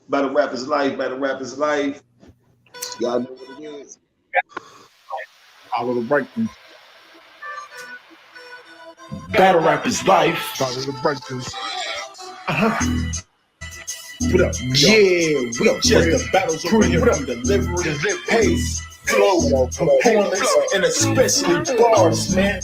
Battle rap is life. Battle rap is life. Y'all know what it is. Follow the Rankingz. Battle rap is life. Follow the Rankingz. What up? Yeah, what up? Just the battles are bringing from delivery, pace, flow, performance, and especially bars, man.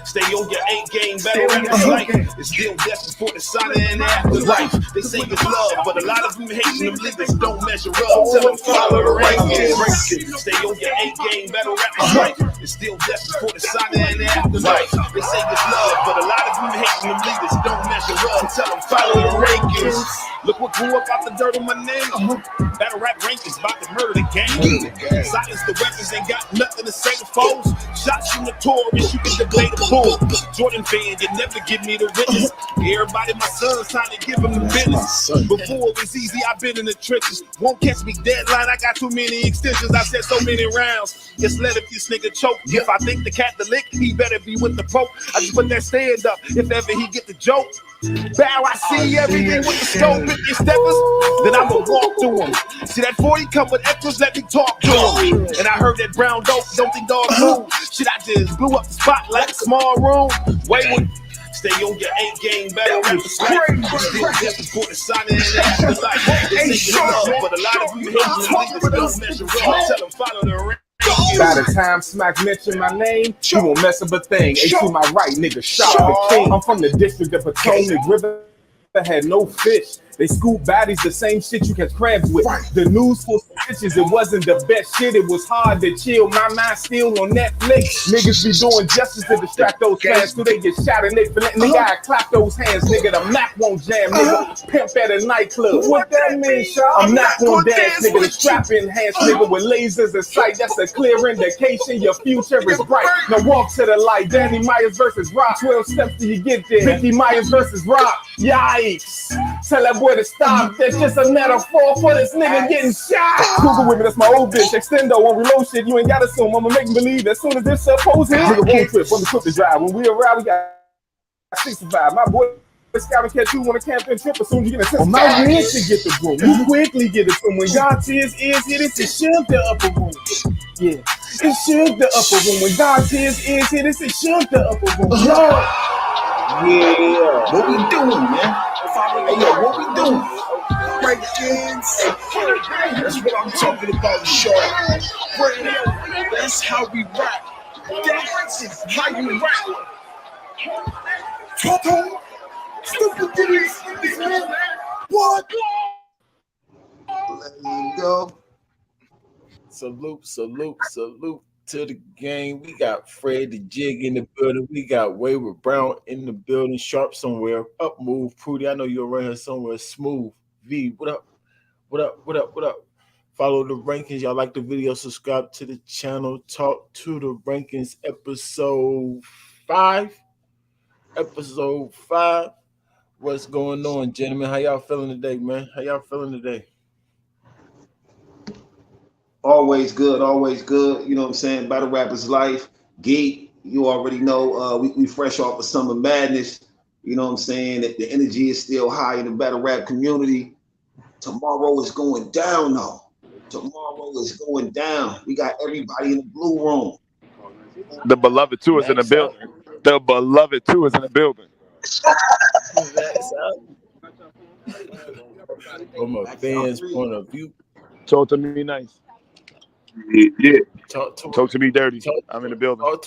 Stay on your A-game, battle rap is life. It's still destined for the solid and afterlife. They say it's love, but a lot of them hating them niggas don't measure up. Tell them follow the Rankingz. Stay on your A-game, battle rap is life. It's still destined for the solid and afterlife. They say it's love, but a lot of them hating them niggas don't measure up. Tell them follow the Rankingz. Look what grew up out the dirt on my name. Battle rap Rankingz about to murder the game. Silence the weapons, ain't got nothing to say to foes. Shots you notorious, you can deblade the bull. Jordan fan, you never give me the witness. Everybody, my son's trying to give him the business. Before it was easy, I've been in the trenches. Won't catch me deadline, I got too many extensions. I said so many rounds. Just let if this nigga choke. If I think the cat the lick, he better be with the Pope. I just put that stand up, if ever he get the joke. Bow, I see everything with the scope and your steppers. Then I'ma walk through them. See that 40 come with extras, let me talk to them. And I heard that brown dope, don't think dog move. Shit, I just blew up the spot like a small room. Wait, stay on your A-game, battle rap is life. Still destined for the sign and afterlife. They say it's love, but a lot of you hate them niggas don't measure up. Tell them follow the ring. By the time Smack mention my name, you won't mess up a thing. A to my right, nigga, shot the king. I'm from the district of Potomac River. Had no fish. They scoop baddies, the same shit you catch crabs with. The news full of bitches, it wasn't the best shit. It was hard to chill. My mind still on Netflix. Niggas be doing justice to distract those fans till they get shot and they fillet. Nigga, I clap those hands, nigga. The Mac won't jam, nigga. Pimp at a nightclub. What that mean, Shaw? I'm not gonna dance, nigga. The strap enhanced, nigga, with lasers in sight. That's a clear indication your future is bright. Now walk to the light. Danny Myers versus Rock. 12 steps till you get there. Vicky Myers versus Rock. Yikes. Tell that boy to stop. That's just a metaphor for this nigga getting shot. Google with me, that's my old bitch. Extendo on reload shit. You ain't gotta assume. I'ma make him believe as soon as this supposed hit. Nigga, road trip on the quick to drive. When we arrive, we got 65. My boy scout and catch you on a camping trip as soon as you get a sense. Oh, my wrist to get the room. You quickly get it from when God tears is hit. It's a shift the upper room. Yeah, it's shift the upper room. When God tears is hit, it's a shift the upper room. Yeah, what we doing, man? Hey, yo, what we doing? Rankingz. That's what I'm talking about, short. That's how we rap. That's how you rap. Tawk. Stupid ditties, man. What? Let me go. Salute to the game. We got Fred the Jig in the building. We got Wayward Brown in the building. Sharp somewhere. Up move. Prudy, I know you're around here somewhere. Smooth. V, what up? What up? Follow the Rankingz. Y'all like the video, subscribe to the channel. Talk to the Rankingz episode 5. What's going on, gentlemen? How y'all feeling today, man? How y'all feeling today? Always good, always good. You know what I'm saying? Battle rap is life. Geek, you already know we fresh off of Summer Madness. You know what I'm saying? That the energy is still high in the battle rap community. Tomorrow is going down, though. Tomorrow is going down. We got everybody in the blue room. The beloved 2 is in the building. The beloved 2 is in the building. From a fan's point of view. Talk to me nice. Yeah. Talk to me dirty. I'm in the building. Talk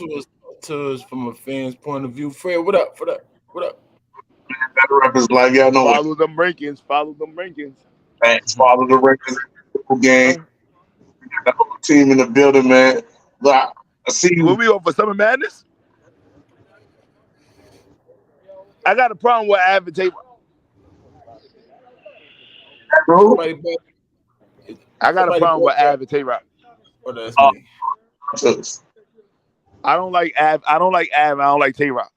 to us from a fan's point of view. Fred, what up? Battle rap is like, y'all know. Follow them Rankingz. Thanks. Follow the Rankingz game. The whole team in the building, man. Look, I see you. When we over Summer Madness? I got a problem with advertising. I got a problem with advertising. I don't like Av. I don't like Tay-Rock.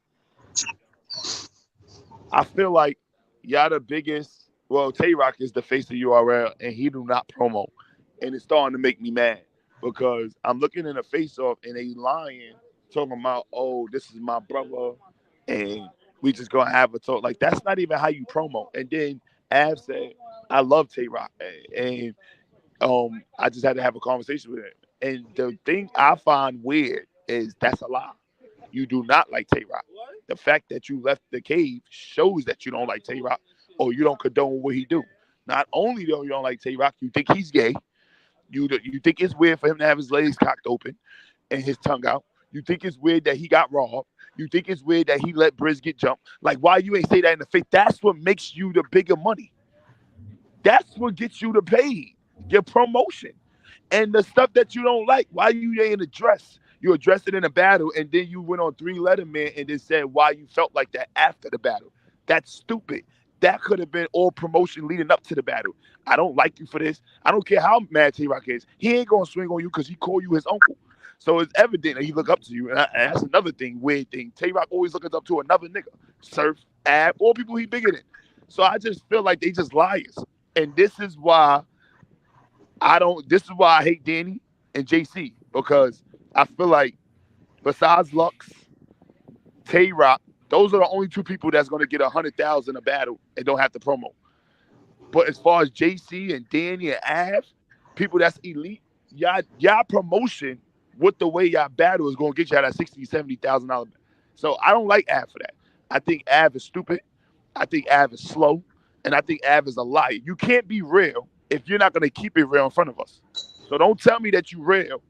I feel like y'all the biggest. Well, Tay-Rock is the face of URL, and he do not promo, and it's starting to make me mad because I'm looking in a face-off and they lying, talking about, oh, this is my brother, and we just gonna have a talk. Like that's not even how you promo. And then Av said, "I love Tay Rock," and I just had to have a conversation with him. And the thing I find weird is that's a lie. You do not like Tay Rock. The fact that you left the cave shows that you don't like Tay Rock or you don't condone what he do. Not only do you don't like Tay Rock, you think he's gay. You think it's weird for him to have his legs cocked open and his tongue out. You think it's weird that he got robbed. You think it's weird that he let Briz get jumped. Like, why you ain't say that in the face? That's what makes you the bigger money. That's what gets you the pay, your promotion. And the stuff that you don't like, why you ain't address? You addressed it in a battle, and then you went on 3 Letterman and then said why you felt like that after the battle. That's stupid. That could have been all promotion leading up to the battle. I don't like you for this. I don't care how mad T-Rock is. He ain't going to swing on you because he called you his uncle. So it's evident that he look up to you. And that's another thing, weird thing. T-Rock always looking up to another nigga. Surf, Ab, or people he bigger than. So I just feel like they just liars. And this is why I hate Danny and JC, because I feel like besides Lux, Tay-Rock, those are the only 2 people that's going to get 100,000 a battle and don't have to promo. But as far as JC and Danny and Av, people that's elite, y'all promotion with the way y'all battle is going to get y'all that $60,000, $70,000. So I don't like Av for that. I think Av is stupid. I think Av is slow. And I think Av is a liar. You can't be real if you're not going to keep it real in front of us. So don't tell me that you real,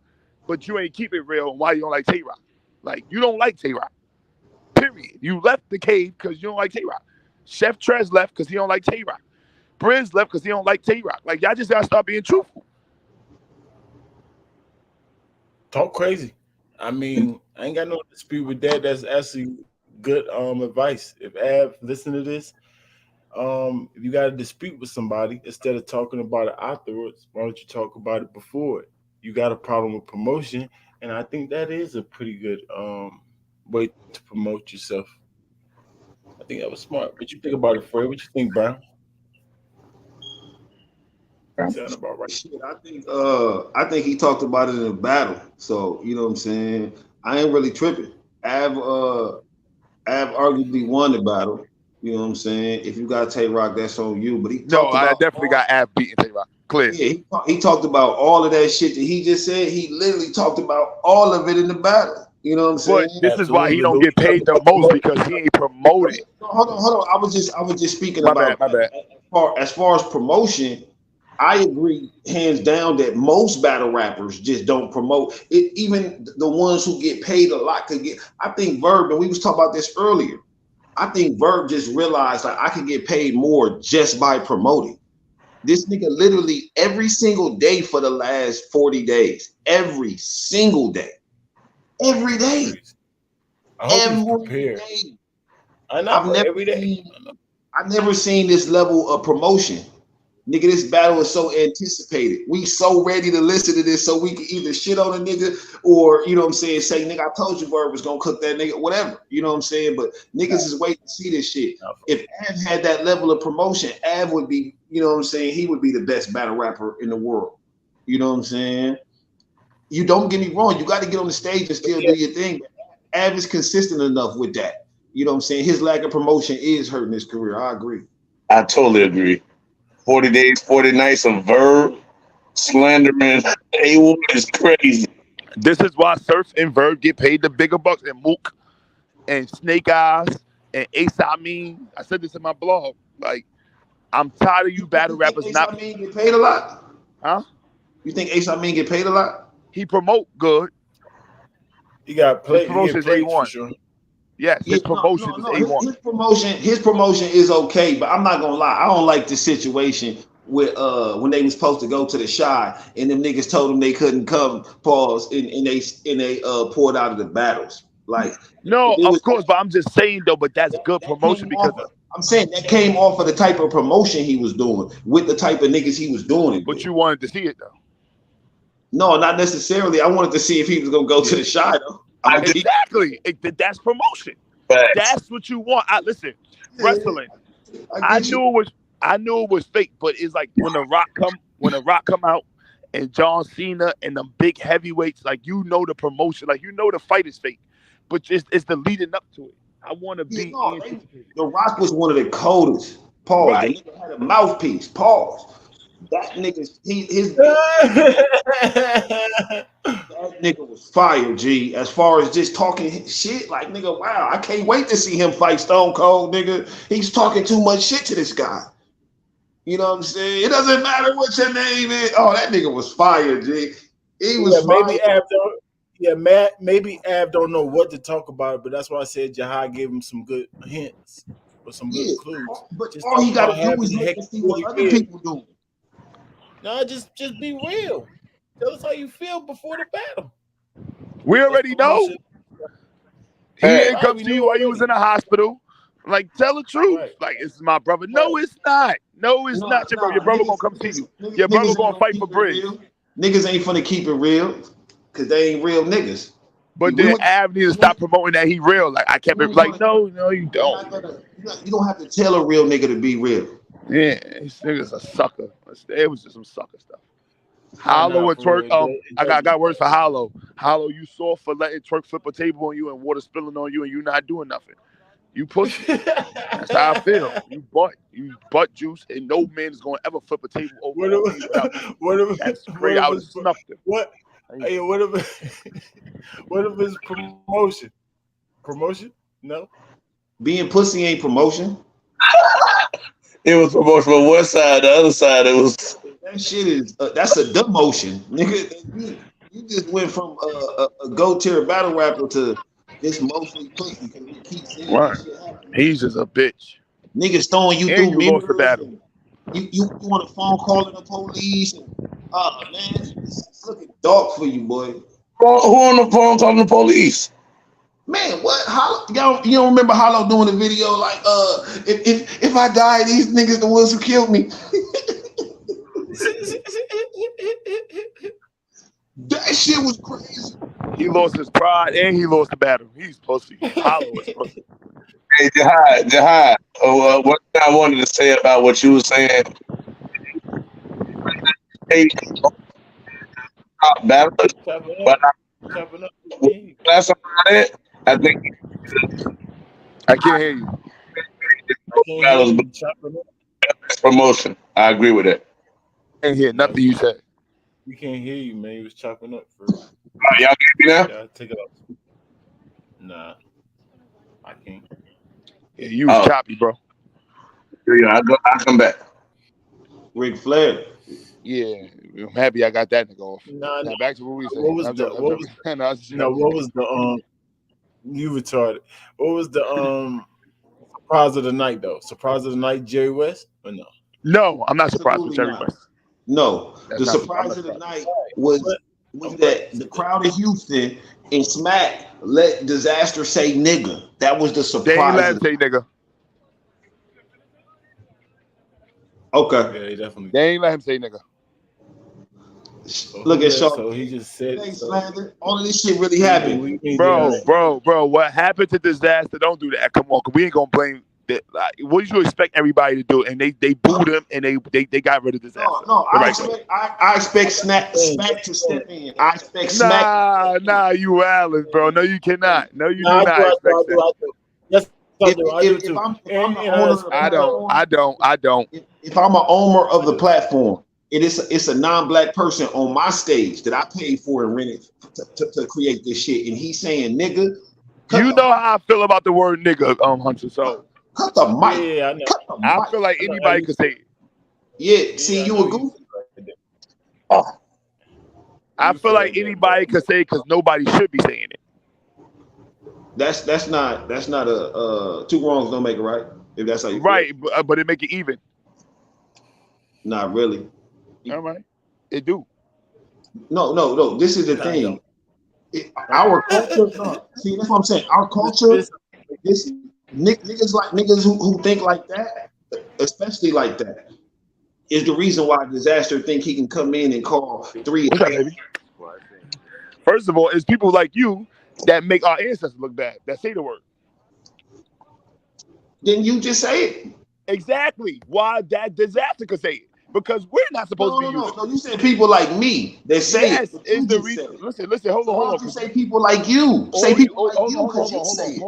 but you ain't keep it real and why you don't like Tay-Rock. Like, you don't like Tay-Rock. Period. You left the cave because you don't like Tay-Rock. Chef Trez left because he don't like Tay-Rock. Briz left because he don't like Tay-Rock. Like, y'all just got to start being truthful. Talk crazy. I mean, I ain't got no dispute with that. That's actually good advice. If Av listen to this, if you got a dispute with somebody, instead of talking about it afterwards, why don't you talk about it before it? You got a problem with promotion, and I think that is a pretty good way to promote yourself. I think that was smart. What you think about it, Fred? What you think, Brown? Sound about right. Shit, I think he talked about it in a battle. So, you know what I'm saying? I ain't really tripping. Av arguably won the battle. You know what I'm saying? If you got Tay-Rock, that's on you. But I definitely got Av beating Tay-Rock. Clear. Yeah, he talked about all of that shit that he just said. He literally talked about all of it in the battle. You know what I'm saying? But this is why he don't get paid the most, because he ain't promoted. Hold on. I was just speaking My about bad. As far as promotion, I agree hands down that most battle rappers just don't promote it. Even the ones who get paid a lot could get. I think Verb, and we was talking about this earlier. I think Verb just realized like I could get paid more just by promoting. This nigga literally every single day for the last 40 days. Every single day. Every day. I hope he's prepared. Day. I know, every day. I've never seen this level of promotion. Nigga, this battle is so anticipated. We so ready to listen to this so we can either shit on a nigga or, you know what I'm saying, say, nigga, I told you Verb was going to cook that nigga, whatever. You know what I'm saying? But niggas is waiting to see this shit. If Av had that level of promotion, Av would be, you know what I'm saying, he would be the best battle rapper in the world. You know what I'm saying? You don't get me wrong. You got to get on the stage and still do your thing. Av is consistent enough with that. You know what I'm saying? His lack of promotion is hurting his career. I agree. I totally agree. 40 days, 40 nights of Verb slandering A1 is crazy. This is why Surf and Verb get paid the bigger bucks, and Mook and Snake Eyes and Ace Amin. I said this in my blog. Like, I'm tired of you battle rappers not. Ace Amin get paid a lot? Huh? You think Ace Amin get paid a lot? He promote good. He got played. His promotion is A1. Sure. Yes, his promotion is A1. His promotion is okay, but I'm not gonna lie. I don't like this situation with when they was supposed to go to the Shy and them niggas told them they couldn't come. Pause. And they poured out of the battles. Like no, of course, but I'm just saying though. But that's good promotion because I'm saying that came off of the type of promotion he was doing with the type of niggas he was doing it. But with. You wanted to see it though. No, not necessarily. I wanted to see if he was gonna go to the Shy though. Exactly. That's promotion. Facts. That's what you want. Listen, wrestling. I knew it was fake, but it's like when the Rock come out and John Cena and the big heavyweights, like you know the promotion, like you know the fight is fake, but it's the leading up to it. I want to be. The Rock was one of the coldest. Pause. Right. The nigga had a mouthpiece. Pause. That nigga, that nigga was fire, G. As far as just talking shit, like nigga, wow, I can't wait to see him fight Stone Cold, nigga. He's talking too much shit to this guy. You know what I'm saying? It doesn't matter what your name is. Oh, that nigga was fire, G. He was fire. Maybe Ab don't know what to talk about, but that's why I said Jahai gave him some good hints or some good clues. But just all he got to do is look and see what other people do. No, just be real. Tell us how you feel before the battle. We already know. He didn't come to you while you was in the hospital. Like, tell the truth. Right. Like, it's my brother. No, it's not. No, it's not. Your brother gonna come see you. Your brother gonna fight for bridge. Niggas ain't finna keep it real because they ain't real niggas. But then Av need to stop promoting that he real. Like, I kept it like, no, you don't. You don't have to tell a real nigga to be real. Yeah, this nigga's a sucker. It was just some sucker stuff. Hollow and Twerk. I got words for Hollow. Hollow, you soft for letting Twerk flip a table on you and water spilling on you and you not doing nothing. You push it. That's how I feel. You butt juice, and no man is going to ever flip a table over. That's crazy. I would have snuffed him. What? Hey, what if it's promotion? Promotion? No. Being pussy ain't promotion. It was promotion on one side, the other side it was. That shit is that's a demotion, nigga. You just went from a go-tier battle rapper to this mostly pussy because we keep seeing this shit happen. He's just a bitch. Niggas throwing you and through you lost the battle. You want a phone calling the police? And, man, it's looking dark for you, boy. Who on the phone calling the police? Man, what? You don't remember Hollow doing a video like, if I die, these niggas the ones who killed me. That shit was crazy. He lost his pride and he lost the battle. He's pussy. Hollow is pussy. Hey, Jahai. What I wanted to say about what you were saying. Hey, battlers, but that's about it. I think I can't hear you. Promotion. I agree with it. I can't hear nothing you said. We can't hear you, man. You was chopping up for. Y'all get me now? Yeah, take it off. Nah, I can't. Yeah, you was choppy, bro. Yeah, I'll come back. Ric Flair. Yeah, I'm happy I got that nigga off. Nah, back to what we said. What was the you retarded. What was the surprise of the night though? Surprise of the night, Jerry West or no? No, I'm not surprised with Jerry West. No, the surprise of the night was that the crowd in Houston and Smack let Disaster say nigga. That was the surprise. They ain't let him say nigga. Okay. Yeah, he definitely. They ain't let him say nigga. Look at Shaw. So he just said all of this shit really happened. Bro. What happened to Disaster? Don't do that. Come on, cause we ain't gonna blame. Like, what did you expect everybody to do? And they booed him and they got rid of Disaster. No, I expect Smack to step in. I expect Smack. Nah, you Allen, bro. No, you cannot. No, you do not expect that. Yes, I don't. If I'm an owner of the platform, it's a non-black person on my stage that I paid for and rented to create this shit, and he's saying nigga. You know how I feel about the word nigga, Hunter. So cut the mic. Yeah, I know. I feel like anybody could say it. Yeah, see, you a goofy. I feel like anybody could say it because nobody should be saying it. That's not a two wrongs don't make it right. If that's how you feel. But it make it even. Not really. All right, it do. No. This is the thing. Our culture. See, that's what I'm saying. Our culture. This niggas who think like that, especially like that, is the reason why Disaster think he can come in and call 3. What's up, baby? First of all, it's people like you that make our ancestors look bad. That say the word. Then you just say it. Exactly. Why that Disaster could say it. Because we're not supposed to be using it. No, you said people like me that say it. Yes, is the reason. Listen, hold on. You say people like you. Say people like you because you say it.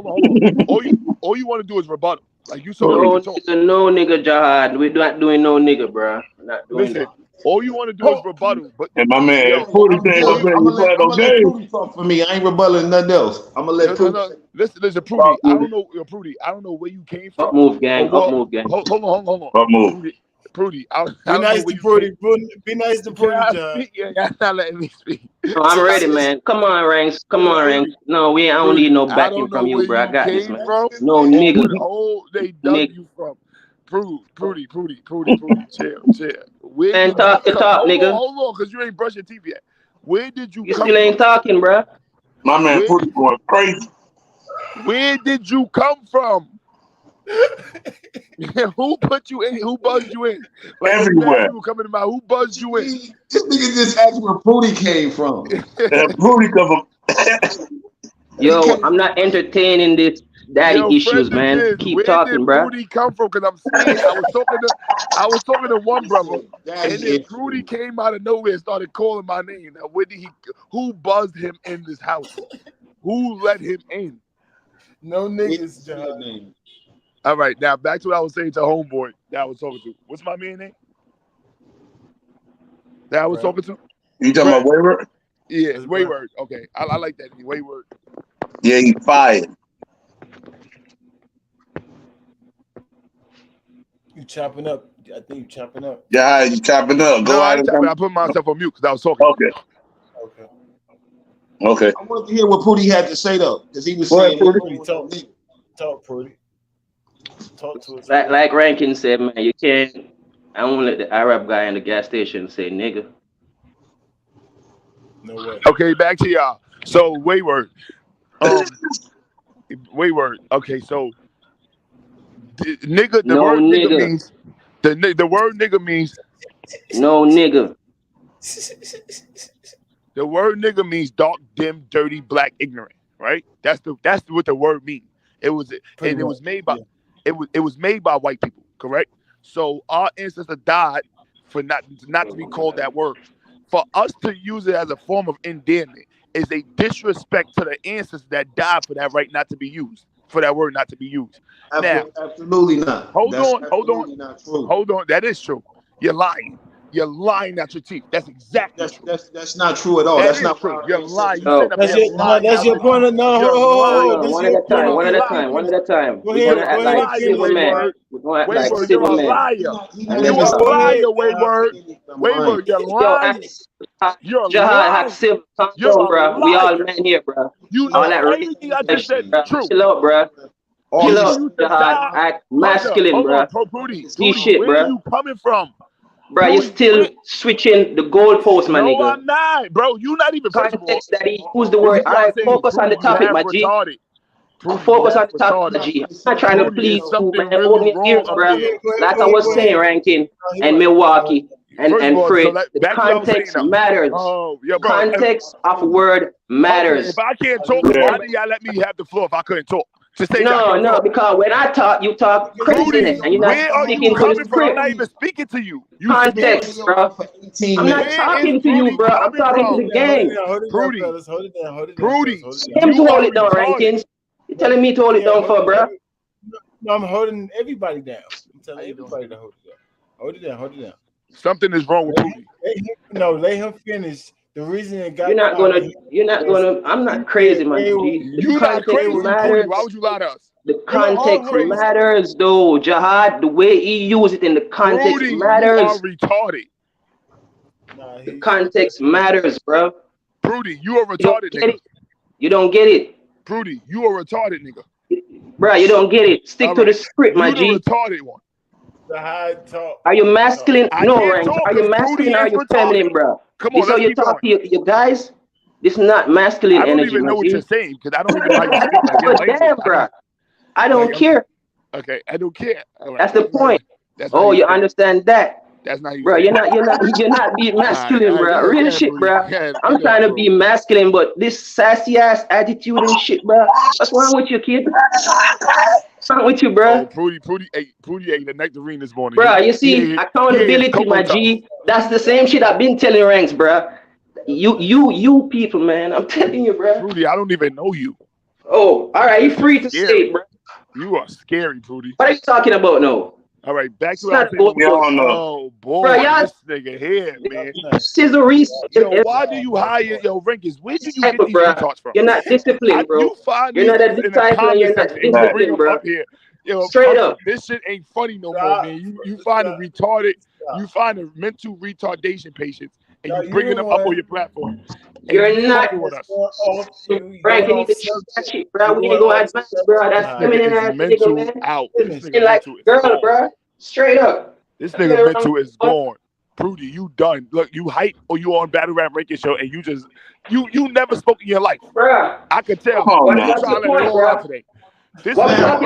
All you want to do is rebuttal. Like you so No nigga, Jihad. We're not doing no nigga, bro. We're not doing listen. All you want to do is rebuttal, but And my man, yo, Pooty came up there. I'm You gonna playing let no games. Pooty talk for me. I ain't rebutting nothing else. I'm gonna let Pooty. Listen, Prudy. I don't know, Prudy. I don't know where you came from. Up move, gang. Hold on. Up move. Prudy. I Be don't nice know where to Prudy. Be nice to Can I Prudy, John. speak? Yeah, not letting me speak. No, I'm ready, man. Come on, Ranks. Come on, Ranks. No, I don't need no backing from you, bro. I got this, man. No nigga. What hole they dug you from? Prudy. Chill. Man, talk your talk, nigga. Hold on, because you ain't brushing your teeth yet. Where did you You come still ain't from? talking, bro. My man, Pooty going crazy. Where did you come from? Who put you in? Who buzzed you in? Like, Everywhere. people coming to my who buzzed you in? This nigga just asked where Pooty came from. And Pooty come from. Yo, I'm not entertaining this daddy issues, man. Keep talking, bro. Where did Prudy come from? Because I'm saying I was talking to one brother, and then Prudy came out of nowhere and started calling my name. Now, who buzzed him in this house? Who let him in? No niggas, John. All right, now back to what I was saying to homeboy that I was talking to. What's my man name? That I was talking to? You talking about Wayward? Yeah, it's Wayward. Okay, I like that name, Wayward. Yeah, he fired. You chopping up. I think you chopping up. Yeah, you chopping up. Go out and come. I put myself on mute because I was talking. Okay. I wanted to hear what Pooty had to say though, because he was saying. Talk, Prudy. Talk to us. Like Rankingz said, man, you can't. I won't let the Arab guy in the gas station say nigga. No way. Okay, back to y'all. So Wayward. Wayward. Okay, so nigga. The word nigga means the word nigga means no nigga. The word nigga means dark, dim, dirty, black, ignorant. Right? That's what the word means. It was made by it was made by white people. Correct? So our ancestors died for not to be called that word. For us to use it as a form of endearment is a disrespect to the ancestors that died for that right not to be used, for that word not to be used. Now, absolutely not. Hold on. Not true. Hold on. That is true. You're lying. You're lying at your teeth. That's exactly true. That's not true at all. That's not true. You're lying. That's your point. One at a time. One at a time. We're gonna act like civil men. We're gonna act like civil men. You're a liar, Wayward. You're lying. You're Jihad, civil control, bro. We all men here, bro. You know everything I just said is true. Chill out, bro. Chill out, Jihad. Act masculine, bro. See shit, bro. Where are you coming from? Bro, you're still switching the goalpost, my nigga. No, I'm not, bro. You're not even context that he used the word. All right, focus on the topic, my G. Focus on the topic, my G. I'm not trying to please you, man. Hold me ears, bro. Like I was saying, Ranking and Milwaukee and Fred. The context matters. Context of word matters. If I can't talk, why do y'all let me have the floor if I couldn't talk? No, because when I talk, you talk crazy, and you're not speaking to the script. I'm not even speaking to you. Context, bro. I'm not talking to you, bro. I'm talking to the gang. Prudy, hold it down. Prudy, him to hold it down, Rankingz. You're telling me to hold it down for, bro? No, I'm holding everybody down. I'm telling everybody to hold it down. Hold it down. Something is wrong with Prudy. Let him finish. The reason it got you're not gonna. I'm not crazy, man. You're not crazy. Why would you lie to us? The context matters, though. Jihad, the way he used it in the context matters. You are retarded. The context matters, bro. Prudy, you are retarded, nigga. You don't get it. Prudy, you are retarded, nigga. Bro, you don't get it. Stick to the script, my G. You the retarded one. Are you masculine? No, Ranks. Are you masculine or are you feminine, bro? Come on, this how you talk to your guys? This is not masculine energy. I don't even know what you're saying because I don't even know how you speak. Damn, bro. I don't care. Okay, I don't care. Right. That's the point. You understand that? That's not you, bro. You're not being masculine, bro. Real shit, bro. I'm trying to be masculine, but this sassy ass attitude and shit, bro. What's wrong with you, kid? What's wrong with you, bro? Prudy ate the nectarine this morning. Bro, you see, accountability, my G. That's the same shit I've been telling Ranks, bro. You people, man. I'm telling you, bro. Prudy, I don't even know you. Oh, all right. You free to say, bro. You are scary, Prudy. What are you talking about now? All right, back to what I was saying. Oh boy, this nigga here, man. Sizzle Reese. Yo, why do you hire Rankingz? Where did you get these retards from? You're not disciplined, bro. You find you're not a disciple and you're not disciplined, bro. Up here. Yo, straight up. This shit ain't funny no more, man. You find a retarded, you find a mental retardation patients, and you bring them up on your platform. You're not. Frank, you need to change that shit, bro. We need to go advance, bro. That's feminine ass nigga, man. Out. Like, girl, bro. Straight up. This nigga mental is gone. Prudy, you done. Look, you hype or you on Battle Rap Rankingz show and you just you never spoke in your life. Bruh. I could tell. What we talking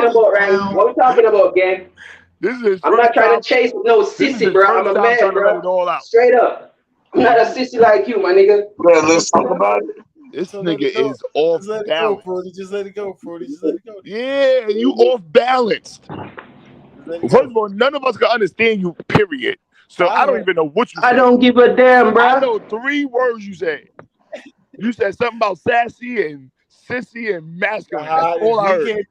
about, Ryan? What we talking about, gang? I'm not trying to chase no sissy, bro. I'm a man, bro. Straight up. I'm not a sissy like you, my nigga. Yeah, let's talk about it. This nigga is off balance. Just let it go, Prudy. Just let it go. Yeah, you off balanced. First of all, none of us can understand you, period. So I don't even know what you said. I don't give a damn, bro. I know 3 words you said. You said something about sassy and sissy and masculine. That's all I heard.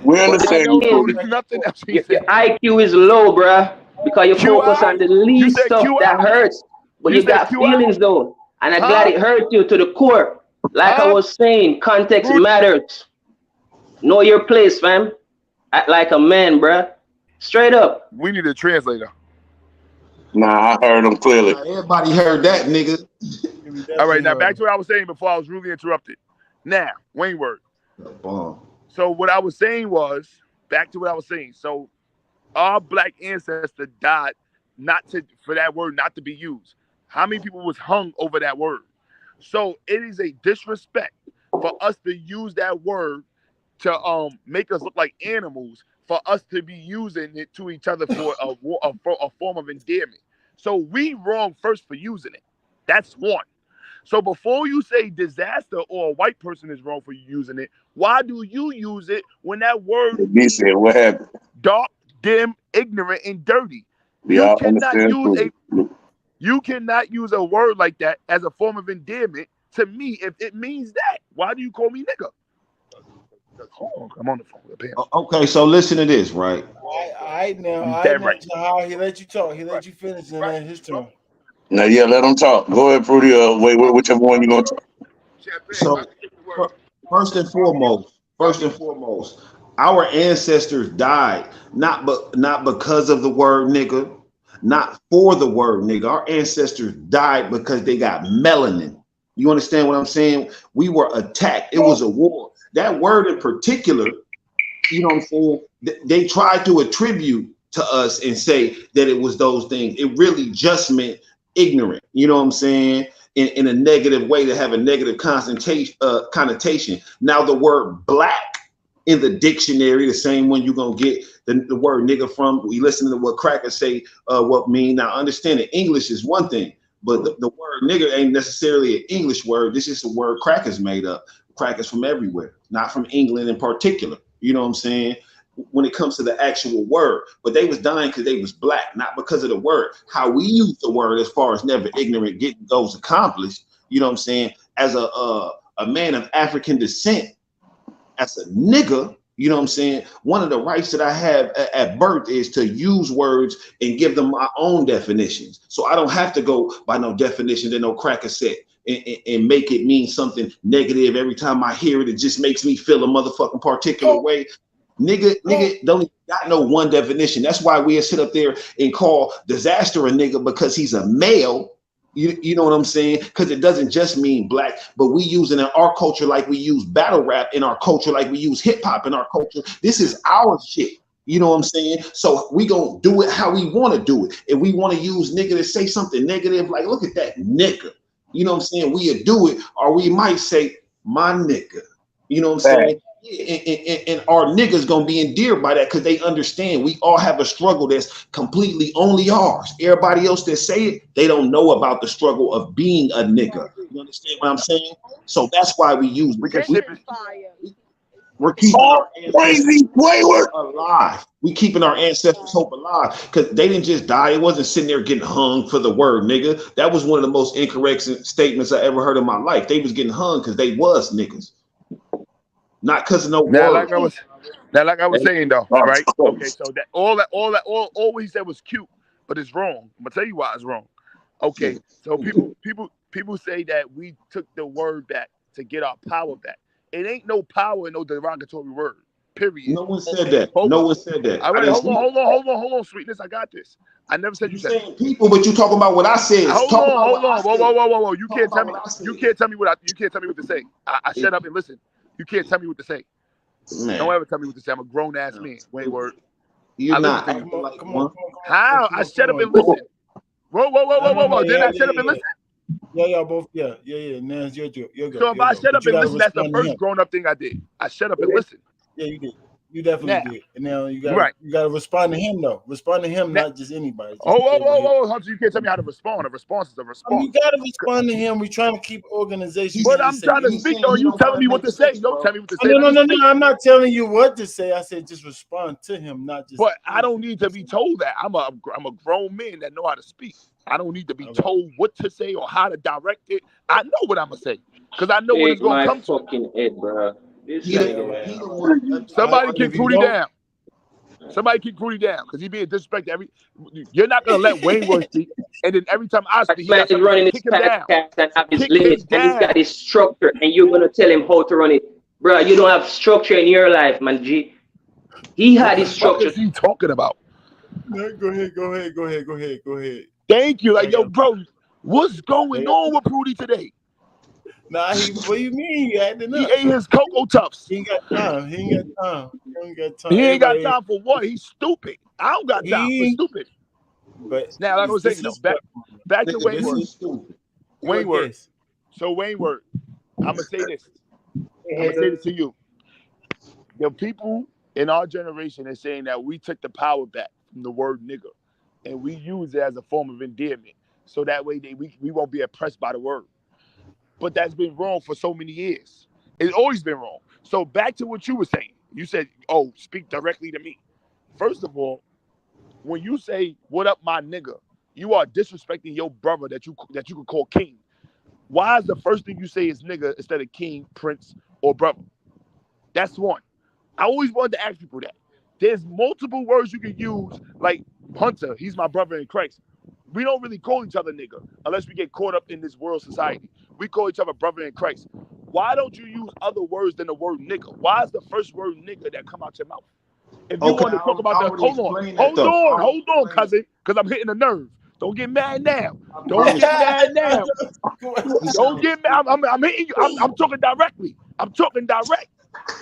We understand you. Nothing else he Your said. IQ is low, bro, because you focus on the least stuff that hurts. But you got feelings, though. And I'm glad it hurt you to the core. Like I was saying, context matters. Know your place, fam. Act like a man, bro. Straight up. We need a translator. Nah, I heard him clearly. Everybody heard that, nigga. All right, now back to what I was saying before I was rudely interrupted. Now, Wayne word. So what I was saying was, back to what I was saying. So our black ancestor died for that word not to be used. How many people was hung over that word? So it is a disrespect for us to use that word to make us look like animals, for us to be using it to each other for a form of endearment. So we wrong first for using it. That's one. So before you say disaster or a white person is wrong for using it, why do you use it when that word means what happened? Dark, dim, ignorant, and dirty? You cannot use a word like that as a form of endearment to me if it means that. Why do you call me nigga? Hold on, I'm on the phone. Okay, so listen to this, right? I know. He let you talk. He let you finish, and then his turn. Now, yeah, let him talk. Go ahead, Prudy. Wait, whichever one you gonna talk. So, first and foremost, our ancestors died not because of the word nigga, not for the word nigga. Our ancestors died because they got melanin. You understand what I'm saying? We were attacked. It was a war. That word in particular, you know what I'm saying? They tried to attribute to us and say that it was those things. It really just meant ignorant. You know what I'm saying? In a negative way, to have a negative connotation. Now the word black in the dictionary, the same one you're gonna get the word nigga from. We listen to what crackers say what mean. Now understand that English is one thing, but the word nigga ain't necessarily an English word. This is a word crackers made up. Crackers from everywhere, not from England in particular. You know what I'm saying? When it comes to the actual word, but they was dying because they was black, not because of the word. How we use the word as far as never ignorant getting goals accomplished. You know what I'm saying? As a man of African descent, as a nigga, you know what I'm saying? One of the rights that I have at birth is to use words and give them my own definitions. So I don't have to go by no definition that no cracker said. And make it mean something negative every time I hear it. It just makes me feel a motherfucking particular way. Nigga don't got no one definition. That's why we sit up there and call disaster a nigga, because he's a male. You know what I'm saying? Because it doesn't just mean black, but we use it in our culture like we use battle rap in our culture, like we use hip hop in our culture. This is our shit. You know what I'm saying? So we gonna do it how we want to do it. If we want to use nigga to say something negative, like look at that nigga. You know what I'm saying? We'll do it, or we might say, my nigga. You know what I'm saying? And our niggas gonna be endeared by that because they understand we all have a struggle that's completely only ours. Everybody else that say it, they don't know about the struggle of being a nigga. You understand what I'm saying? So that's why we use we're keeping our ancestors alive. We keeping our ancestors' hope alive because they didn't just die. It wasn't sitting there getting hung for the word nigga. That was one of the most incorrect statements I ever heard in my life. They was getting hung because they was niggas, not because of no word. Now, like I was saying though, right? Okay, so that all he said was cute, but it's wrong. I'm gonna tell you why it's wrong. Okay, so people say that we took the word back to get our power back. It ain't no power in no derogatory word. Period. No one said that. No one said that. All right, hold on, sweetness. I got this. I never said you said saying people, but you talking about what I said. Hold on. Whoa. You can't tell me. You can't tell me what to say. I shut up and listen. You can't tell me what to say. Man. Don't ever tell me what to say. I'm a grown ass man. Wayne Word. You're not. Come on. How? I shut up and listen. Whoa. Didn't I shut up and listen? Yeah, both. Yeah. Now you're good. So if I shut up and listen, that's the first grown up thing I did. I shut up and listen. Yeah, you did. You definitely did. And now you got to respond to him though. Respond to him, not just anybody. Whoa, Hunter, you can't tell me how to respond. A response is a response. You got to respond to him. We're trying to keep organization. But I'm trying to speak though. You telling me what to say. Don't tell me what to say. No. I'm not telling you what to say. I said just respond to him, not just. But I don't need to be told that. I'm a grown man that know how to speak. I don't need to be told what to say or how to direct it. I know what I'm gonna say because I know what it's gonna come to. Fucking head, bro. Somebody kick Fruity down. Somebody kick Fruity down because he being disrespected. You're not gonna let Wayne Word speak, and then every time I speak, he's running his podcast and have his limits, and he's got his structure, and you're gonna tell him how to run it, bro. You don't have structure in your life, man. G. He had his structure. What is he talking about? No, go ahead. Thank you. Like, yo, bro, what's going on with Fruity today? Nah, what do you mean? He ate his Cocoa Puffs. He ain't got time. He ain't got time for what? He's stupid. I don't got time for stupid. But now, like I was saying, back to Wayne Word. So Wayne Word, I'm gonna say this. I'm gonna say this to you. The people in our generation are saying that we took the power back from the word nigga, and we use it as a form of endearment, so that way we won't be oppressed by the word. But that's been wrong for so many years. It's always been wrong. So back to what you were saying. You said, "Oh, speak directly to me." First of all, when you say "What up, my nigga," you are disrespecting your brother that you could call king. Why is the first thing you say is nigga instead of king, prince, or brother? That's one. I always wanted to ask people that. There's multiple words you can use, like Hunter, he's my brother in Christ. We don't really call each other nigga unless we get caught up in this world society. We call each other brother in Christ. Why don't you use other words than the word nigga? Why is the first word nigga that come out your mouth? If you want to talk about that, hold on, cousin, because I'm hitting a nerve. Don't get mad now. Don't get mad. I'm hitting you. I'm talking directly. I'm talking direct.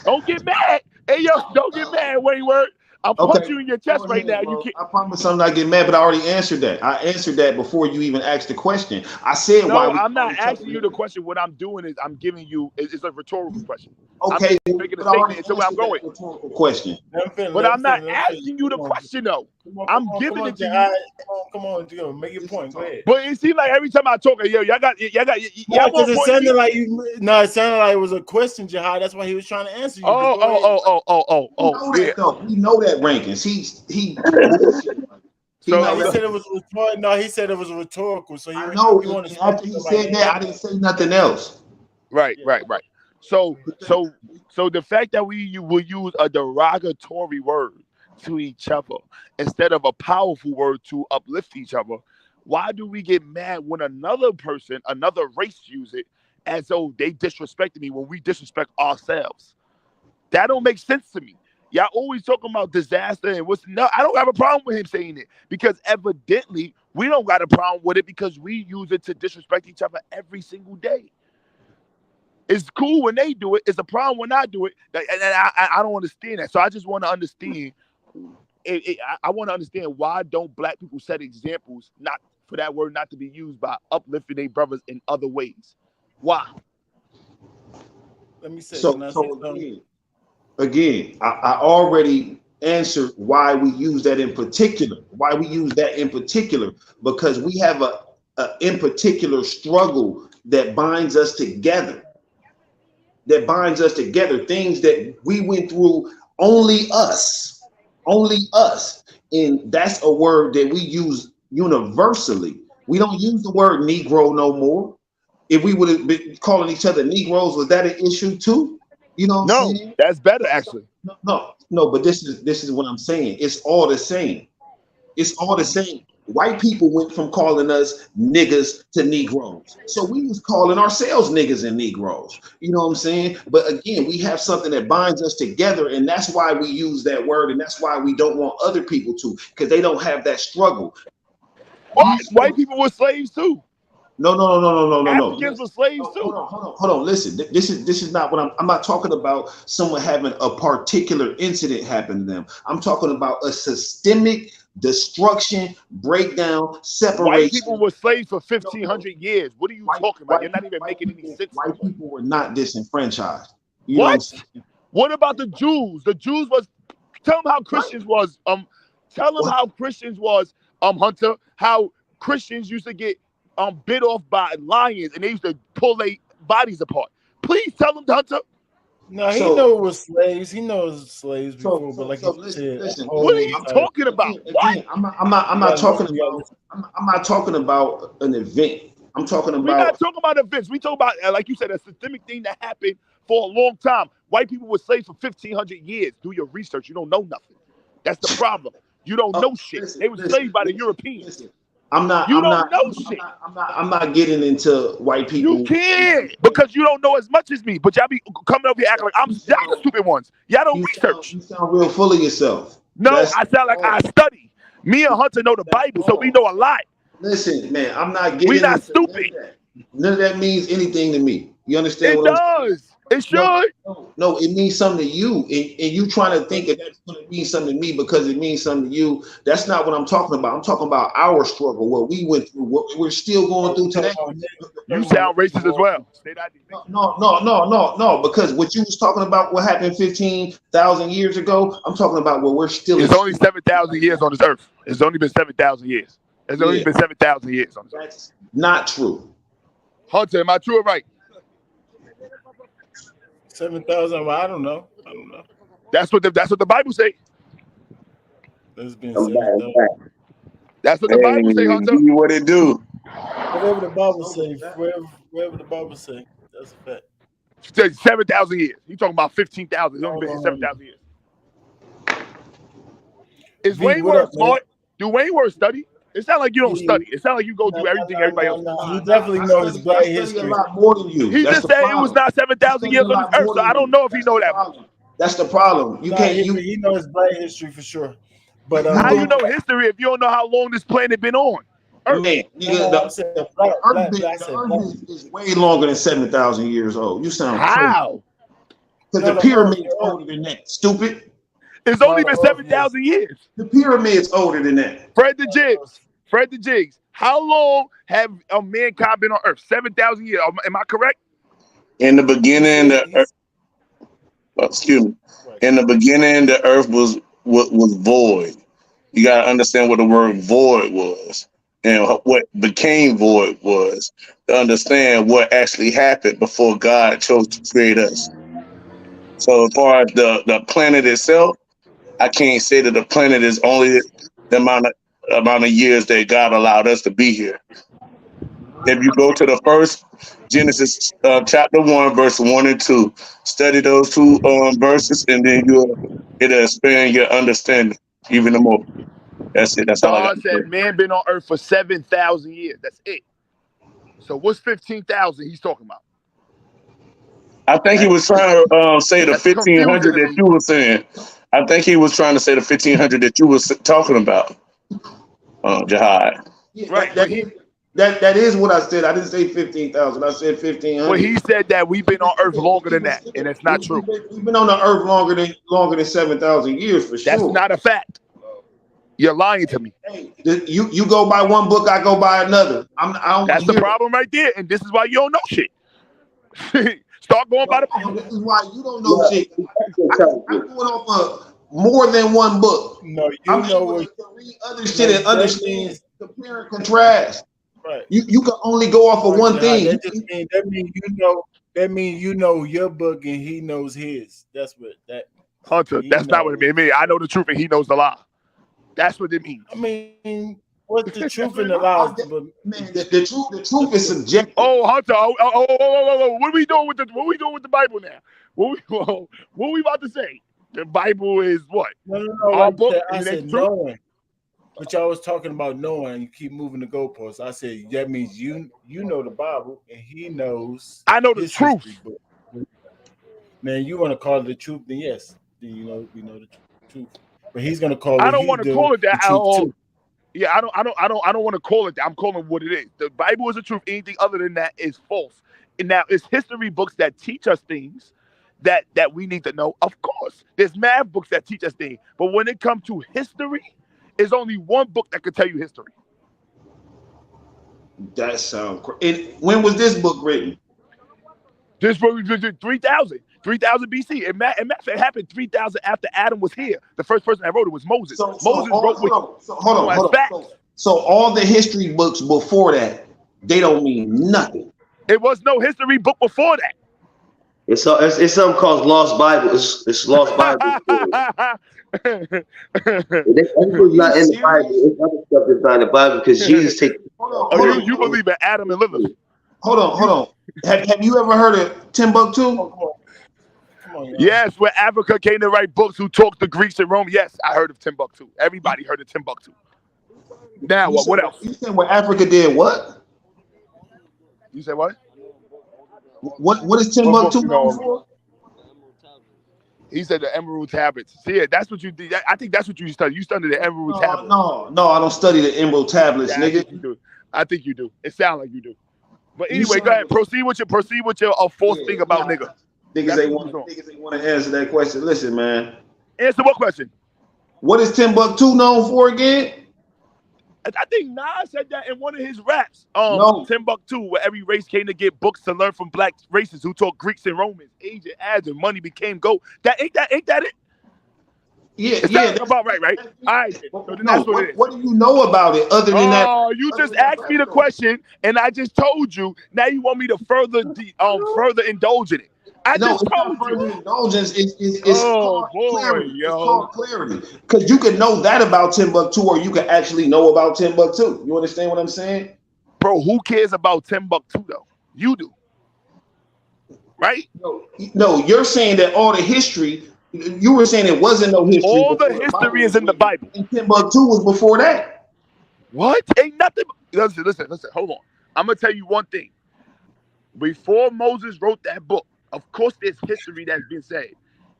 Don't get mad. Hey, yo, don't get mad, Wayne Word. I'll punch you in your chest right now. You can't. I promise I'm not getting mad, but I already answered that. I answered that before you even asked the question. I said no, I'm not asking you the question. What I'm doing is I'm giving you. It's a rhetorical question. Okay, I'm making a statement into where I'm going. Rhetorical question. But I'm not asking you the question though. I'm giving it to you. Come on, make your point. Go ahead. But it seems like every time I talk, yo, y'all got. Because it sounded like you. No, it sounded like it was a question, Jihad. That's why he was trying to answer you. Oh. We know that Rankingz. He said it was rhetorical. No, he said it was rhetorical. So I know. After he said that, I didn't say nothing else. Right. So the fact that we will use a derogatory word to each other instead of a powerful word to uplift each other, why do we get mad when another person, another race use it as though they disrespected me when we disrespect ourselves? That don't make sense to me. Y'all always talking about disaster and I don't have a problem with him saying it because evidently we don't got a problem with it because we use it to disrespect each other every single day. It's cool when they do it. It's a problem when I do it. And I don't understand that. So I just want to understand. I want to understand why don't black people set examples not for that word not to be used by uplifting their brothers in other ways? Why? Let me say. Again, I already answered why we use that in particular. Why we use that in particular because we have a in particular struggle that binds us together. Things that we went through, only us, and that's a word that we use universally. We don't use the word Negro no more. If we would have been calling each other Negroes, was that an issue too? You know what I'm saying? That's better actually. No, but this is what I'm saying. It's all the same. It's all the same. White people went from calling us niggas to Negroes. So we was calling ourselves niggas and Negroes. You know what I'm saying? But again, we have something that binds us together, and that's why we use that word, and that's why we don't want other people to, because they don't have that struggle. White people were slaves too. No. Africans were slaves too. Hold on. Listen, this is not what I'm not talking about someone having a particular incident happen to them. I'm talking about a systemic destruction, breakdown, separation. White people were slaves for 1,500 years. What are you talking about? You're not even making any sense. White people were not disenfranchised. What? What about the Jews? The Jews was. Tell them how Christians was. Tell them how Christians was. Hunter, how Christians used to get bit off by lions and they used to pull their bodies apart. Please tell them, Hunter. No, he knows it was slaves. He knows slaves before, but like listen, what are you talking about? Again, I'm not talking about an event. I'm talking about. We're not talking about events. We talk about, like you said, a systemic thing that happened for a long time. White people were slaves for 1,500 years. Do your research. You don't know nothing. That's the problem. You don't know shit. They were enslaved by the Europeans. I'm not getting into white people. You can't because you don't know as much as me. But y'all be coming over here acting like y'all the stupid ones. Y'all don't research. You sound real full of yourself. No, I sound like I study. Me and Hunter know the Bible, so we know a lot. Listen, man, I'm not getting. We're not stupid. None of that means anything to me. You understand? It does. It should. No, it means something to you, and you trying to think that that's going to mean something to me because it means something to you. That's not what I'm talking about. I'm talking about our struggle, what we went through, what we're still going through today. You sound racist as well. No, because what you was talking about, what happened 15,000 years ago, I'm talking about what we're still. It's only 7,000 years on this earth. It's only been 7,000 years. It's only been 7,000 years on this earth. That's not true. Hunter, am I true or right? 7,000. I don't know. That's what the Bible say. There's been 7,000. That's what the Bible say, Hunter. What it do? Whatever the Bible say. Wherever the Bible say. That's a fact. 7,000 years. You talking about 15,000? It's only been 7,000 years. Is Wayne Worth smart? Do Wayne Worth study? It sounds like you don't study. It sounds like you go do everything everybody else. He definitely knows his black history. A lot more than you. He just said it was not 7,000 years on this earth, so I don't know if he know that. That's the problem. You can't. He knows black history for sure. But how you know history if you don't know how long this planet been on? Earth. Man, the Earth is way longer than 7,000 years old. You sound how? Because the pyramid's older than that. Stupid. It's only been 7,000 years. The pyramid's older than that. Fred the Jigs. How long have mankind been on Earth? 7,000 years. Am I correct? In the beginning, the Earth. In the beginning, the Earth was void. You gotta understand what the word void was and what became void was to understand what actually happened before God chose to create us. So as far as the planet itself, I can't say that the planet is only the amount of years that God allowed us to be here. If you go to the first Genesis chapter 1, verse 1 and 2, study those two verses, and then it'll expand your understanding even more. That's it. That's all I got. God said man been on earth for 7,000 years. That's it. So what's 15,000 he's talking about? I think he was trying to say the 1,500 that you were saying. I think he was trying to say the 1,500 that you were talking about, Jihad. Yeah, right. That is what I said. I didn't say 15,000. I said 1,500. Well, he said that we've been on Earth longer than that, and it's not true. We've been on the Earth longer than 7,000 years for sure. That's not a fact. You're lying to me. Hey, you go by one book, I go by another. That's the problem right there, and this is why you don't know shit. Start going by the. This is why you don't know shit. I'm going off of more than one book. No, I'm able to read other shit and understand, compare and contrast. Right. You can only go off of one thing. That means you know your book and he knows his. That's what that. Hunter, that's not what it means. I know the truth and he knows the lie. That's what it means. I mean, what's the truth and the lies? Man, the truth is subjective. Oh, Hunter, what are we doing with the Bible now? What we about to say? The Bible is what? No. Our book. I said knowing. But y'all was talking about knowing. You keep moving the goalposts. I said that means you know the Bible and he knows. I know the truth. Man, you want to call it the truth? Then yes, then we know the truth. But he's gonna call it. I don't want to call it that at all. Too. Yeah, I don't want to call it that. I'm calling it what it is. The Bible is the truth. Anything other than that is false. And now it's history books that teach us things that we need to know. Of course, there's math books that teach us things. But when it comes to history, there's only one book that could tell you history. That sounds crazy. When was this book written? This book was 3,000 BC. It happened 3,000 after Adam was here. The first person that wrote it was Moses. Moses wrote hold on. So all the history books before that, they don't mean nothing. It was no history book before that. It's something called Lost Bible. It's Lost Bible. It's not in the Bible. It's other stuff that's not in the Bible because Jesus takes. You believe in Adam and Lilith? Hold on. Have you ever heard of Timbuktu? Yes, where Africa came to write books who talked to Greeks and Rome. Yes, I heard of Timbuktu. Everybody heard of Timbuktu. Now, what else? You said where Africa did what? You said what? What is Timbuktu known for? He said the Emerald Tablets. See, yeah, that's what you did. I think that's what you studied. You studied the Emerald Tablets. No, I don't study the Emerald Tablets, nigga. I think you do. It sounds like you do. But anyway, go ahead. Proceed with your false thing about nigga. Niggas ain't want to answer that question. Listen, man. Answer what question? What is Timbuktu known for again? I think Nas said that in one of his raps. No. Timbuktu, where every race came to get books to learn from black races who taught Greeks and Romans. Age and ads and money became gold. Ain't that it? Yeah, that's about right? All right. So then that's what it is. What do you know about it other than that? Oh, you just asked me the question, and I just told you. Now you want me to further indulge in it. I just told you. Indulgence is called clarity. It's called clarity. Because you can know that about Timbuktu, or you can actually know about Timbuktu. You understand what I'm saying? Bro, who cares about Timbuktu though? You do. Right? No, you're saying that all the history, you were saying it wasn't no history. All the history is in the Bible. And Timbuktu was before that. What? Ain't nothing. Listen. Hold on. I'm going to tell you one thing. Before Moses wrote that book, of course, there's history that's been said.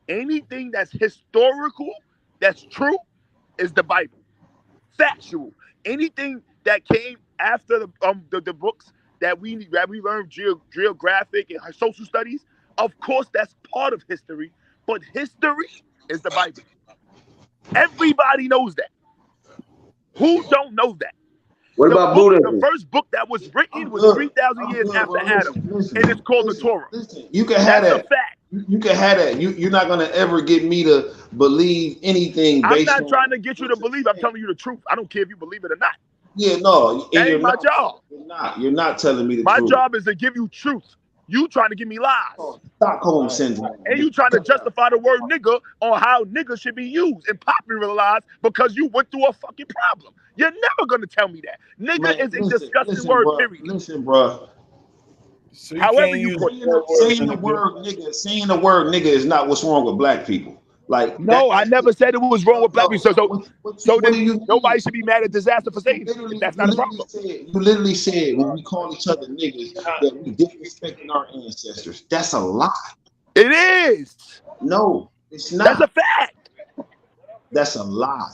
Anything that's historical, that's true, is the Bible. Factual. Anything that came after the books that we learned geographic and social studies, of course, that's part of history. But history is the Bible. Everybody knows that. Who don't know that? What about Buddhism? The first book that was written was 3,000 years after Adam, and it's called the Torah. Listen, you can have that. You can have that. You're not gonna ever get me to believe anything. I'm not trying to get you to believe. I'm telling you the truth. I don't care if you believe it or not. Yeah, no. That ain't my job. You're not telling me the truth. My job is to give you truth. You trying to give me lies. Stockholm syndrome. And you trying to justify the word nigga on how nigga should be used and popularized because you went through a fucking problem. You're never gonna tell me that. Nigga is a disgusting word, bro, period. Listen, bro. So however you put saying the word nigga is not what's wrong with black people. Like no, I never said it was wrong with black people. So then nobody should be mad at Disaster for saying it. That's not a problem. You literally said when we call each other niggas that we disrespecting our ancestors. That's a lie. It is. No, it's not. That's a fact. That's a lie.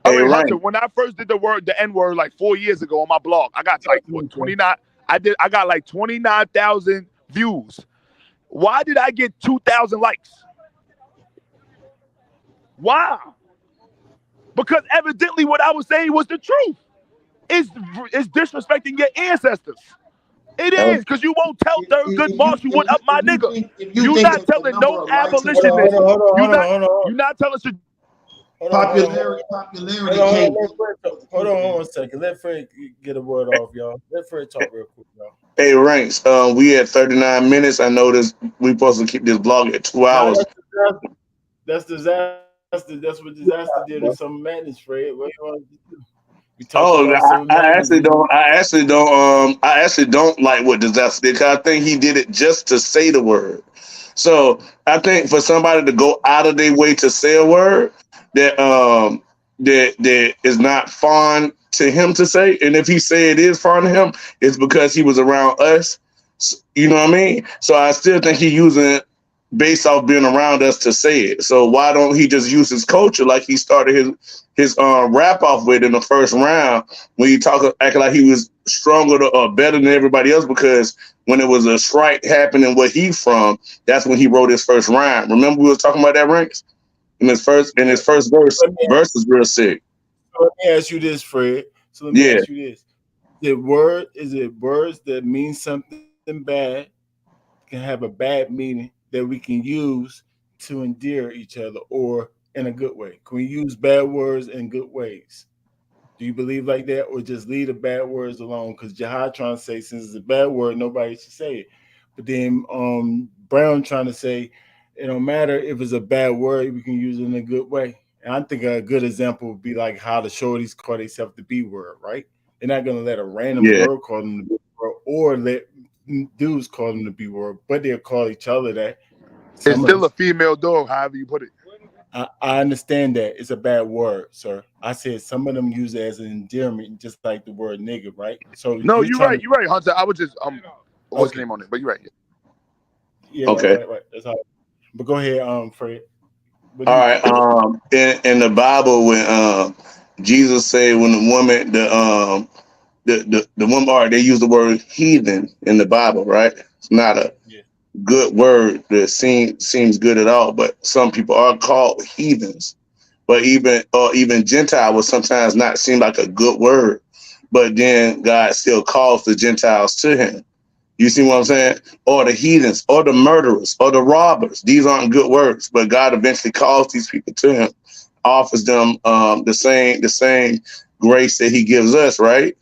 Hey, Hunter, when I first did the N-word like 4 years ago on my blog, I got like 29. I got like 29,000 views. Why did I get 2,000 likes? Why? Because evidently what I was saying was the truth. It's disrespecting your ancestors. It is, because you won't tell Thurgood Marshall what up my nigga. You're not telling no abolitionist. You're not telling popularity came. Hold on 1 second. Let Fred get a word off, y'all. Let Fred talk real quick, y'all. Hey, Rankz, we at 39 minutes. I know this. We supposed to keep this blog at 2 hours. That's disaster. That's what disaster did in some madness, Fred. What you want to do? I actually don't like what disaster did, because I think he did it just to say the word. So I think for somebody to go out of their way to say a word that is not fond to him to say, and if he say it is fond to him, it's because he was around us. You know what I mean? So I still think he using based off being around us to say it. So why don't he just use his culture like he started his rap off with in the first round when he acting like he was stronger or better than everybody else, because when it was a strike happening where he from, that's when he wrote his first rhyme. Remember we was talking about that, Rankingz? In his first verse is real sick. So let me ask you this, Fred. So let me ask you this. Is it words that mean something bad can have a bad meaning that we can use to endear each other or in a good way? Can we use bad words in good ways? Do you believe like that, or just leave the bad words alone? Because Jihad trying to say since it's a bad word, nobody should say it. But then Brown trying to say it don't matter if it's a bad word, we can use it in a good way. And I think a good example would be like how the shorties call themselves the B word, right? They're not gonna let a random girl call them the B word or let dudes call them the B word, but they'll call each other that. It's still a female dog, however you put it. I understand that it's a bad word, sir. I said some of them use it as an endearment, just like the word nigga, right? So no, you're right, Hunter. I was just what's the name on it, but you're right. Yeah. Okay. Right. That's all. But go ahead, Fred. All right. In the Bible, when Jesus said when the woman, the woman, or they use the word heathen in the Bible, right? It's not a good word that seems good at all, but some people are called heathens. But even Gentile will sometimes not seem like a good word, but then God still calls the Gentiles to him. You see what I'm saying? Or the heathens, or the murderers, or the robbers. These aren't good words, but God eventually calls these people to him, offers them the same grace that he gives us, right?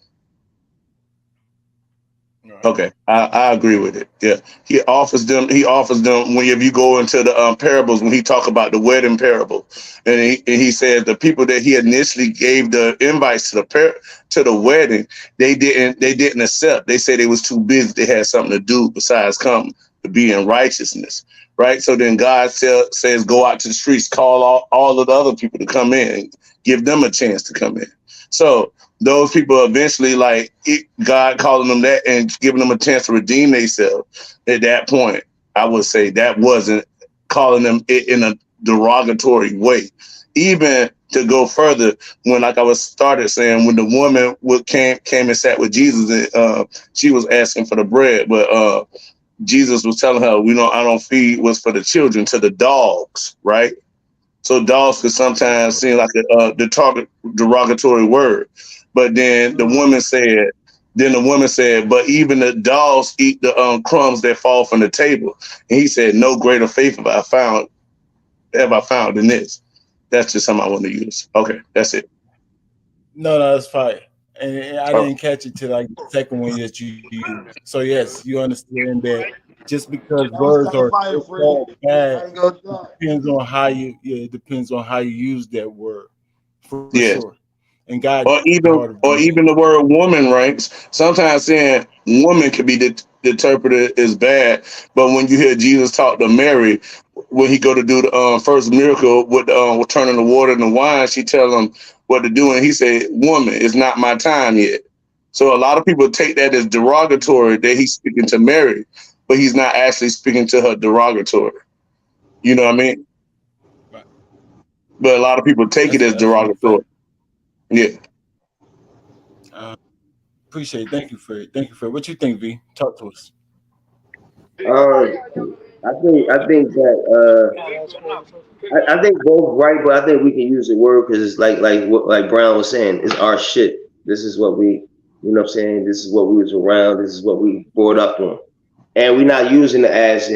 Okay, I agree with it. Yeah, he offers them when if you go into the parables, when he talk about the wedding parable, and he said the people that he initially gave the invites to the wedding, they didn't accept. They said they was too busy. They had something to do besides come to be in righteousness, right? So then God says go out to the streets, call all of the other people to come in, give them a chance to come in. So those people eventually, God calling them that and giving them a chance to redeem themselves. At that point, I would say that wasn't calling them in a derogatory way. Even to go further, when I was started saying, when the woman came and sat with Jesus, and she was asking for the bread, but Jesus was telling her, I don't feed what's for the children, to the dogs, right? So dogs could sometimes seem like a derogatory word. But then the woman said, but even the dogs eat the crumbs that fall from the table. And he said, no greater faith have I found in this. That's just something I want to use. Okay, that's it. No, that's fine. And I didn't catch it till the second one that you used. So yes, you understand that just because words are bad, depends on how you use that word. For sure. And God, or even the word woman, ranks. Sometimes saying woman can be interpreted as bad, but when you hear Jesus talk to Mary, when he go to do the first miracle with turning the water into wine, she tell him what to do, and he said, "Woman, it's not my time yet." So a lot of people take that as derogatory that he's speaking to Mary, but he's not actually speaking to her derogatory. You know what I mean? Right. But a lot of people take it as derogatory. Yeah. Appreciate it. Thank you for it. What you think, V? Talk to us. I think that I think both right, but I think we can use the word because it's like Brown was saying, it's our shit. This is what we, you know what I'm saying? This is what we was around. This is what we brought up on. And we're not using it as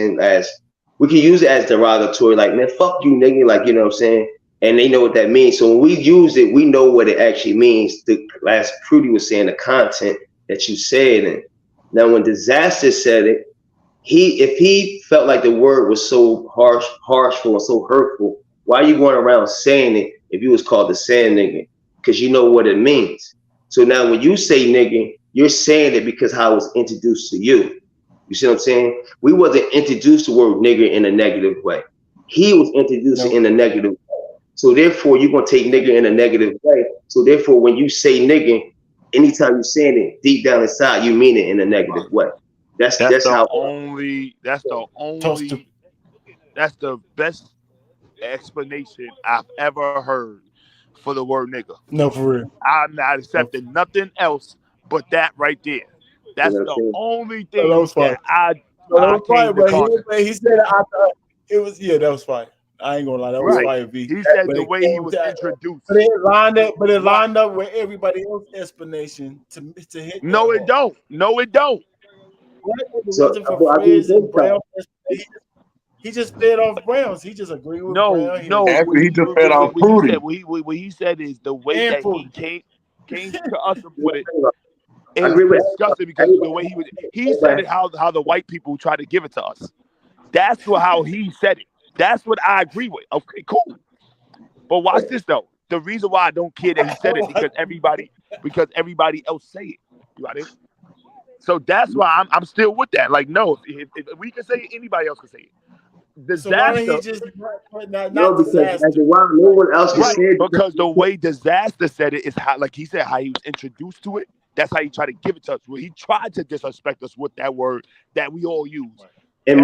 we can use it as derogatory, like, man, fuck you, nigga, like, you know what I'm saying? And they know what that means. So when we use it, we know what it actually means. As Prudy was saying, the content that you said. And now when Disaster said it, if he felt like the word was so harshful and so hurtful, why are you going around saying it if you was called the sand nigga? Because you know what it means. So now when you say nigga, you're saying it because how it was introduced to you. You see what I'm saying? We wasn't introduced to the word nigger in a negative way. He was introduced in a negative way. So therefore, you're gonna take nigger in a negative way. So therefore, when you say nigger, anytime you're saying it deep down inside, you mean it in a negative way. That's the how. That's the best explanation I've ever heard for the word nigga. No, for real. I'm not accepting nothing else but that right there. That's the only thing that I came to contact. He said it was that was fine. I ain't gonna lie, that was fire. V. He said the way he was introduced. But it lined up with everybody else's explanation to hit. No, it don't. No, it don't. He just fed off Browns. He just agreed with Brown. No. Actually, he just fed off Prudy. What he said is the way that he came to us with it. It I agree with disgusting because the way he said it how the white people try to give it to us. That's how he said it. That's what I agree with. Okay, cool. But watch this though. The reason why I don't care that he said it because everybody else say it. You got it? So that's why I'm still with that. Like, no, if we can say it, anybody else can say it. Disaster. So why didn't he just because after a while, no one else can say it. Because the way Disaster said it is how, like he said, how he was introduced to it. That's how he tried to give it to us. Well, he tried to disrespect us with that word that we all use. And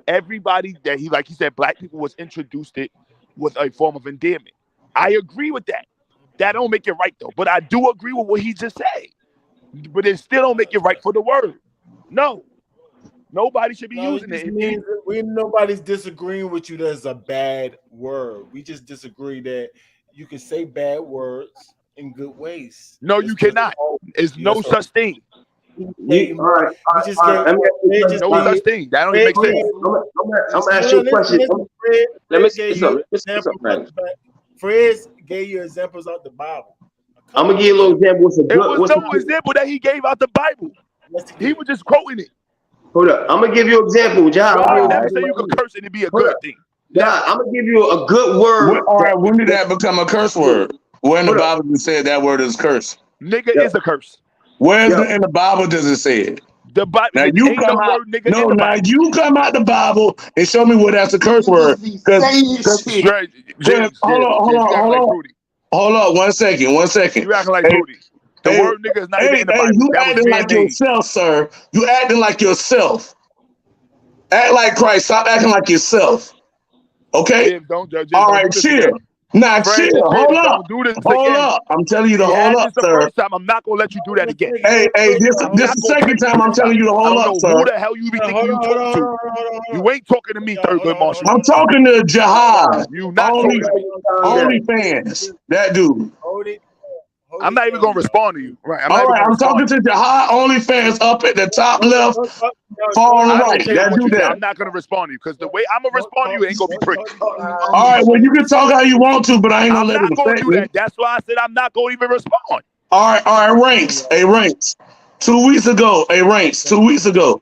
everybody that he, like he said, black people was introduced it with a form of endearment. I agree with that. That don't make it right though. But I do agree with what he just said. But it still don't make it right for the word. No. Nobody should be using it. Nobody's disagreeing with you that it's a bad word. We just disagree that you can say bad words in good ways. No, you cannot. There's no such thing. No such thing. That don't even make sense. I'm gonna ask you a question. Let me say something. Fred gave you examples out the Bible. I'm gonna give you a little example. It was no example that he gave out the Bible. He was just quoting it. Hold up. I'm gonna give you an example, John. I never say you can curse and it be a good thing. John, I'm gonna give you a good word. All right, when did that become a curse word? Where in the Bible does it say that word is curse? Nigga is a curse. Where in the Bible does it say it? The Bible. Now you come out. You come out the Bible and show me where that's a curse word. Hold on. 1 second. You acting like Rudy. The word nigga is not even in the Bible. You acting like yourself, sir. You acting like yourself. Act like Christ. Stop acting like yourself. Okay? All right, chill. Nah, chill. Hold up. Hold up. I'm telling you to hold up, sir. First time, I'm not gonna let you do that again. Hey, this the second time I'm telling you to hold up, sir. Who the hell you be thinking you talking to? You ain't talking to me, Thurgood Marshall. I'm talking to Jihad. You not talking to me. Only fans. That dude. I'm not even gonna respond to you. Right. I'm talking to Jihad OnlyFans up at the top left, far on the right. I'm not gonna respond to you because the way I'm gonna respond to you ain't gonna be pretty. All right, well you can talk how you want to, but I ain't gonna let it affect me. That's why I said I'm not gonna even respond. All right, Rankingz. Hey, Rankingz. 2 weeks ago. Hey, Rankingz. 2 weeks ago.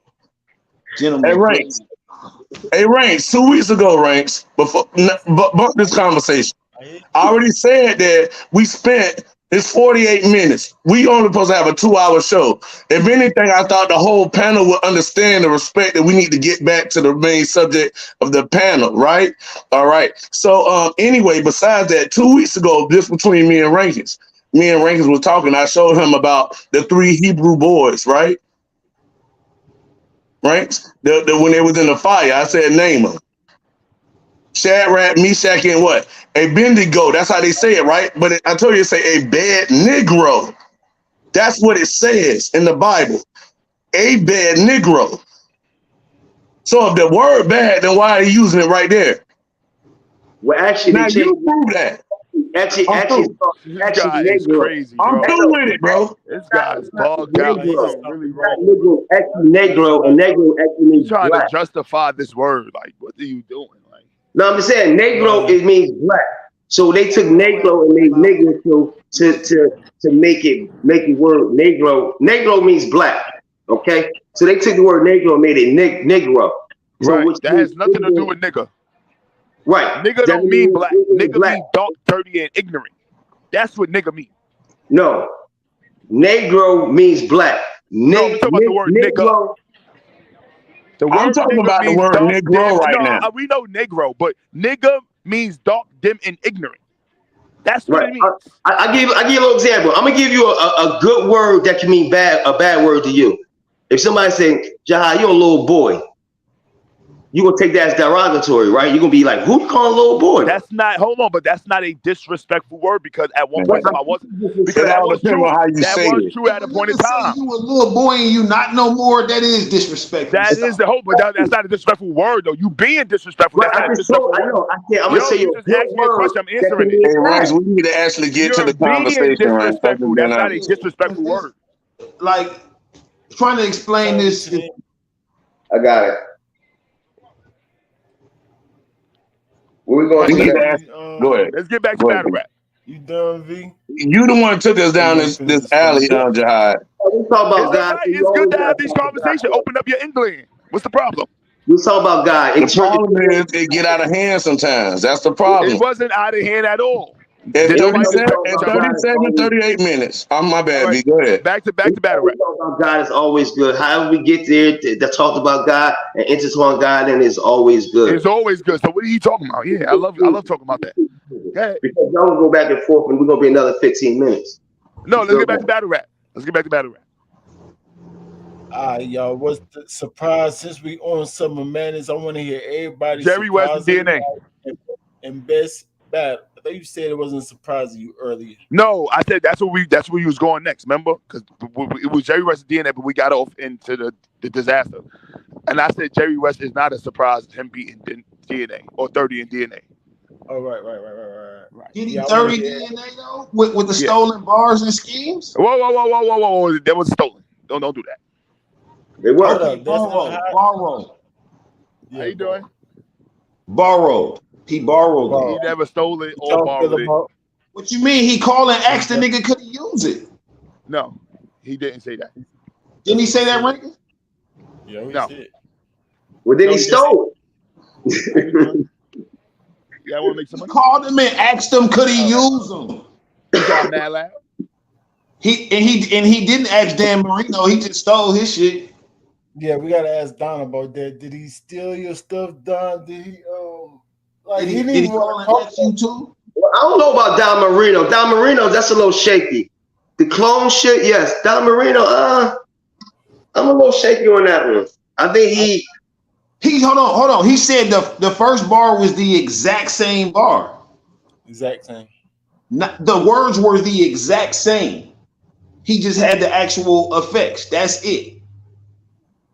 Gentlemen. Hey, Rankingz. Hey, Rankingz. 2 weeks ago, Rankingz. Before this conversation, I already said that we spent. It's 48 minutes. We only supposed to have a 2-hour show. If anything, I thought the whole panel would understand the respect that we need to get back to the main subject of the panel, right? All right. So anyway, besides that, 2 weeks ago, this between me and Rankingz was talking. I showed him about the 3 Hebrew boys, right? Rankingz, when they was in the fire, I said name them. Shadrach, Meshach, and what? A Bendigo. That's how they say it, right? But I told you to say a bad Negro. That's what it says in the Bible. A bad Negro. So if the word bad, then why are you using it right there? Well, actually, now you prove that. Actually, is crazy, bro. I'm through with it, bro. This guy's bugged out. He's really wrong. Negro, actually Negro, and Negro actually means trying black. to justify this word. Like, what are you doing? Like, no, I'm just saying Negro. It means black. So they took Negro and made Negro to make it word Negro. Negro means black. Okay, so they took the word Negro and made it Negro. So right. That has nothing to do with nigga. Right. Nigga don't mean black. Nigga means dark, dirty, and ignorant. That's what nigga mean. No. Negro means black. No, I'm talking about the word nigga. The I'm word talking nigga about the means word dark, Negro dim. right No, now. we know Negro, but nigga means dark, dim, and ignorant. That's what Right. it means. I give you a little example. I'm gonna give you a good word that can mean a bad word to you. If somebody say, Jaha, you're a little boy, you gonna take that as derogatory, right? You're gonna be like, who you calling a little boy? That's not. Hold on, but that's not a disrespectful word because at one point, But I was because It that all was depends true. on how you That say was it. true at a point in Nigga say time. you a little boy and you not no more. That is disrespectful. That is the hope, but that's not a disrespectful word though. You being disrespectful, Right, that's not a disrespectful I word. know. I'm gonna Yo, say you you a just good asked me a word question. I'm that can answering it. mean Hey, Ranks, bad. we need to actually get to You're the being conversation, Ranks. I'm disrespectful. just being That's not a honest. disrespectful word. Like trying to explain this. I got it. Where we going We to need to next? ask. Go ahead. Let's get back to Go ahead. battle rap. You done, V? You the one who took us down this alley, Jihad. We talk It's about all God. right. We It's good always to gotta have these talk about God. conversations. Open up your England. What's the problem? We talk about God. The problem is it get out of hand sometimes. That's the It problem. wasn't out of hand at all. At Did nobody 37, disrespect each at other? 37, 38 minutes. Oh, my All bad, right. V. Go ahead. Back to We battle rap. talk about God is always good. However we get there to talk about God and intertwine God, and it's always good. It's always good. So what are you talking about? Yeah, I love talking about that. Okay. Because y'all will go back and forth, and we're gonna be another 15 minutes. No, let's get back to battle rap. Let's get back to battle rap. Y'all, what's the surprise? Since we on Summer Madness, I want to hear everybody's Jerry West and DNA. and best battle. I thought you said it wasn't surprising you earlier. No, I said that's where we was going next. Remember, because it was Jerry West and DNA, but we got off into the disaster. And I said Jerry West is not a surprise. Him beating DNA or 30 in DNA. Oh, right. Did he Yeah, 30 DNA though with the stolen bars and schemes? Whoa! That was stolen. Don't do that. They were. Okay, borrowed. How you doing? Borrowed. He borrowed. He never stole it or borrowed it. What you mean? He called and asked the nigga could he use it? No, he didn't say that. Didn't he say that, Rankingz? Yeah, no. Well, then he stole. Yeah, I want to make some money. He called him and asked him could he use them. He got mad loud. He didn't ask Dan Marino. He just stole his shit. Yeah, we gotta ask Don about that. Did he steal your stuff, Don? Did he did he call and ask you too? Well, I don't know about Don Marino. Don Marino, that's a little shaky. The clone shit, yes. Don Marino, I'm a little shaky on that one. I think he hold on. He said the first bar was the exact same bar. Exact same. The words were the exact same. He just had the actual effects. That's it.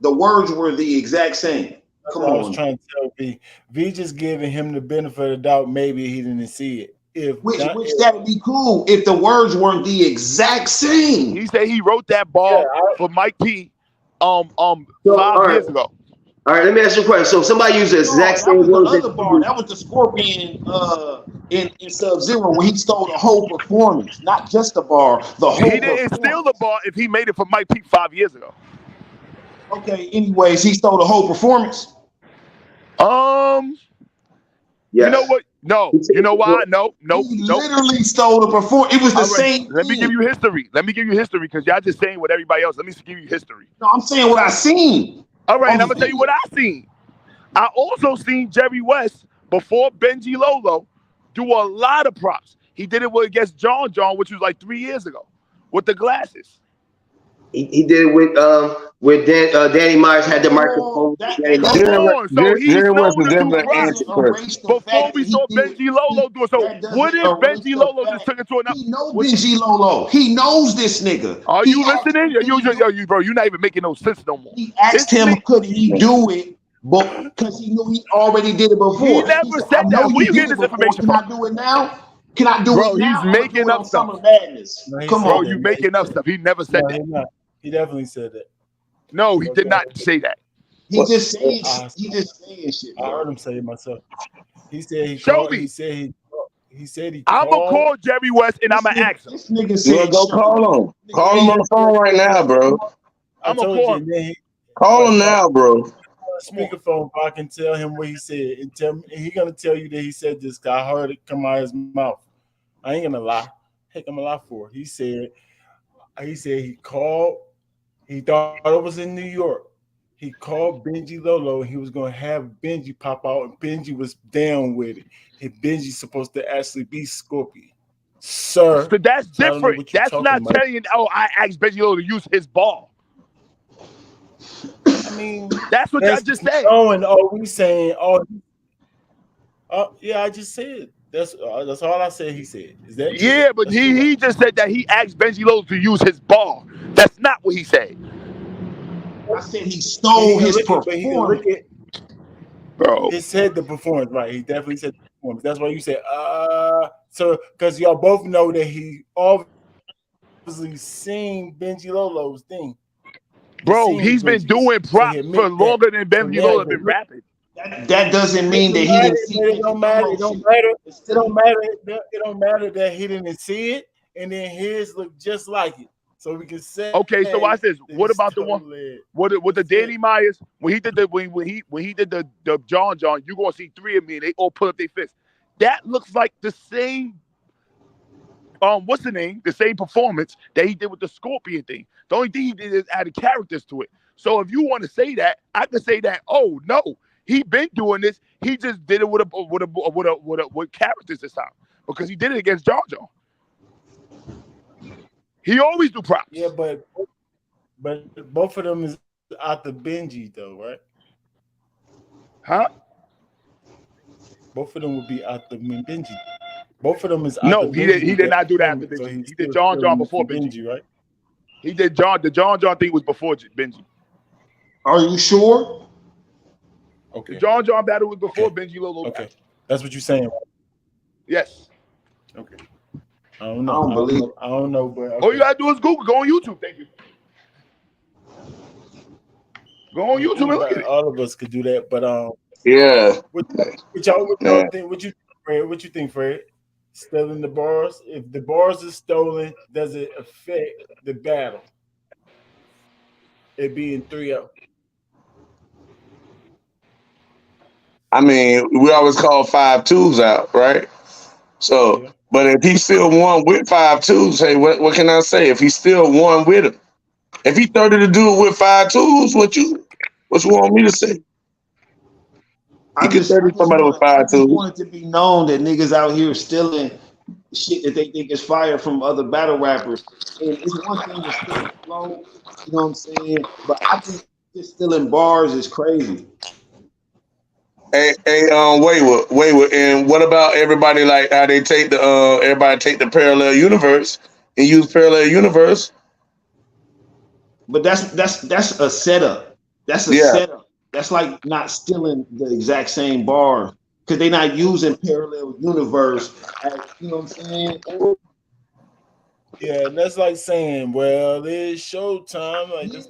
The words were the exact same. Come on. I was trying to tell V. V just giving him the benefit of the doubt. Maybe he didn't see it. Which that would be cool if the words weren't the exact same. He said he wrote that bar for Mike P. 5 years ago. All right, let me ask you a question. So if somebody used the exact same words, that was the Scorpion in Sub-Zero when he stole the whole performance, not just the bar. The whole. He didn't steal the bar if he made it for Mike P 5 years ago. Okay. Anyways, he stole the whole performance. Yes. You know what? No. You know why? No. He literally stole the performance. It was the same. Let me give you history. Because y'all just saying what everybody else. Let me give you history. No, I'm saying what I seen. All right, and I'm gonna tell you what I seen. I also seen Jerry West before Benji Lolo do a lot of props. He did it against John, which was like 3 years ago, with the glasses. He did it with Danny Myers had the microphone. So he's known to do props before we saw Benji Lolo do it. So what if Benji Lolo just took it to another? He knows Benji Lolo. He knows this nigga. Are you listening? You, bro, you're not even making no sense no more. He asked him, could he do it? But because he knew he already did it before. He never said that. Where you getting this information from? Can I do it now? Can I do it now? Bro, he's making up stuff. Summer Madness. Come on, you making up stuff. He never said that. He definitely said that. No, he did not say that. He just saying shit. I heard him say it myself. He said he Show called, me. He said he I'm gonna call Jerry West and I'm gonna ask him. This nigga said, go call him. Call him on the phone right now, bro. I'm gonna call him. Call him now, bro. Speakerphone, I can tell him what he said, and he gonna tell you that he said this. I heard it come out of his mouth. I ain't gonna lie. Heck, I'm gonna lie for it. He said he called. He thought it was in New York. He called Benji Lolo. He was gonna have Benji pop out, and Benji was down with it. And Benji's supposed to actually be Scorpion, sir. So that's different. That's not about. saying, oh, I asked Benji Lolo to use his ball. I mean, that's what I just said. Oh, and we saying, yeah, I just said that's all I said. He said, is that true? Yeah, but he just said that he asked Benji Lolo to use his ball. That's not what he said. I said he stole his performance. Bro, he said the performance, right? He definitely said the performance. That's why you said, so because y'all both know that he obviously seen Benji Lolo's thing. Bro, he's been doing props for longer than Benji Lolo been rapping. That doesn't mean that he didn't see it. It don't matter. It don't matter. It don't matter. It don't matter that he didn't see it, and then his look just like it. So we can say. Okay, so watch this. What about the one? What the Danny Myers when he did the when he did the John? You gonna see three of me, and they all put up their fists. That looks like the same. What's the name? The same performance that he did with the Scorpion thing. The only thing he did is added characters to it. So if you want to say that, I could say that. Oh no, he been doing this. He just did it with characters this time because he did it against John. He always do props. Yeah, but both of them is out the Benji though, right? Huh? Both of them would be out the Benji. Both of them is out no. The he did not do that after Benji. So he did John before Benji, right? He did John. The John thing was before Benji. Are you sure? Okay. The John battle was before Benji Lolo. Okay, that's what you're saying. Right? Yes. Okay. I don't know. I don't know, but okay. All you gotta do is Google. Go on YouTube. Thank you. Go on YouTube and look at it. All of us could do that, but yeah. What y'all think? What you think, Fred? Stealing the bars. If the bars is stolen, does it affect the battle? It being 3-0. I mean, we always call 5-2s out, right? So, yeah. But if he still won with 5-2s, hey, what can I say? If he still won with him, if he started to do it with 5-2s, what you want me to say? I just want it to be known that niggas out here stealing shit that they think is fire from other battle rappers. And it's one thing to steal flow, you know what I'm saying? But I think just stealing bars is crazy. Hey, Wayward, and what about everybody like how they take the everybody take the parallel universe and use parallel universe? But that's a setup. That's a setup. That's like not stealing the exact same bar because they're not using parallel universe. You know what I'm saying? Yeah, that's like saying, well, it's showtime. Like that's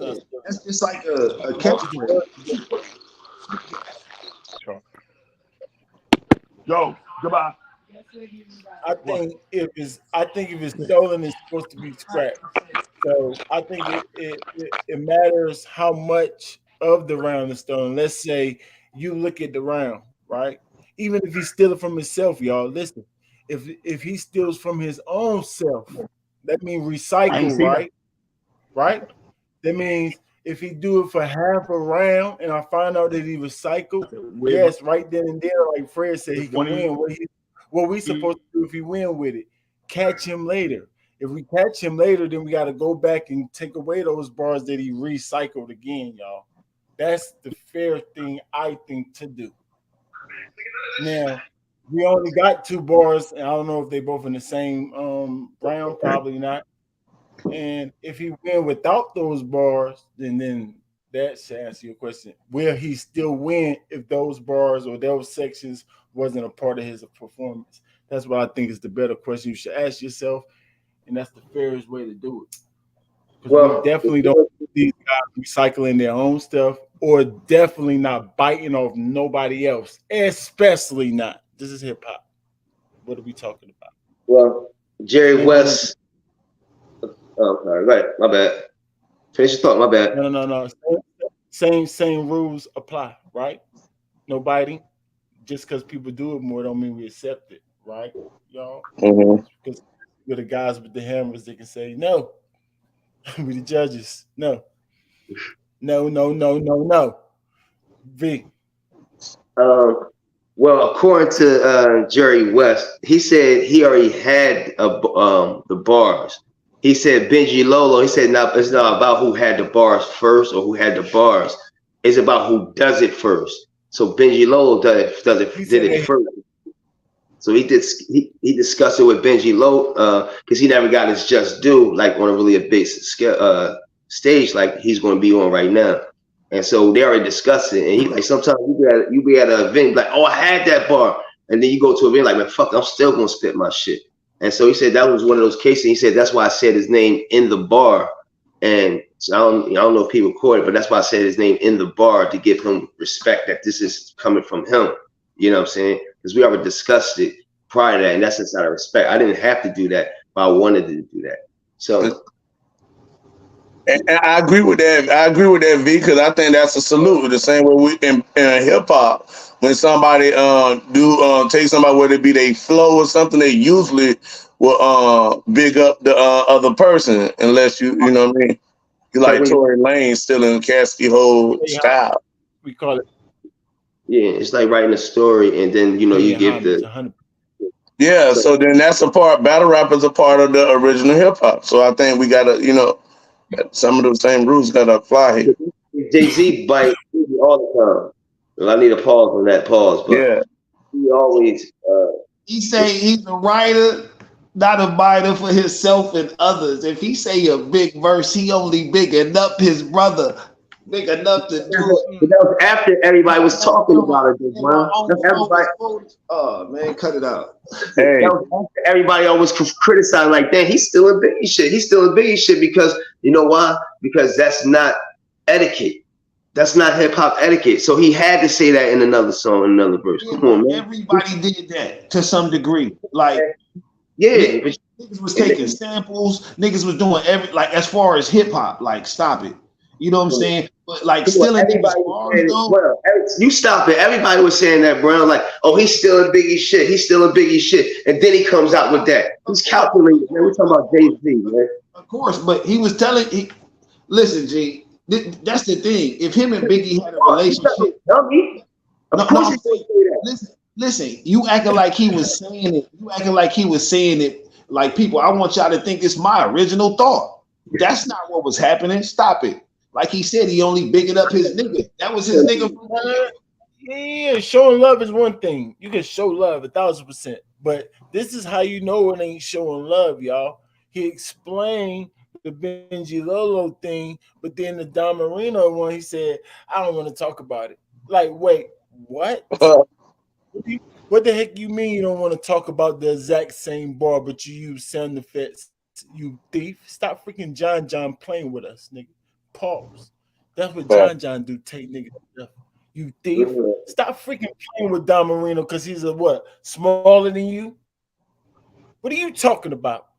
just like a catchphrase. Yo, goodbye. I think if it's stolen, it's supposed to be scrapped. So I think it matters how much of the round is stolen. Let's say you look at the round, right? Even if he steals it from himself, y'all, listen. If he steals from his own self, that means recycle, right? Right? That means if he do it for half a round and I find out that he recycled, yes, right then and there, like Fred said, he can win. What we supposed to do if he win with it? Catch him later. If we catch him later, then we got to go back and take away those bars that he recycled again, y'all. That's the fair thing, I think, to do. Now, we only got 2 bars, and I don't know if they both in the same round, probably not. And if he win without those bars, then that should answer your question. Will he still win if those bars or those sections wasn't a part of his performance? That's what I think is the better question you should ask yourself, and that's the fairest way to do it. Well, we definitely don't see these guys recycling their own stuff, or definitely not biting off nobody else, especially not. This is hip hop. What are we talking about? Well, Jerry West. Oh, right. My bad. Finish your thought. My bad. No. Same rules apply, right? No biting. Just because people do it more don't mean we accept it, right, y'all? Because we're the guys with the hammers that can say no. We the judges. No. No. V. Well, according to Jerry West, he said he already had the bars. He said Benji Lolo. He said it's not about who had the bars first or who had the bars. It's about who does it first. So Benji Lolo did it first. So he discussed it with Benji Lolo because he never got his just due, like on a really big stage like he's going to be on right now. And so they already discussed it. And he like, sometimes you be at an event like, oh, I had that bar. And then you go to an event like, man, fuck, I'm still going to spit my shit. And so he said that was one of those cases. He said, that's why I said his name in the bar. And so I don't know if people caught it, but that's why I said his name in the bar to give him respect that this is coming from him. You know what I'm saying? Because we already discussed it prior to that. And that's inside of respect. I didn't have to do that, but I wanted to do that. So. And I agree with that. I agree with that, V, because I think that's a salute. The same way we in hip hop, when somebody take somebody, whether it be their flow or something, they usually will big up the other person, unless you know what I mean. You like Tory Lanez still in Casky Hole style. We call it. Yeah, it's like writing a story, and then you give the. Yeah, so then that's a part. Battle rap is a part of the original hip hop. So I think we gotta, some of those same rules gotta apply here. Jay-Z bite all the time. Well, I need a pause on that pause, but yeah, he always he say he's a writer, not a biter for himself and others. If he say a big verse, he only big enough his brother, big enough to do it. But that was after everybody was talking about it, man. Oh man, cut it out. Hey. That was after everybody always criticized like, damn, he's still in Biggie shit. He's still in Biggie shit because you know why? Because that's not etiquette. That's not hip hop etiquette. So he had to say that in another song, another verse. Yeah, come on, man. Everybody did that to some degree. Like, yeah, but niggas was taking samples. Niggas was doing as far as hip hop. Like, stop it. You know what I'm saying? But like, still in niggas bars, though. Well, you stop it. Everybody was saying that, Brown. Like, oh, he's still in Biggie shit. He's still in Biggie shit. And then he comes out with that. He's calculating, man. We're talking about Jay-Z, man. Of course, but he was telling. Listen, G. That's the thing. If him and Biggie had a relationship, listen. You acting like he was saying it. You acting like he was saying it. Like, people, I want y'all to think it's my original thought. That's not what was happening. Stop it. Like he said, he only bigged up his nigga. That was his nigga. Yeah, showing love is one thing. You can show love 1,000%, but this is how you know it ain't showing love, y'all. He explained the Benji Lolo thing, but then the Don Marino one, he said, I don't want to talk about it. Like, wait, what? What the heck you mean you don't want to talk about the exact same bar, but you use sound effects, you thief? Stop freaking John playing with us, nigga. Pause. That's what John do, take niggas stuff. You thief. Stop freaking playing with Don Marino because he's smaller than you? What are you talking about?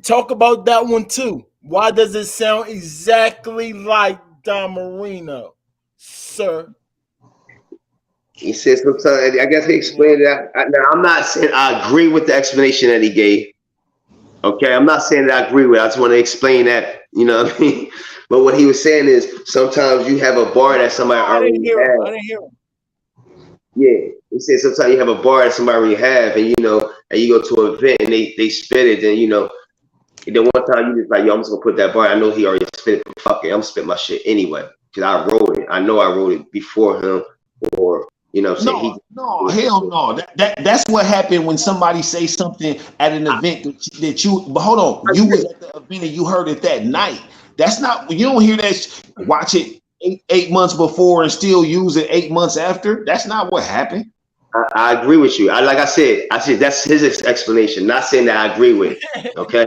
Talk about that one too. Why does it sound exactly like Don Marino, sir? He said sometimes, I guess he explained that. Now, I'm not saying I agree with the explanation that he gave. Okay, I'm not saying that I agree with it. I just want to explain that, you know what I mean? But what he was saying is sometimes you have a bar that somebody already has. I didn't hear him. Yeah, he said sometimes you have a bar that somebody already have, and and you go to an event and they spit it, and then one time you just like, yo, I'm just gonna put that bar. I know he already spit it, but fuck it, I'm gonna spit my shit anyway because I wrote it. I know I wrote it before him, or what I'm saying. No, hell no. That's what happened when somebody say something at an event that you. But hold on, you was at the event and you heard it that night. That's not. You don't hear that. Watch it eight months before and still use it 8 months after. That's not what happened. I agree with you. Like I said that's his explanation. Not saying that I agree with it. Okay.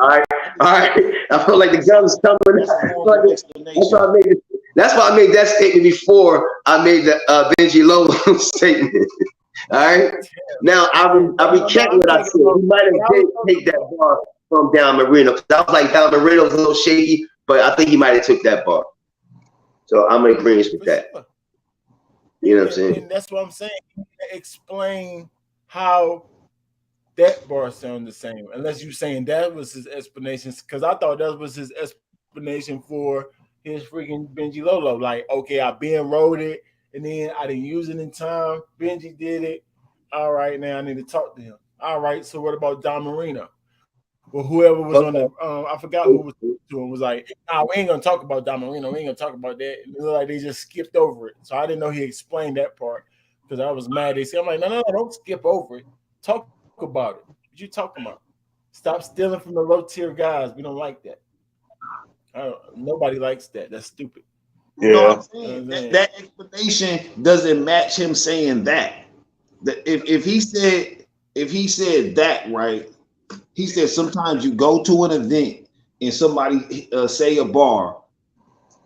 All right. I feel like the gun's coming. That's why I made that statement before I made the Benji Lolo statement. All right. Now I recant what I said. He might have did take that bar from Don Marino. I was like, Don Marino was a little shaky, but I think he might have took that bar. So I'm in agreement with that. You know what I'm saying? And that's what I'm saying. Explain how that bar sound the same, unless you're saying that was his explanation, because I thought that was his explanation for Here's freaking Benji Lolo. Like, okay, I been wrote it, and then I didn't use it in time. Benji did it. All right, now I need to talk to him. All right, so what about Don Marino? Well, whoever was on the, I forgot who was to him, was like, nah, we ain't gonna talk about Don Marino. We ain't gonna talk about that. And it looked like they just skipped over it. So I didn't know he explained that part because I was mad. They said, I'm like, no, don't skip over it. Talk about it. What you talking about? Stop stealing from the low tier guys. We don't like that. Nobody likes that. That's stupid. Yeah. That explanation doesn't match him saying that. If he said that, right? He said sometimes you go to an event and somebody say a bar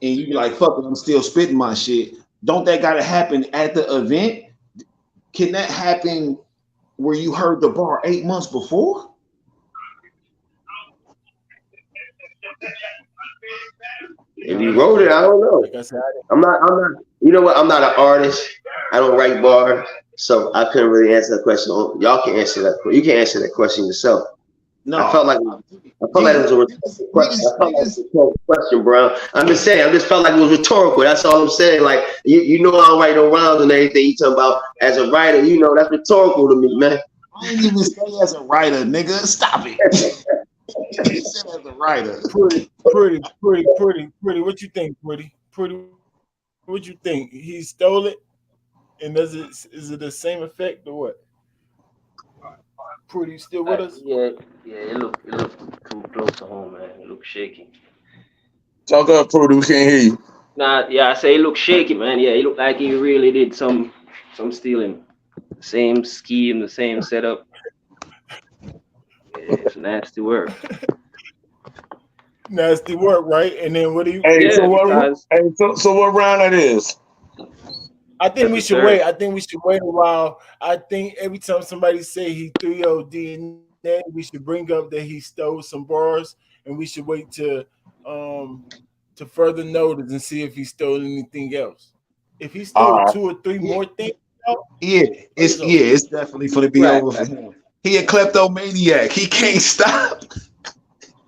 and you be like, fuck it, I'm still spitting my shit. Don't that gotta happen at the event? Can that happen where you heard the bar 8 months before? If you wrote it, I don't know. Like I said, I'm not. You know what? I'm not an artist. I don't write bars, so I couldn't really answer that question. Y'all can answer that. You can answer that question yourself. No, I felt like it was a rhetorical question. I felt like it was a rhetorical question, bro. I'm just saying. I just felt like it was rhetorical. That's all I'm saying. Like you know, I don't write no rhymes and everything. You talking about as a writer? You know, that's rhetorical to me, man. I ain't even say as a writer, nigga. Stop it. He said as a writer. Pretty. What you think, Pretty? What you think? He stole it, and is it the same effect or what? Pretty still with us? Yeah. It look too close to home, man. It look shaky. Talk up, Prudy. We can't hear you. Nah, yeah, I say it look shaky, man. Yeah, it looked like he really did some stealing. Same scheme, the same setup. Yeah, it's nasty work. Nasty work, right? And then what do you? Hey, Yeah, so what round it is? I think we should wait. I think we should wait a while. I think every time somebody say he 3OD, and then we should bring up that he stole some bars, and we should wait to further notice and see if he stole anything else. If he stole 2 or 3 more things, it's definitely going to be over for him. He a kleptomaniac. He can't stop.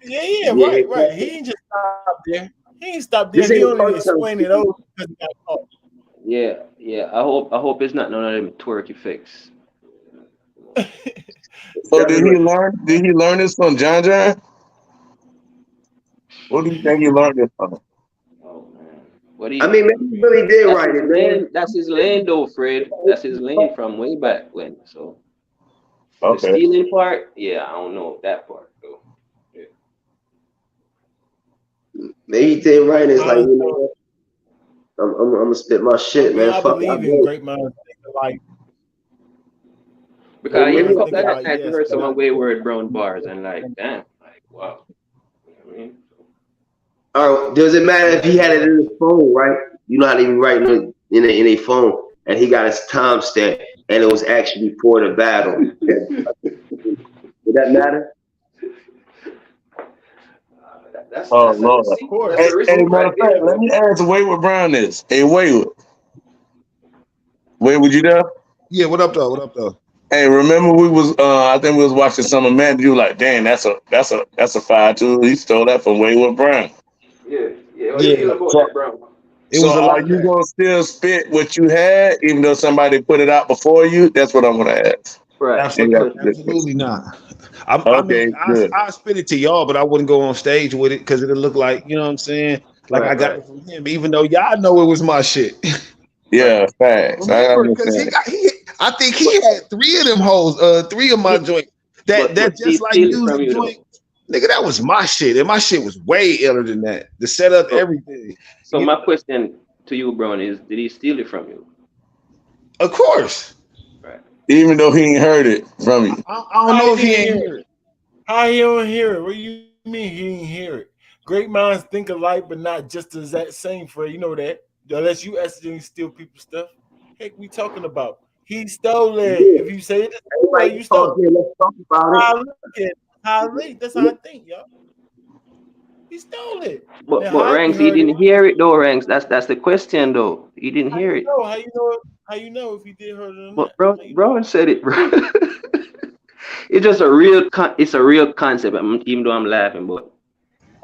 Yeah, right. He ain't just stopped there. He ain't stopped there. He only explained it over because he got caught. Yeah. I hope it's not none of them twerk effects. So did he learn this from John John? What do you think he learned this from? Oh man. I mean, maybe he really did write it, man. That's his lane though, Fred. That's his lane from way back when. So okay. The stealing part, yeah, I don't know that part though. Yeah. Maybe he did write it. It's like, you know, I'm gonna spit my shit, man. I believe in great minds think alike. Because even a couple of times I heard some Wayward Brown bars and like, damn, like wow. You know what I mean? All right, does it matter if he had it in his phone, right? You know how they be writing in a phone, and he got his timestamp, and it was actually before the battle. Would that matter? That's Lord. Of course. Hey, matter of fact, let me ask Wayward Brown this. Hey, Wayward, you there? Yeah, what up though? Hey, remember we was I think we was watching Summer Man. You were like, dang, that's a 5-2. He stole that from Wayward Brown. Yeah. So are you gonna still spit what you had, even though somebody put it out before you? That's what I'm gonna ask. Right. Absolutely not. I spit it to y'all, but I wouldn't go on stage with it because it'll look like, you know what I'm saying? Like I got it from him, even though y'all know it was my shit. Yeah, facts. I think he had 3 of them hoes, 3 of my joints. That just like music joint. Nigga, that was my shit, and my shit was way iller than that. The setup, everything. So my question to you, Brown, is: did he steal it from you? Of course. Right. Even though he ain't heard it from you. I don't know if he ain't hear it. How he don't hear it? What do you mean he ain't hear it? Great minds think alike, but not just the exact same, Fred. You know that. Unless you accidentally steal people's stuff. Heck, we talking about? He stole it. Yeah. If you say it, you stole it. Let's talk about it. That's how I think, y'all. He stole it. But Rankz, he didn't hear it though, Rankz. That's the question though. He didn't hear it. How you know if he did hear it or not? But bro said it, bro. It's just a real concept. Even though I'm laughing, but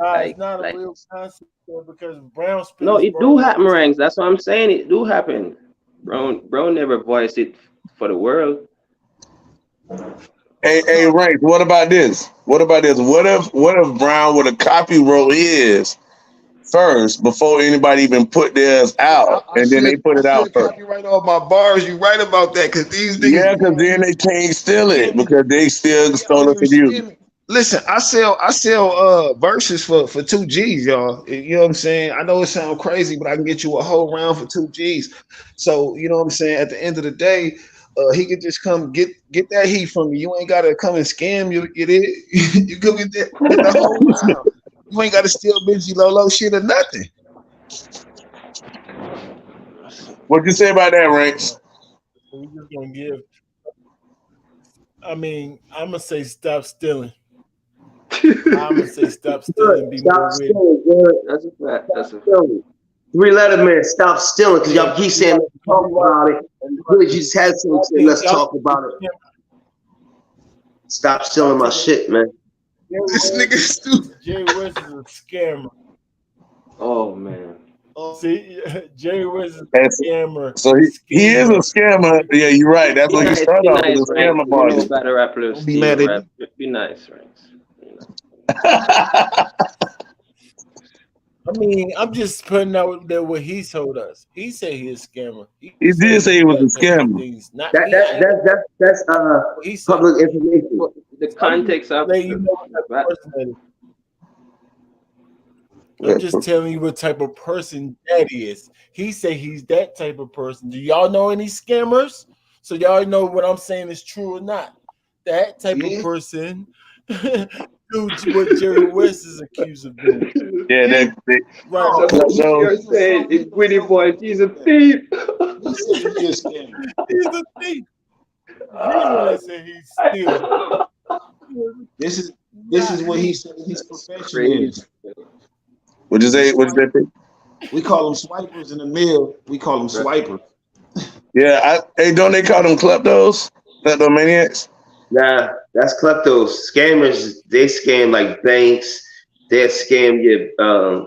it's not a real concept. because Brown. No, it do happen, Ranks. That's what I'm saying. It do happen. Brown never voiced it for the world. Hey, Ranks, what about this? What if Brown would have copyright his first before anybody even put theirs out, and then they put it out first? Copyright all my bars. You right about that? Because these niggas. Yeah, because then they can't steal it because they still stole it from you. Listen, I sell verses for 2 G's, y'all. You know what I'm saying? I know it sounds crazy, but I can get you a whole round for 2 G's. So you know what I'm saying? At the end of the day, he could just come get that heat from you. You ain't gotta come and scam you to get it. You go get the whole round. You ain't gotta steal Benji Lolo shit or nothing. What'd you say about that, Ranks? We just gonna give. I mean, I'm gonna say stop stealing. I'm gonna say stop stealing. Stop stealing, good. That's a fact. That's a fact. 3-letter man, stop stealing, because y'all keep saying let's talk about it. You just had something to say, let's talk about it. Stop stealing my shit, man. This nigga stupid. Jay West is a scammer. Oh man. See, Jay West is a scammer. So he is a scammer. Yeah, you're right. That's what he started off as a scammer party. Better rapper. Be mad at you. Be nice, Ranks. I mean, I'm just putting out there what he told us. He said he's a scammer. He did say he was a scammer. That's public information. The context of I'm just telling you what type of person that is. He said he's that type of person. Do y'all know any scammers? So y'all know what I'm saying is true or not. That type of person do what Jerry West is accused of doing. Yeah, right. So you're saying it's Gwitty Boy, he's a thief. He's a thief. I said he's stealing. This is what he said his profession is. What'd you say? We call them swipers in the mill. We call them swipers. Yeah, don't they call them kleptos? Kleptomaniacs? Nah, that's kleptos. Scammers, they scam like banks. They scam your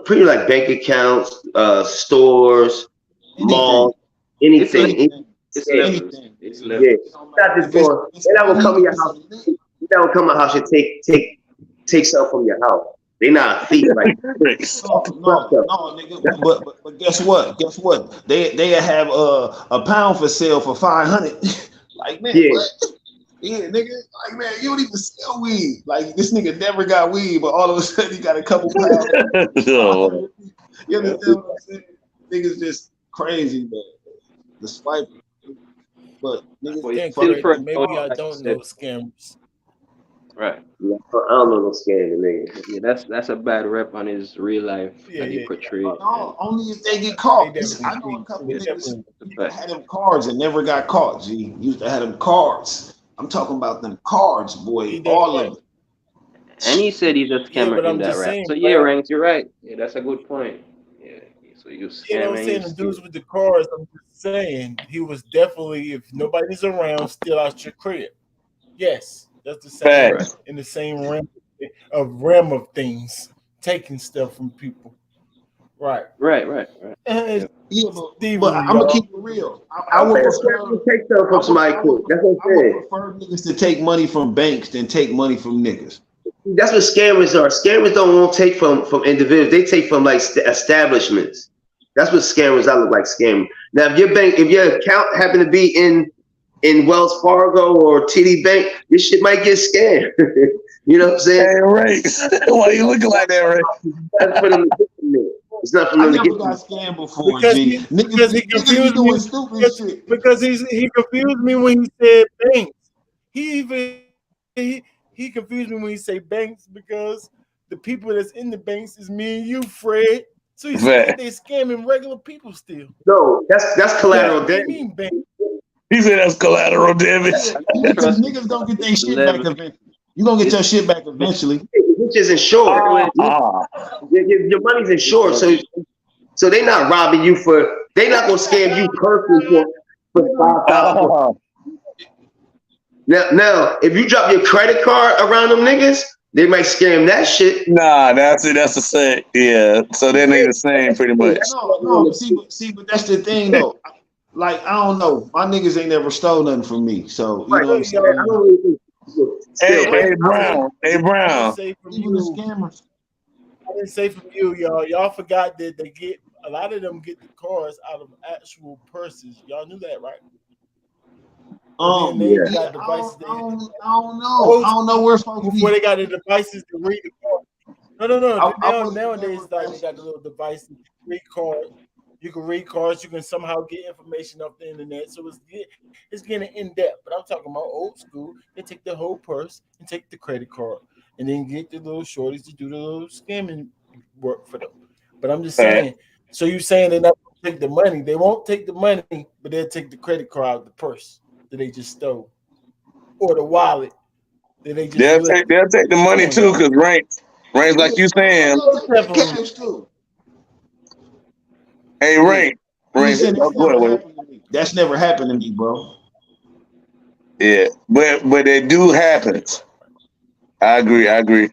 pretty like bank accounts, stores, malls, anything. It's anything. Yeah. Not just going. They're not gonna come to your house. They're not gonna come to your house and take stuff from your house. They not a thief like no, nigga. But guess what? Guess what? They have a pound for sale for 500. Like man, what? Yeah, nigga. Like man, you don't even sell weed. Like this nigga never got weed, but all of a sudden he got a couple pounds. You understand what I'm saying? Niggas just crazy, man. The swiper. But niggas, maybe I don't know scammers. Right. Yeah, I don't know no scamming nigga. Yeah, that's a bad rep on his real life that he portrayed. No, only if they get caught. I know a couple niggas that had them cards and never got caught. G used to have them cards. I'm talking about them cards, boy. All of them. And he said he's a scammer in that rap. So yeah, Ranks, you're right. Yeah, that's a good point. Yeah. So you scam. You know what I'm saying? The dudes with the cards, I'm just saying he was definitely, if nobody's around, steal out your crib. Yes. That's the same in the same realm of things, taking stuff from people. Right. Yeah, but I'm gonna keep it real. I would prefer to take stuff from somebody cool. That's what I'm saying. I would prefer niggas to take money from banks than take money from niggas. That's what scammers are. Scammers don't want to take from individuals. They take from like establishments. That's what scammers. I look like scammers. Now, if your account happen to be in Wells Fargo or TD Bank, this shit might get scammed. You know what I'm saying? Hey, Ray. Why you looking like that, Ray? That's for them to get from there. It's not for them to get from there. I never got scammed before, because he confused me. Stupid shit. Because he confused me when he said banks. He confused me when he said banks because the people that's in the banks is me and you, Fred. So he said they're scamming regular people still. No, that's collateral damage. He said that's collateral damage. Niggas gonna get their shit back eventually. You gonna get your shit back eventually. Which is insured. Your money's insured, so they're not robbing you they're not gonna scam you personally for $5,000. Now, if you drop your credit card around them niggas, They might scam that shit. Nah, that's it. That's the same. Yeah. So they ain't the same, pretty much. No. But that's the thing though. Like I don't know, my niggas ain't never stole nothing from me. So you know what I'm saying. I don't really think Hey, Brown. Hey, Brown. Even the scammers. I didn't say from you, y'all. Y'all forgot that they get a lot of them get the cars out of actual purses. Y'all knew that, right? I don't know. I don't know where it's supposed to be. Before they got the devices to read the car. No. Nowadays, like they got the little devices to read cards. You can read cards. You can somehow get information off the internet. So it's getting in depth. But I'm talking about old school. They take the whole purse and take the credit card, and then get the little shorties to do the little scamming work for them. But I'm just saying. So you saying they're not going to take the money? They won't take the money, but they'll take the credit card out of the purse that they just stole, or the wallet that they just. They'll take the money too, because Rankingz, like you saying. Hey, Rankingz. That's never happened to me, bro. Yeah, but it do happen. I agree. I know it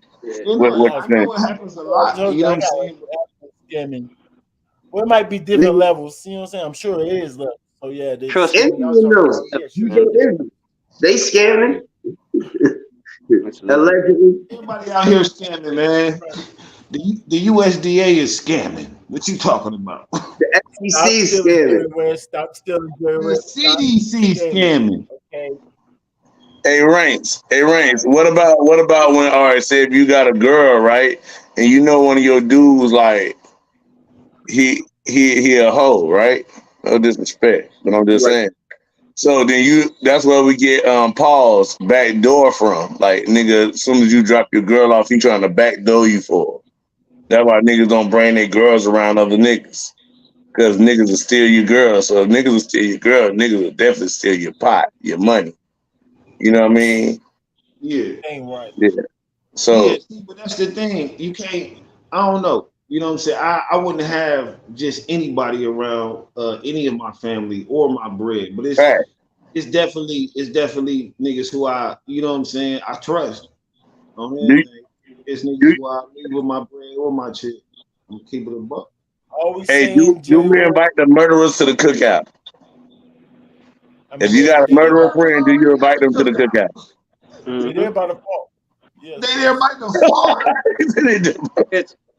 happens a lot. You know what I'm saying? Well, it might be different levels. You know what I'm saying? I'm sure it is levels. So yeah, trust me. They scamming. Allegedly. Everybody out here scamming, man. The USDA is scamming. What you talking about? The FCC is scamming. Stop stealing. The CDC scamming. Okay. Hey, Rankingz. What about when? All right, say if you got a girl, right, and you know one of your dudes like he a hoe, right? No disrespect, but I'm just saying. So then that's where we get Paul's back door from. Like, nigga, as soon as you drop your girl off, he trying to backdoor you for. That's why niggas don't bring their girls around other niggas. Because niggas will steal your girl. So if niggas will steal your girl, niggas will definitely steal your pot, your money. You know what I mean? Yeah. Ain't right. Yeah. So yeah, see, but that's the thing. You can't, I don't know. You know what I'm saying? I wouldn't have just anybody around any of my family or my bread, but it's definitely niggas who you know what I'm saying, I trust. It's niggas who I leave with my bread or my chick. I'm gonna keep it a buck. Hey, do we invite the murderers to the cookout? If you got a murderer friend, do you invite them to the cookout? They're there by the fault. Yes. They there by the fault.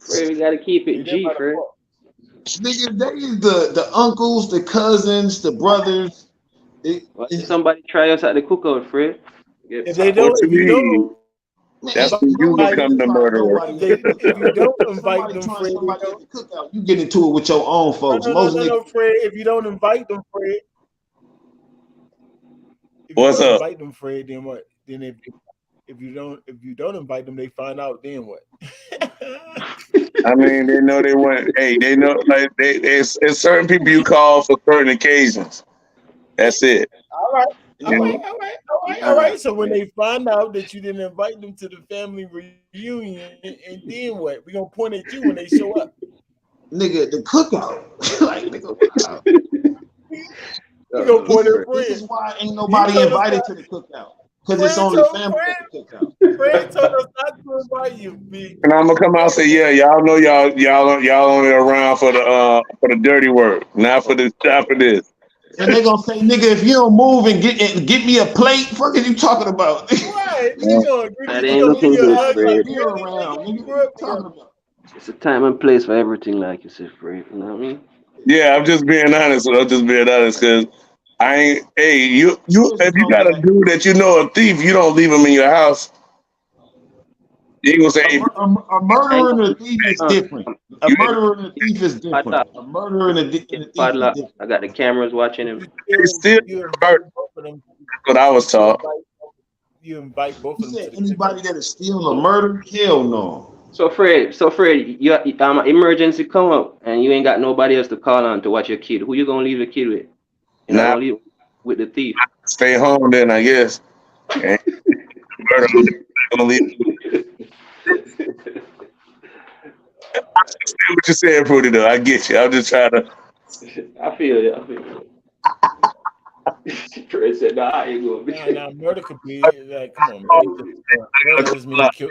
We gotta keep it G, Fred. Nigga, they is the uncles, the cousins, the brothers. Somebody try us at the cookout, Fred. If they don't, that's when you become the murderer. If you don't invite them, Fred, you get into it with your own folks. No, Fred. If you don't invite them, Fred. What's up? Invite them, Fred. Then what? Then if you don't invite them, they find out. Then what? I mean, they know they want. Hey, they know like it's certain people you call for certain occasions. That's it. All right. So when they find out that you didn't invite them to the family reunion, and then what? We gonna point at you when they show up. Nigga, the cookout. Like, nigga, wow. We gonna point at Fred. This is why ain't nobody invited to the cookout. Because it's only family at the cookout. Fred told us not to invite you, B. And I'm gonna come out and say, yeah, y'all know y'all only around for the dirty work, not for this. And they gonna say, nigga, if you don't move and get me a plate, fuck are you talking about? Right. That ain't looking good, Fred. It's a time and place for everything, like you said, Fred. You know what I mean? Yeah, I'm just being honest. Because I ain't. Hey, you if you got a dude that you know a thief, you don't leave him in your house. You ain't gonna say a murderer and a thief is different. A murderer and a thief is different. A murderer and a thief is different. I got the cameras watching him. It's still murder. That's what I was taught. You invite both of them. Anybody that is still a murder, hell no. So Fred, you emergency come up and you ain't got nobody else to call on to watch your kid. Who you gonna leave the kid with? You're not gonna leave with the thief. Stay home then, I guess. Okay. Gonna leave. I understand what you're saying, Prudy, though. I get you. I'm just trying to. I feel you. Fred said, nah, I ain't gonna be. Nah, murder could be like, come on, man. Murder doesn't mean kill.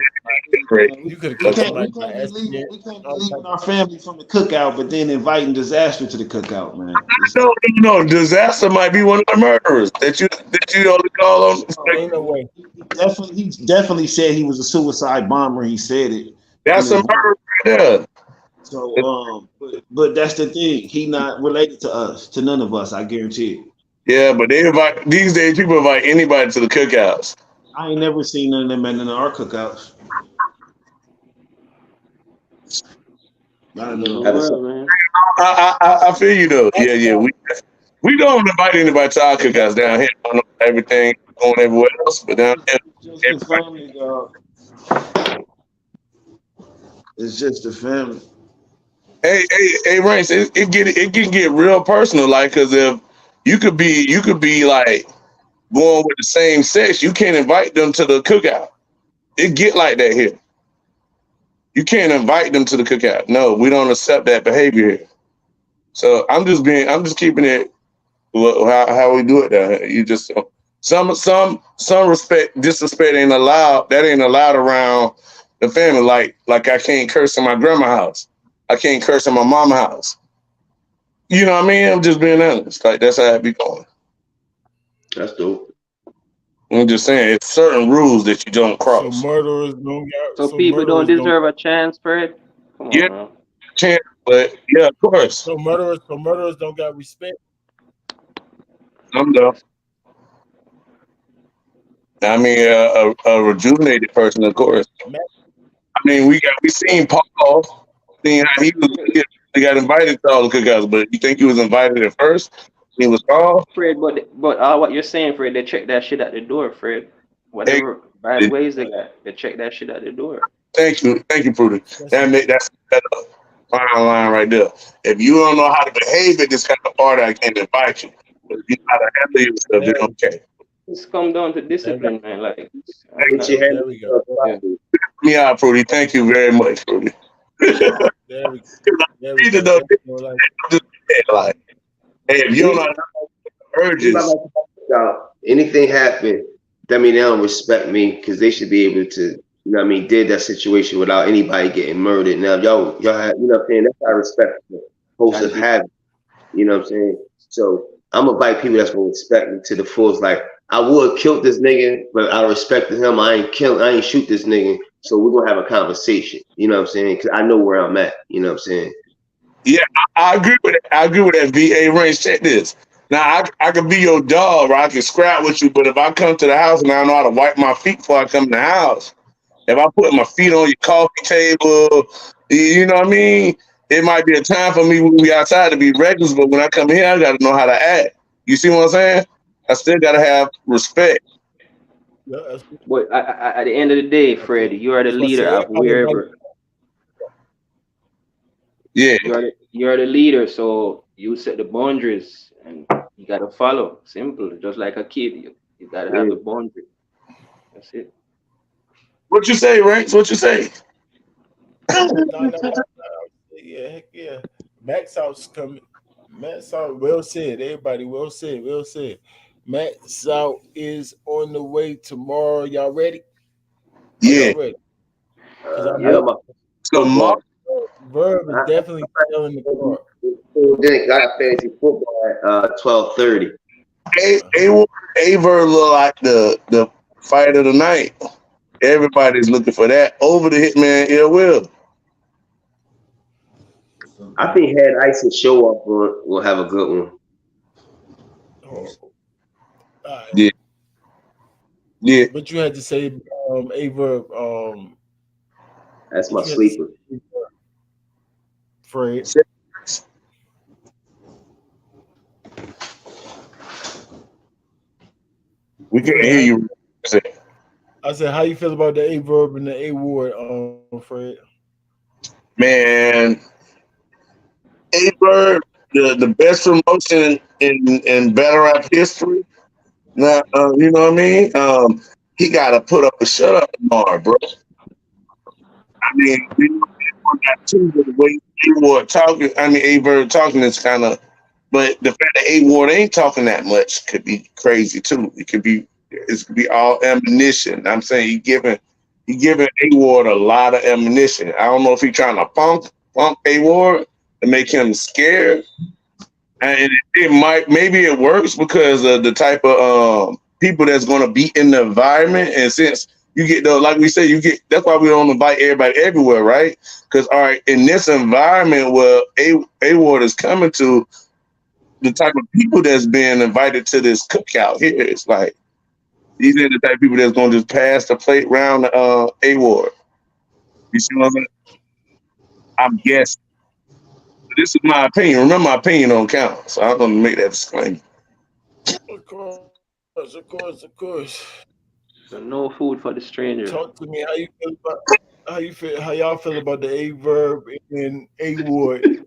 You could have killed somebody by accident. We can't be leaving our family from the cookout, but then inviting disaster to the cookout, man. No, disaster might be one of the murderers that you only call on. Ain't no way. He definitely said he was a suicide bomber. He said it. That's a murder right there. So, but that's the thing. He not related to us, to none of us. I guarantee it. Yeah, but they invite these days. People invite anybody to the cookouts. I ain't never seen none of them in our cookouts. I don't know. I feel you though. Yeah. We don't invite anybody to our cookouts down here. I don't know everything going everywhere else, but down here, just family, dog. It's just a family. Hey, Rankingz, it can get real personal, like, because if you could be like going with the same sex, you can't invite them to the cookout. It get like that here. You can't invite them to the cookout. No, we don't accept that behavior here. So I'm just keeping it how we do it down here. You just some disrespect ain't allowed. That ain't allowed around the family. Like I can't curse in my grandma's house. I can't curse in my mama's house. You know what I mean? I'm just being honest. Like that's how it be going. That's dope. I'm just saying, it's certain rules that you don't cross. So murderers don't get. So people don't deserve a chance, Fred. Come on, man. Chance, but yeah, of course. So murderers don't got respect. I'm done. I mean, a rejuvenated person, of course. I mean, we seen Paul, seeing how he got invited to all the cookouts, but you think he was invited at first? He was called? Fred, but what you're saying, Fred, they check that shit at the door, Fred. Whatever bad ways they got, they check that shit at the door. Thank you, Prudent. That's a fine line right there. If you don't know how to behave at this kind of party, I can't invite you. But if you know how to handle yourself, then okay. It's come down to discipline, man. Like, there we go. Yeah, Prudent. Thank you very much, Prudent. There we go. Like, hey, if you don't know urges, anything happen, that mean they don't respect me because they should be able to, you know what I mean, did that situation without anybody getting murdered. Now y'all have, you know what I'm saying, that's how I respect the host of having, you know what I'm saying? So I'm gonna invite people that's gonna respect me to the fullest. Like I would kill this nigga, but I respected him. I ain't shoot this nigga. So we're gonna have a conversation. You know what I'm saying? Because I know where I'm at. You know what I'm saying? Yeah, I agree with that. I agree with that. VA Rankingz, check this. Now I could be your dog, or I can scrap with you, but if I come to the house and I know how to wipe my feet before I come to the house, if I put my feet on your coffee table, you know what I mean? It might be a time for me when we outside to be reckless, but when I come here, I got to know how to act. You see what I'm saying? I still got to have respect. But at the end of the day, Fred, you are the leader of wherever. Yeah, you're the leader, so you set the boundaries, and you gotta follow. Simple, just like a kid, you gotta have a boundary. That's it. What you say, Rankingz? What you say? Yeah, heck yeah. Max Out's coming. Max Out, well said. Everybody, well said. Max Out is on the way tomorrow. Y'all ready? Yeah. Y'all ready? Tomorrow. Verb is definitely selling the car. Then got fantasy football at 12:30. Verb look like the fight of the night. Everybody's looking for that over the Hitman Ill Will. I think Head Ice and Show Up will have a good one. Right. Yeah. But you had to say Verb. That's my sleeper. Fred. We can hear you. I said, how you feel about the A-Verb and the A-Ward, Fred? Man, A-Verb, the best promotion in battle rap history. Now, you know what I mean? He got to put up a shut up tomorrow, bro. I mean, we got two, but the way A-Ward talking, I mean, A-Verb talking is kind of But the fact that A-Ward ain't talking that much could be crazy too. It could be all ammunition. I'm saying he giving A-Ward a lot of ammunition. I don't know if he's trying to punk A-Ward to make him scared. And it might, maybe it works because of the type of people that's going to be in the environment. And since you get like we say, that's why we don't invite everybody everywhere, right? Because in this environment where A-Ward is coming to, the type of people that's being invited to this cookout here, it's like these are the type of people that's going to just pass the plate round A-Ward. You see what I'm saying? I'm guessing. This is my opinion. Remember, my opinion don't count, so I'm going to make that disclaimer. Of course. So no food for the stranger. Talk to me. How y'all feel about the A-Verb and A-Ward?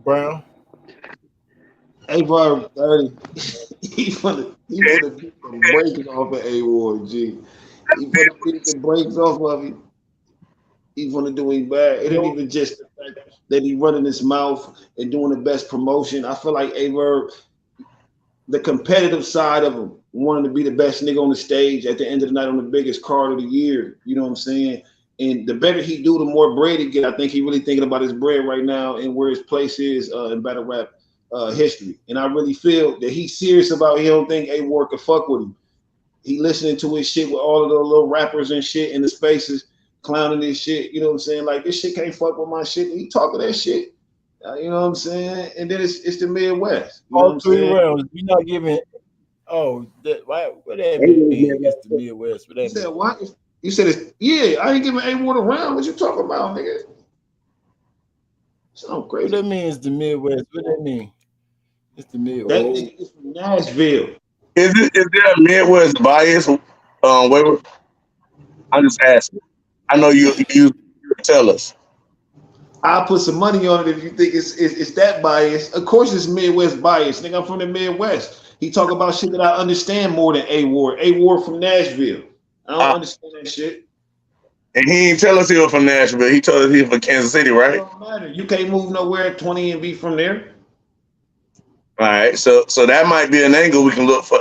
Brown. A-Verb 30. He finna beat the brakes off of A-Ward, G. He finna beat the brakes off of him. He's gonna do him bad. It ain't even just the fact that he running his mouth and doing the best promotion. I feel like A-Verb, the competitive side of him, wanting to be the best nigga on the stage at the end of the night on the biggest card of the year. You know what I'm saying? And the better he do, the more bread he get. I think he really thinking about his bread right now and where his place is in battle rap history. And I really feel that he's serious about it. He don't think A-Ward can fuck with him. He listening to his shit with all of the little rappers and shit in the spaces, clowning this shit. You know what I'm saying? Like, this shit can't fuck with my shit. He talking that shit. You know what I'm saying? And then it's the Midwest. You know all 3 rounds. We're not giving. Oh, what that mean? It's the Midwest. What that you said what? You said it's I ain't giving A-Ward a round. What you talking about, nigga? Sound crazy. What that mean is the Midwest. What that mean? It's the Midwest. That nigga is from Nashville. Is there a Midwest bias? Wait, I'm just asking. I know you tell us. I'll put some money on it if you think it's that bias. Of course it's Midwest bias. Nigga, I'm from the Midwest. He talk about shit that I understand more than A-Ward. A-Ward from Nashville. I don't understand that shit. And he ain't tell us he was from Nashville. He told us he was from Kansas City, right? It don't matter. You can't move nowhere at 20 and be from there. All right. So that might be an angle we can look for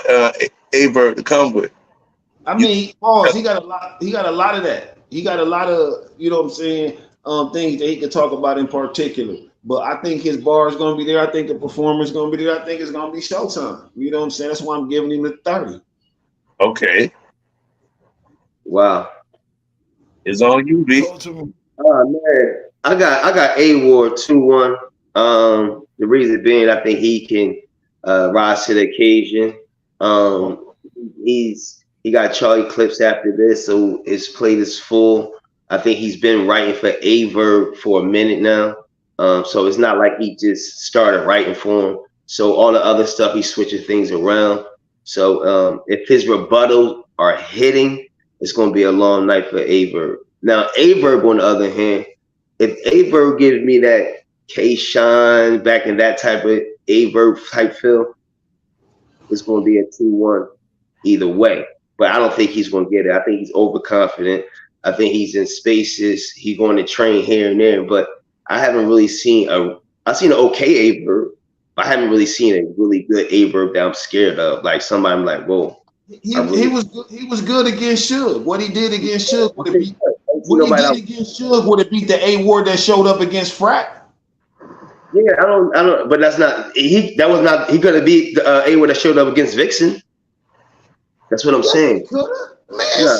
A-Verb to come with. I mean, he got a lot. He got a lot of that. He got a lot of, you know what I'm saying, things that he can talk about in particular. But I think his bar is going to be there. I think the performance is going to be there. I think it's going to be showtime. You know what I'm saying? That's why I'm giving him the 30. Okay. Wow. It's on you, B. Oh man, I got A-Ward 2-1. The reason being, I think he can rise to the occasion. He got Charlie Clips after this, so his plate is full. I think he's been writing for A-Verb for a minute now. So it's not like he just started writing for him. So all the other stuff, he's switching things around. So if his rebuttals are hitting, it's going to be a long night for A-Verb. Now, A-Verb, on the other hand, if A-Verb gives me that K-Shine back in that type of A-Verb type feel, it's going to be a 2-1 either way. But I don't think he's going to get it. I think he's overconfident. I think he's in spaces. He's going to train here and there. But I haven't really seen I've seen an okay A-Verb. I haven't really seen a really good A-Verb that I'm scared of. Like somebody I'm like, whoa. He was good against Suge. What he did against Suge would it beat the A-Ward that showed up against Frack? Yeah, I don't. But that's not. He could have beat the A-Ward that showed up against Vixen. That's what I'm saying. Man,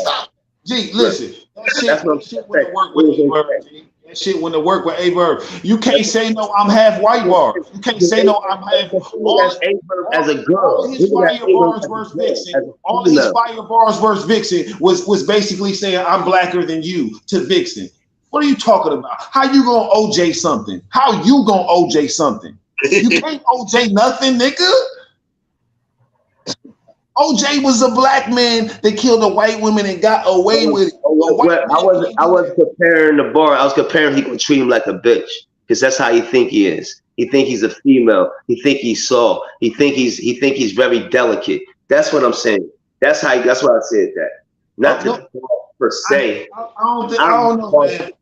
stop. Gee, listen. That shit wouldn't work with A-Verb. That shit wouldn't work with A-Verb. You can't say no, I'm half white bars. You can't say no, I'm half. As a girl. All his fire bars versus Vixen. All his fire bars versus Vixen was basically saying, I'm blacker than you to Vixen. What are you talking about? How you gonna OJ something? How you gonna OJ something? You can't OJ nothing, nigga. OJ was a black man that killed a white woman and got away with it. I wasn't comparing the bar. I was comparing he gonna treat him like a bitch because that's how you think he is. He think he's a female. He think he's soft. He think he's very delicate. That's what I'm saying. That's why I said that. Not to per se. I don't know, man.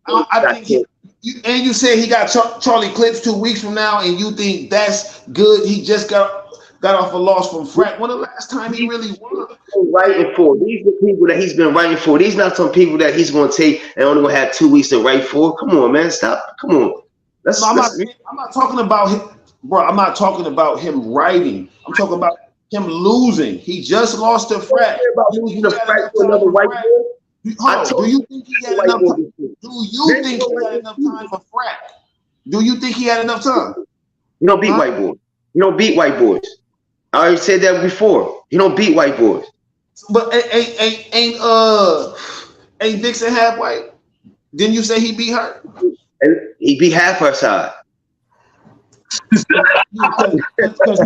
you said he got Charlie Clips 2 weeks from now, and you think that's good? He just got off a loss from Frat. When the last time he really won? Writing for these are the people that he's been writing for. These not some people that he's going to take and only going to have 2 weeks to write for. Come on, man, stop. Come on. I'm not talking about him, bro. I'm not talking about him writing. I'm talking about him losing. He just lost to Frat. About losing to Frat to another white boy. Do you think he had enough time? Do you think he had enough time for Frat? Do you think he had enough time? You don't beat white boys. You don't beat white boys. I already said that before. You don't beat white boys. But ain't Dixon half white? Didn't you say he beat her? And he beat half her side. Because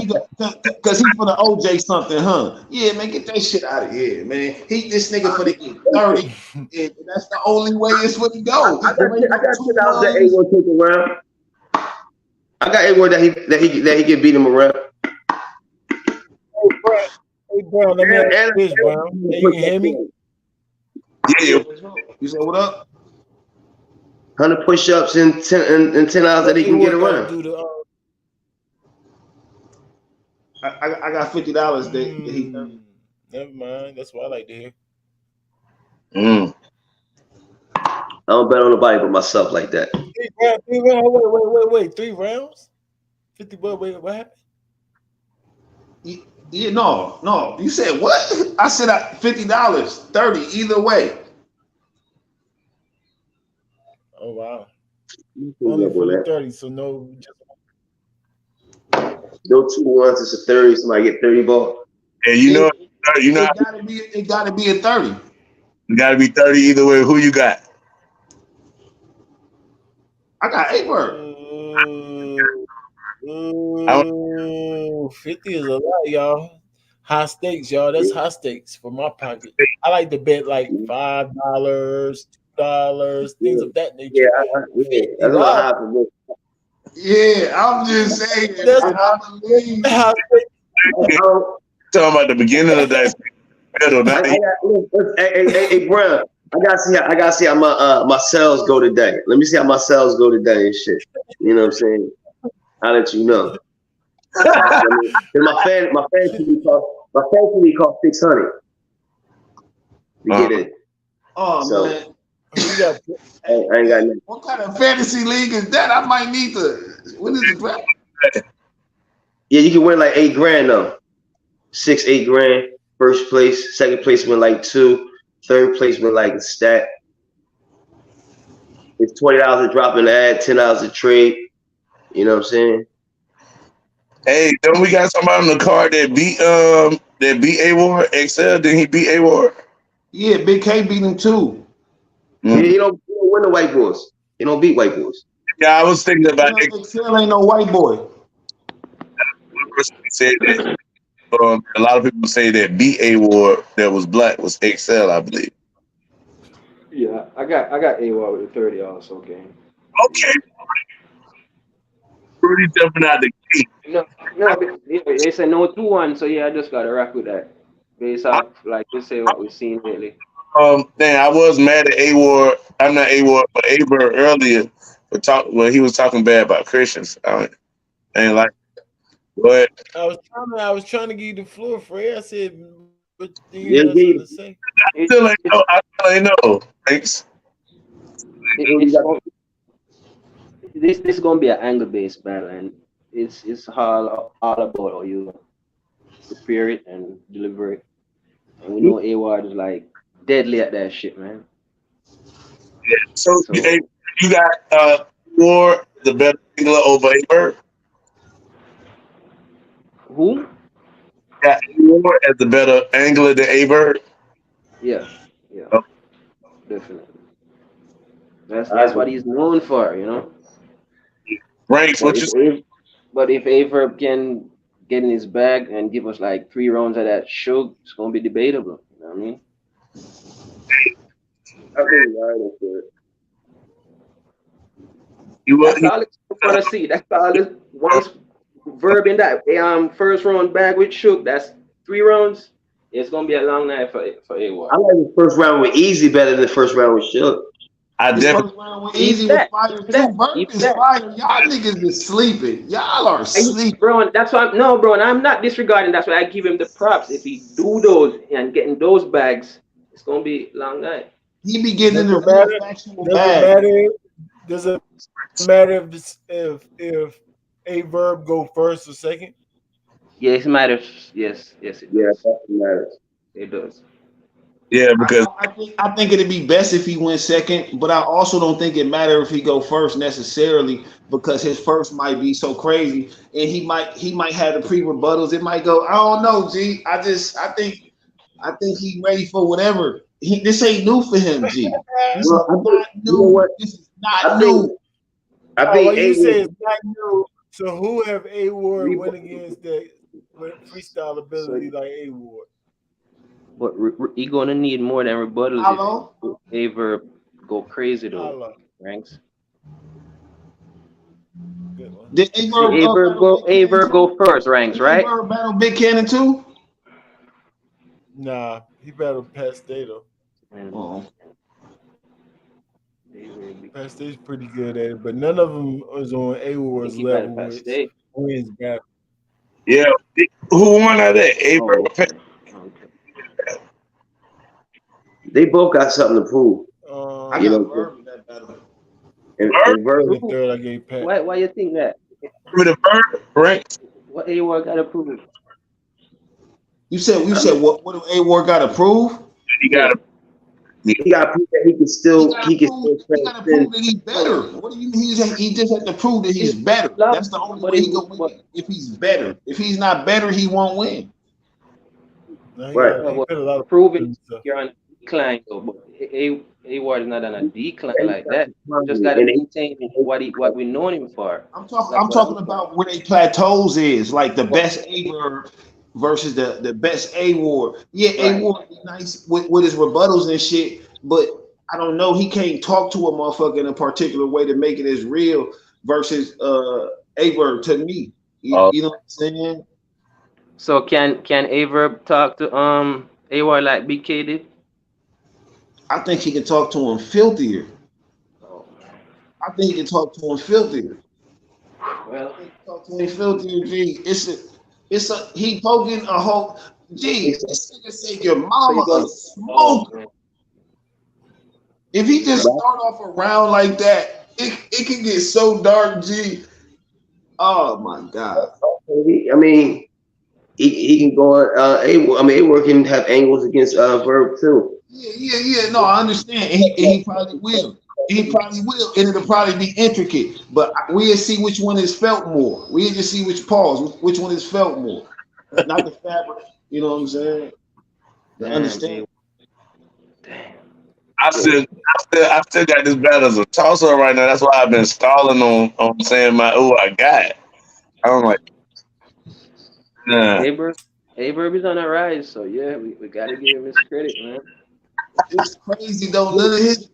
he for the OJ something, huh? Yeah, man, get that shit out of here, man. This nigga for the 30. Yeah, that's the only way it's for to go. I got $10 that A1 take around. I got A1 that he can beat him around. Hey, Brown, let me ask this, Brown. Hey, you can hear me? Yeah. You said what up? 100 push-ups and $10 that he can get around. I got $50 that he. Never mind. That's what I like to hear. I don't bet on nobody but myself like that. 3 rounds. Wait. 3 rounds? 50 bucks. Wait, what happened? Yeah, no. You said what? I said $50, 30, either way. Oh wow. Only for 30, so no. No 2 ones, it's a 30. Somebody get 30 ball. Yeah, it gotta be a 30. It gotta be 30 either way. Who you got? I got A-Word. 50 is a lot, y'all. High stakes, y'all. That's high stakes for my pocket. I like to bet like $5, $2, things of that nature. That's a lot high for me. Yeah, I'm just saying. Talking about the beginning of that. Hey, Brown. I gotta see how my sales go today. Let me see how my sales go today and shit. You know what I'm saying? I'll let you know. my fantasy league cost $600 to get in. Oh so, man. I ain't got nothing. What kind of fantasy league is that? I might need to. What is it? Yeah, you can win like $8,000 though. 8 grand. First place, second place win like 2. Third place win like a stat. It's $20 a drop in the ad, $10 a trade. You know what I'm saying? Hey, don't we got somebody on the card that beat A-Ward XL? Did he beat A-Ward? Yeah, Big K beat him too. Yeah, he don't win the white boys. He don't beat white boys. Yeah, I was thinking about XL ain't no white boy. One person said that. A lot of people say that beat A-Ward that was black was XL, I believe. Yeah, I got A-Ward with a 30 also game. Okay. Pretty jumping out the gate. No, it's a no 2-1, so yeah, I just gotta rock with that. Based off, like you say, what we've seen lately. I was mad at A-Ward. I'm not A-Ward, but A-Bird earlier for he was talking bad about Christians. I ain't like it. But I was trying to give you the floor, Fred. I said, but you Yeah, have something to say. I still ain't know. Thanks. This is gonna be an angle-based battle, and it's all about how you prepare it and deliver it. And we know A-Ward is like deadly at that shit, man. Yeah. So you got Ward the better angler over A-Bird? Who? Got Ward as the better angler than A-Bird? Yeah. Oh. Definitely. That's what he's known for, you know. Rankingz, what you say? But if Averb can get in his bag and give us like 3 rounds of that show, it's gonna be debatable. You know what I mean? I think right for it. That's all it's gonna see. That's all this once Verb in that first round bag with Shook, that's 3 rounds. It's gonna be a long night for A-Ward. I like the first round with Easy better than the first round with Shook. I This definitely. first round went easy with fire too. Verb is fire. Y'all niggas is sleeping. Y'all are sleeping. Bro, that's why bro, and I'm not disregarding. That's why I give him the props. If he do those and getting those bags, it's gonna be a long night. He be getting Does the it real matter? factual Does it bag. matter? Does it matter if a verb go first or second? Yes, it matters. Yes, it does. Yeah, that matters. It does. Yeah, because I think it'd be best if he went second, but I also don't think it matter if he go first necessarily because his first might be so crazy and he might have the pre-rebuttals. It might go, I don't know, G. I think he ready for whatever. This ain't new for him, G. This Well, is not you know new. what? This is not new. I Oh, think well, you A say it's not new. So who have A Ward We- went against that with freestyle ability like A Ward? But he gonna need more than rebuttals Hello? if Aver go crazy though. Hello. Ranks. Good one. Did Aver go first, Ranks, right? Aver battle Big Cannon too? Nah, he battled Pat Stay though. Oh. Pat Stay's pretty good at it, but none of them was on A Ward's He battled level Pat with Stay. wins battle. yeah, who won out of that? April. Oh, okay. They both got something to prove. I You got know, Verb in that battle. and Verb, The third I gave Pat. Why you think that? With the bird, right? What A-War gotta prove? You said what do A Ward gotta prove? You gotta. he got to prove that he can still He gotta prove that he's better. What do you mean? He just had to prove that he's better. That's the only way he gonna win. If he's better. If he's not better, he won't win. No, he Right. got- he put a lot of Proving stuff. you're on a decline though, but A-War is not on a decline like that. Just gotta maintain what we know him for. I'm talking about where they plateaus is, like the best A Ward versus the best A Ward. Yeah, A Ward is nice with his rebuttals and shit, but I don't know. He can't talk to a motherfucker in a particular way to make it as real versus A Ward to me. You know what I'm saying? So can Averb talk to A-War like Big K did? I think he can talk to him filthier. I think he can talk to him filthier. Well, Talk to him filthier, G. It's a he poking a whole. G, this nigga say your mama a smoker. If he just start off a round like that, it can get so dark, G. Oh my God. I mean, he can go on. A-Ward can have angles against Verb too. Yeah. No, I understand. And he probably will. And it'll probably be intricate. But we'll see which one is felt more. We'll just see which one is felt more. Not the fabric. You know what I'm saying? To understand. I still got this battle as a toss-up right now. That's why I've been stalling on saying I got. I'm like, nah. Averb is on a rise, so yeah, we gotta give him his credit, man. It's crazy though. None of his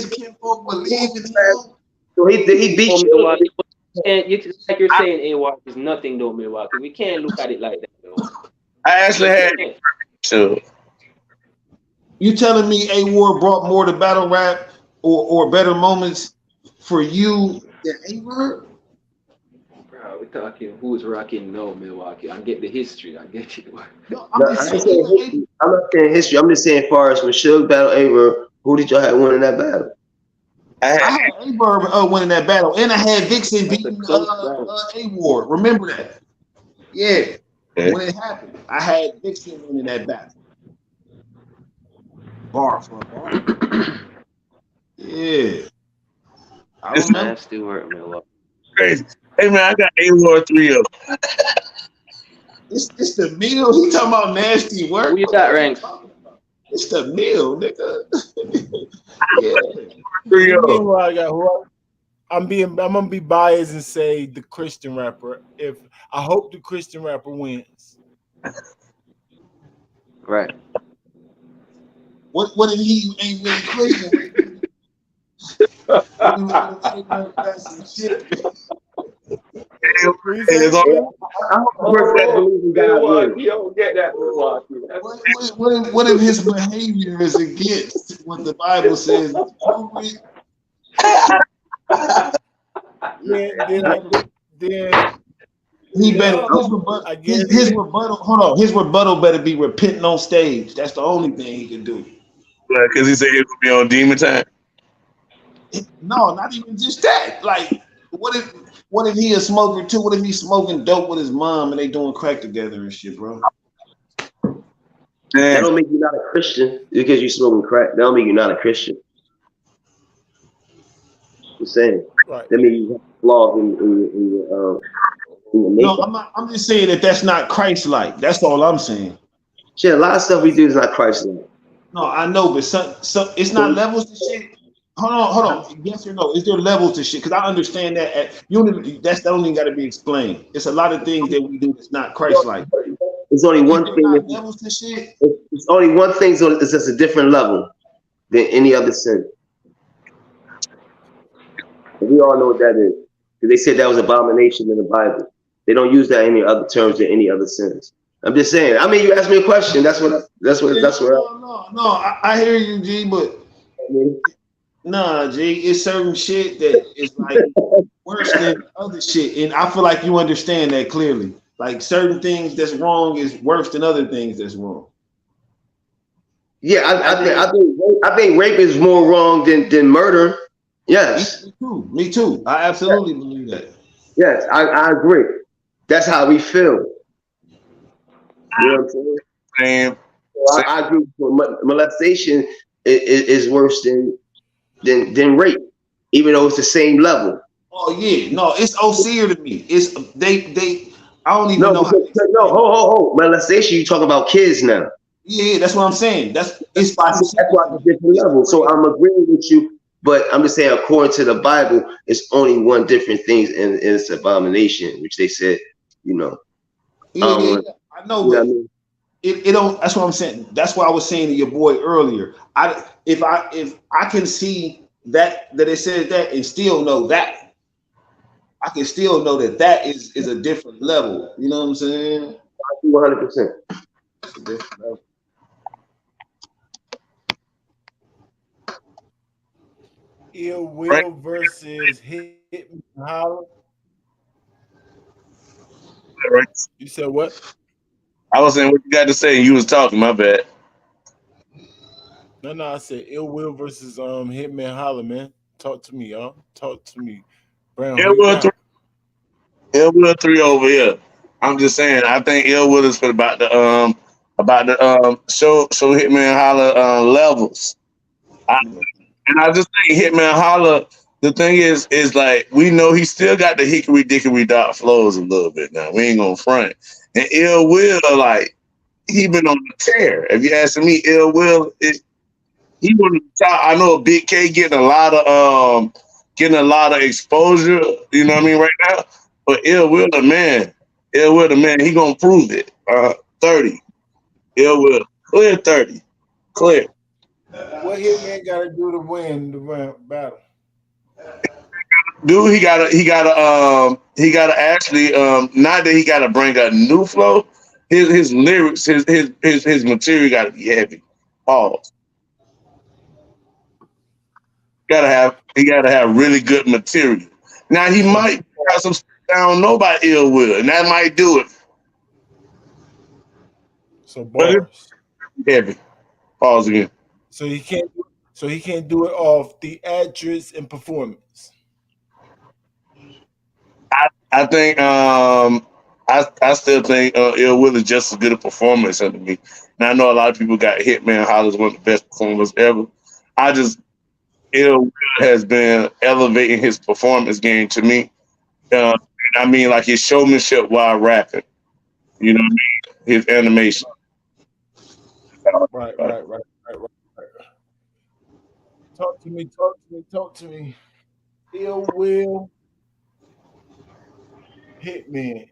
kinfolk believe in him. So he beat Milwaukee. Like you're saying, A-War is nothing though, Milwaukee. We can't look at it like that though. I actually had to. You telling me A Ward brought more to battle rap or better moments for you than A Ward? Bro, we're talking who's rocking no Milwaukee. I get the history. I get it. No, I'm not saying history. I'm just saying, as far as when Suge battled A-Word, who did y'all have winning that battle? I had A-Word winning that battle, and I had Vixen beating A-Ward. Remember that? Yeah. When it happened, I had Vixen winning that battle. Bar for a bar. Yeah. I remember. Nasty work, Milwaukee. Crazy. Hey man, I got A-Ward 3-0. It's the meal. He talking about nasty work. Who you got, Ranks? It's the meal, nigga. Yeah. 3-0. I got I'm gonna be biased and say the Christian rapper. I hope the Christian rapper wins. Right. What if he ain't really Christian? I hope the person that believes in God wins. You don't get that. What if his behavior is against what the Bible says? Then he better his rebuttal. Hold on, his rebuttal better be repenting on stage. That's the only thing he can do. Because he said he would be on Demon Time. No, not even just that. Like, what if he a smoker too? What if he's smoking dope with his mom and they doing crack together and shit, bro? That don't make you not a Christian because you smoking crack. That don't make you not a Christian. I'm saying. Right. That means you have flaws in your No, I'm just saying that that's not Christ-like. That's all I'm saying. Shit, a lot of stuff we do is not Christ-like. No, I know, but some it's not levels to shit. Hold on. Yes or no? Is there levels to shit? Because I understand that that don't even got to be explained. It's a lot of things that we do that's not Christ-like. There's only one thing. Levels to shit. It's only one thing. So it's just a different level than any other sin. And we all know what that is. Because they said that was abomination in the Bible. They don't use that in any other terms than any other sins. I'm just saying. I mean, you asked me a question. That's what. No. I hear you, G, but nah, G, it's certain shit that is like worse than other shit, and I feel like you understand that clearly. Like certain things that's wrong is worse than other things that's wrong. Yeah, I think rape is more wrong than murder. Yes. Me too. I absolutely believe that. Yes, I agree. That's how we feel. You know what I'm saying? So I agree. Molestation is worse than rape, even though it's the same level. Oh yeah, no, it's OCR to me. It's they. I don't even know. Ho. Molestation. You talking about kids now? Yeah, that's what I'm saying. That's why it's a different level. So I'm agreeing with you, but I'm just saying, according to the Bible, it's only one different thing, and it's abomination, which they said, you know. Yeah, I know, but it don't. That's what I'm saying. That's why I was saying to your boy earlier. If I can see that it says that and still know that, I can still know that is a different level. You know what I'm saying? 100%. Ill Will versus Hitman Holla. Right. You said what? I was saying what you got to say, and you was talking. My bad. No, I said Ill Will versus Hitman Holla, man. Talk to me, y'all. Talk to me. Brown, Ill Will 3 over here. I'm just saying. I think Ill Will is for about the show Hitman Holla levels. And I just think Hitman Holla. The thing is like we know he still got the hickory dickory dock flows a little bit now. We ain't gonna front. And Ill Will, like he been on the tear. If you asking me, Ill Will, he was top. I know Big K getting a lot of exposure. You know what I mean right now. But Ill Will the man, he gonna prove it. 30, Ill Will clear 30, clear. What Hitman got to do to win the battle? Dude, he gotta actually not that he gotta bring a new flow. His lyrics, his material gotta be heavy. Pause. He gotta have really good material. Now he might have some stuff I don't know about Ill Will, and that might do it. So bars. Heavy. Pause again. So he can't do it off the address and performance. I think I still think Ill Will is just as good a performance under me. And I know a lot of people got Hitman Holla as one of the best performers ever. Ill Will has been elevating his performance game to me. And I mean like his showmanship while rapping. You know what I mean? His animation. Right. Talk to me. Ill Will, Hitman.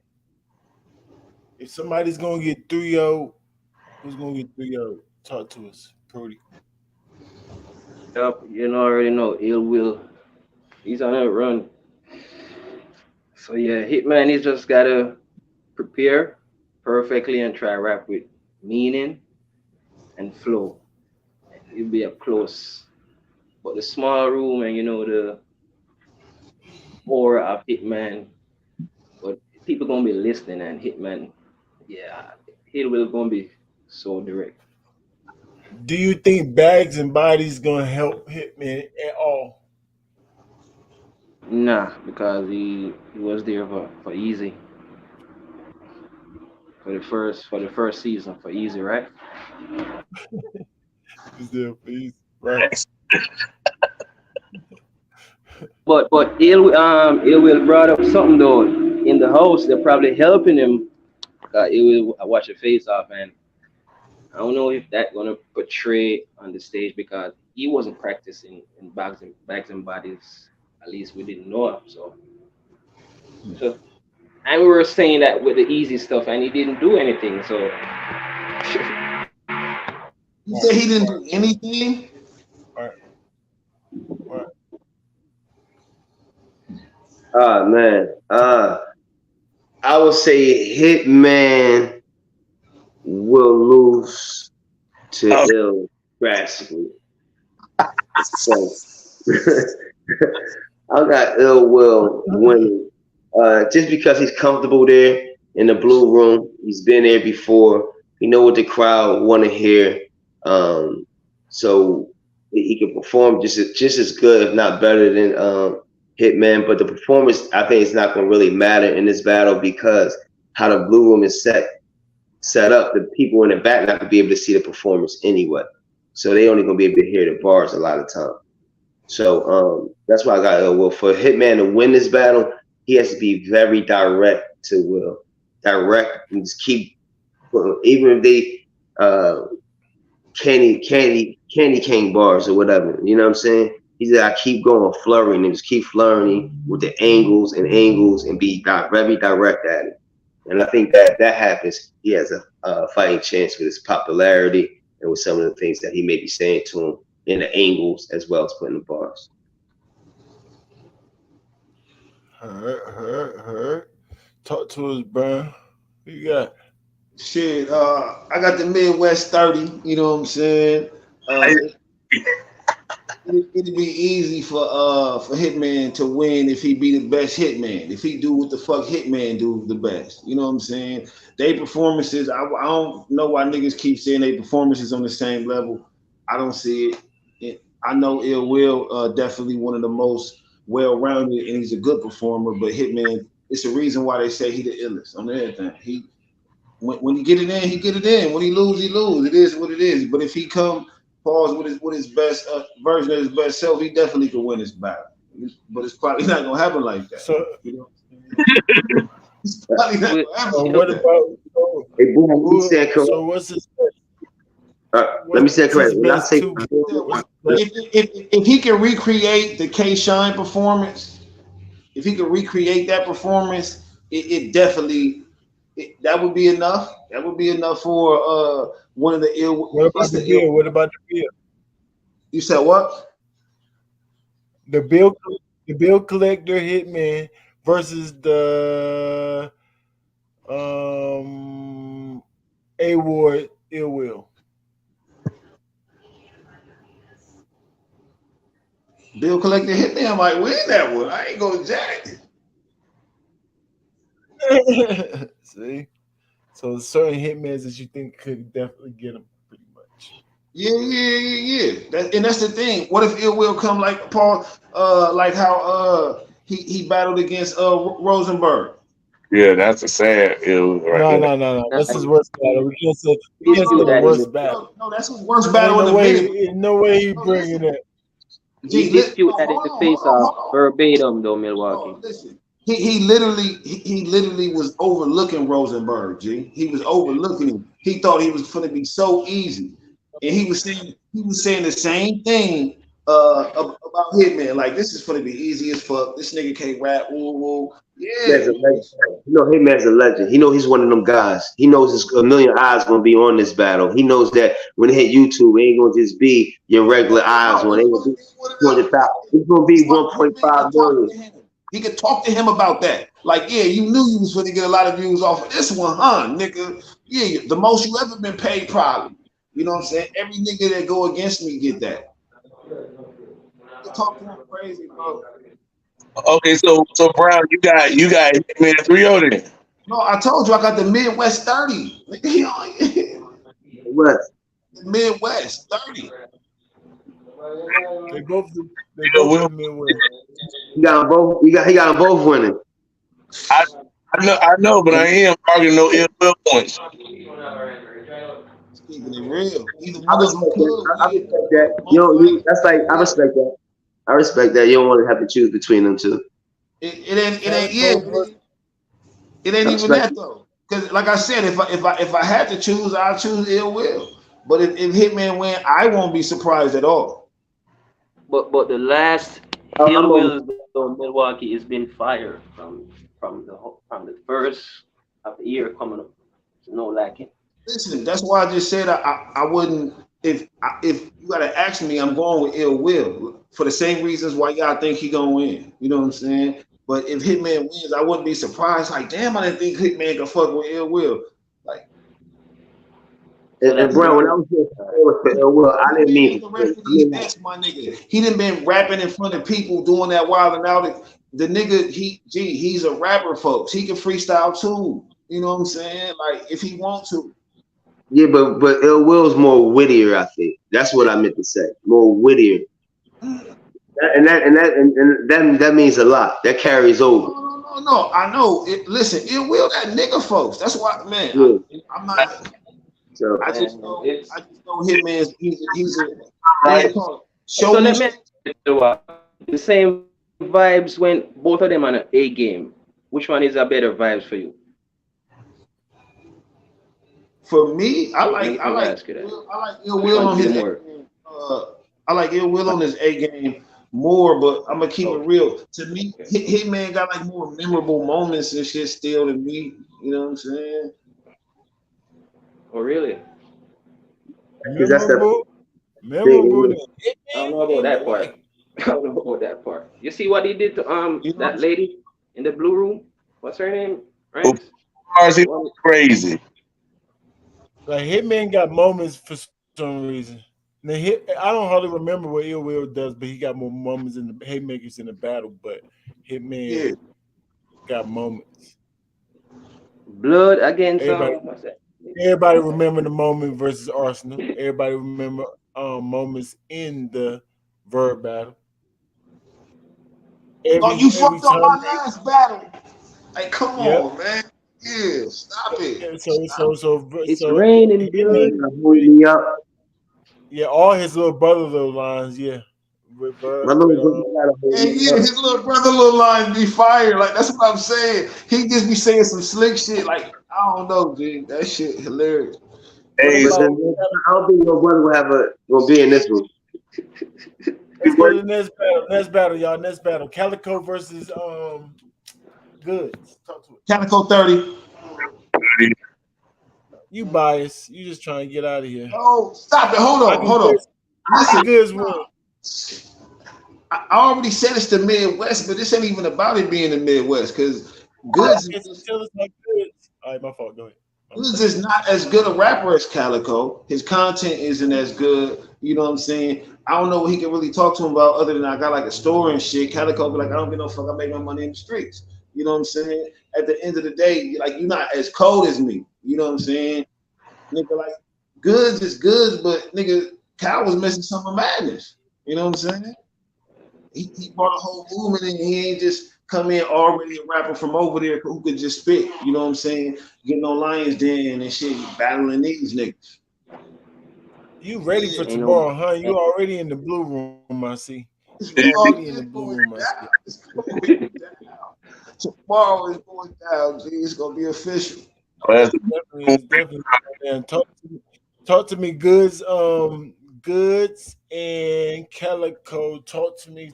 If somebody's gonna get 3-0, who's gonna get 3-0? Talk to us, Brody. Yep, you know, I already know Ill Will. He's on that run. So yeah, Hitman, he's just gotta prepare perfectly and try rap with meaning and flow. It'll be up close. But the small room and the aura of Hitman, but people gonna be listening and Hitman, yeah, he will gonna be so direct. Do you think Bags and Bodies gonna help Hitman at all? Nah, because he was there for Easy. For the first season for Easy, right? Is there please? Right. But Ill will brought up something though in the house. They're probably helping him. Ill will watch a face off, and I don't know if that's gonna portray on the stage because he wasn't practicing in bags and bodies. At least we didn't know him. So and we were saying that with the easy stuff, and he didn't do anything. So you said he didn't do anything. Man. I would say Hitman will lose to Ill drastically. So I got Ill Will winning. Just because he's comfortable there in the blue room. He's been there before. He know what the crowd want to hear. So he can perform just as good, if not better than Hitman. But the performance, I think, is not going to really matter in this battle because how the blue room is set up. The people in the back not going to be able to see the performance anyway. So they only going to be able to hear the bars a lot of time. So that's why I got Ill Will. For Hitman to win this battle, he has to be very direct to Will. Direct and just keep, even if they candy cane bars or whatever, you know what I'm saying? He said, I keep going flurrying and just keep flirting with the angles and be very direct at it. And I think that happens. He has a fighting chance with his popularity and with some of the things that he may be saying to him in the angles as well as putting the bars. Her. Talk to us, bro. Who you got? Shit, I got the Midwest 30, you know what I'm saying? It'd be easy for Hitman to win if he be the best Hitman. If he do what the fuck Hitman do the best. You know what I'm saying? They performances, I don't know why niggas keep saying they performances on the same level. I don't see it. I know Ill Will definitely one of the most well-rounded, and he's a good performer, but Hitman, it's the reason why they say he the illest on everything. When he get it in, he get it in. When he lose, he lose. It is what it is. But if he come pause with his best version of his best self, he definitely could win this battle. But it's probably not gonna happen like that. So, you know? It's probably not gonna happen. What about? Hey, boom, so what's his? Let me say it correctly. When I say if he can recreate the K Shine performance, if he can recreate that performance, it definitely that would be enough. That would be enough for one of the ill. What about the bill? What about the bill? You said what? The bill collector Hitman versus the A-Ward Ill Will. Bill collector Hitman, I might win that one. I ain't gonna jack it. See? So certain Hitmans that you think could definitely get him pretty much. Yeah. That's the thing. What if Ill Will come like Paul, like how he battled against Rosenberg? Yeah, that's a sad ill right No. That's his worst battle. We can't say the worst battle. No, that's his worst battle in the video. No way he bringing it. He dispute that in the face off verbatim though, Milwaukee. Listen. He literally was overlooking Rosenberg, G. He was overlooking him. He thought he was gonna be so easy. And he was saying the same thing about Hitman. Like, this is gonna be easy as fuck. This nigga can't rap. Woo. Yeah. You know, Hitman's a legend. He knows he's one of them guys. He knows a million eyes gonna be on this battle. He knows that when it hit YouTube, it ain't gonna just be your regular eyes on it. Ain't gonna be 200,000. It's gonna be 1.5 million. He could talk to him about that. Like, yeah, you knew you was going to get a lot of views off of this one, huh, nigga? Yeah, the most you ever been paid, probably. You know what I'm saying? Every nigga that go against me get that. You talk to him crazy, bro. Okay, so Brown, you got Hitman 3-0 then. No, I told you I got the Midwest 30. What? The Midwest 30. They both Midwest. He got them both. He got them both winning. I know, but I am arguing no ill will points. Keeping it real. I respect that. You know, that's like I respect that. I respect that. You don't want to have to choose between them two. It ain't even that though. Because like I said, if I had to choose, I'll choose Ill Will. But if Hitman win, I won't be surprised at all. But the last Ill Will Milwaukee has been fired from the first of the year coming up. No lacking. Listen, that's why I just said I wouldn't. If you gotta ask me, I'm going with Ill Will for the same reasons why y'all think he gonna win. You know what I'm saying? But if Hitman wins, I wouldn't be surprised. Like, damn, I didn't think Hitman could fuck with Ill Will. Like, and Brown, when I was here for Ill Will, I didn't mean. My nigga, he done been rapping in front of people doing that wild and out. The nigga, he's a rapper, folks. He can freestyle too. You know what I'm saying? Like, if he wants to. Yeah, but Ill Will's more wittier, I think. That's what I meant to say. More wittier. That means a lot. That carries over. No. I know. Listen, Ill Will that nigga, folks. That's why, man. Yeah. I'm not. So, I just know Hitman's. He's a. So let me. The same vibes when both of them on an A game. Which one is a better vibes for you? For me, I like Ill Will on his I like Ill Will on his A game more, but I'm gonna keep it real. To me, Hitman got like more memorable moments and shit still than me. You know what I'm saying? Oh, really? Memorable. I don't know about that part. I don't know about that part. You see what he did to that lady in the blue room? What's her name? Right? Crazy. Like Hitman got moments for some reason. Now, I don't hardly remember what Ill Will does, but he got more moments in the haymakers in the battle. But Hitman got moments. Blood against what's that? Everybody remember the moment versus Arsenal. Everybody remember moments in the Verb battle. You fucked up my last battle. Like, come on, man. Yeah, stop it. It's raining, blood. Yeah, all his little brother little lines, yeah. His little brother little lines be fire. Like, that's what I'm saying. He just be saying some slick shit. Like, I don't know, dude. That shit hilarious. Hey, I don't think your brother will be in this room. Let's go to the next battle, y'all. Next battle. Calico versus Goods. Talk to it. Calico 30. You biased. You just trying to get out of here. Oh, stop it. Hold on. Listen, Goods win. I already said it's the Midwest, but this ain't even about it being the Midwest because Goods is like Goods. All right, my fault. Go ahead. Goods is not as good a rapper as Calico. His content isn't as good. You know what I'm saying? I don't know what he can really talk to him about other than I got like a store and shit. Calico be like, I don't give no fuck. I make my money in the streets. You know what I'm saying? At the end of the day, like, you're not as cold as me. You know what I'm saying? Nigga, like, Goods is good, but nigga, Cal was missing some of madness. You know what I'm saying? He brought a whole movement and he ain't just come in already a rapper from over there who could just spit. You know what I'm saying? Getting on Lions Den and shit, battling these niggas. You ready for tomorrow, huh? You already in the blue room, I see. You already in the blue room, I see. Tomorrow is going down, G. It's gonna be official. Definitely. Talk to me, Goods. Goods and Calico. Talk to me,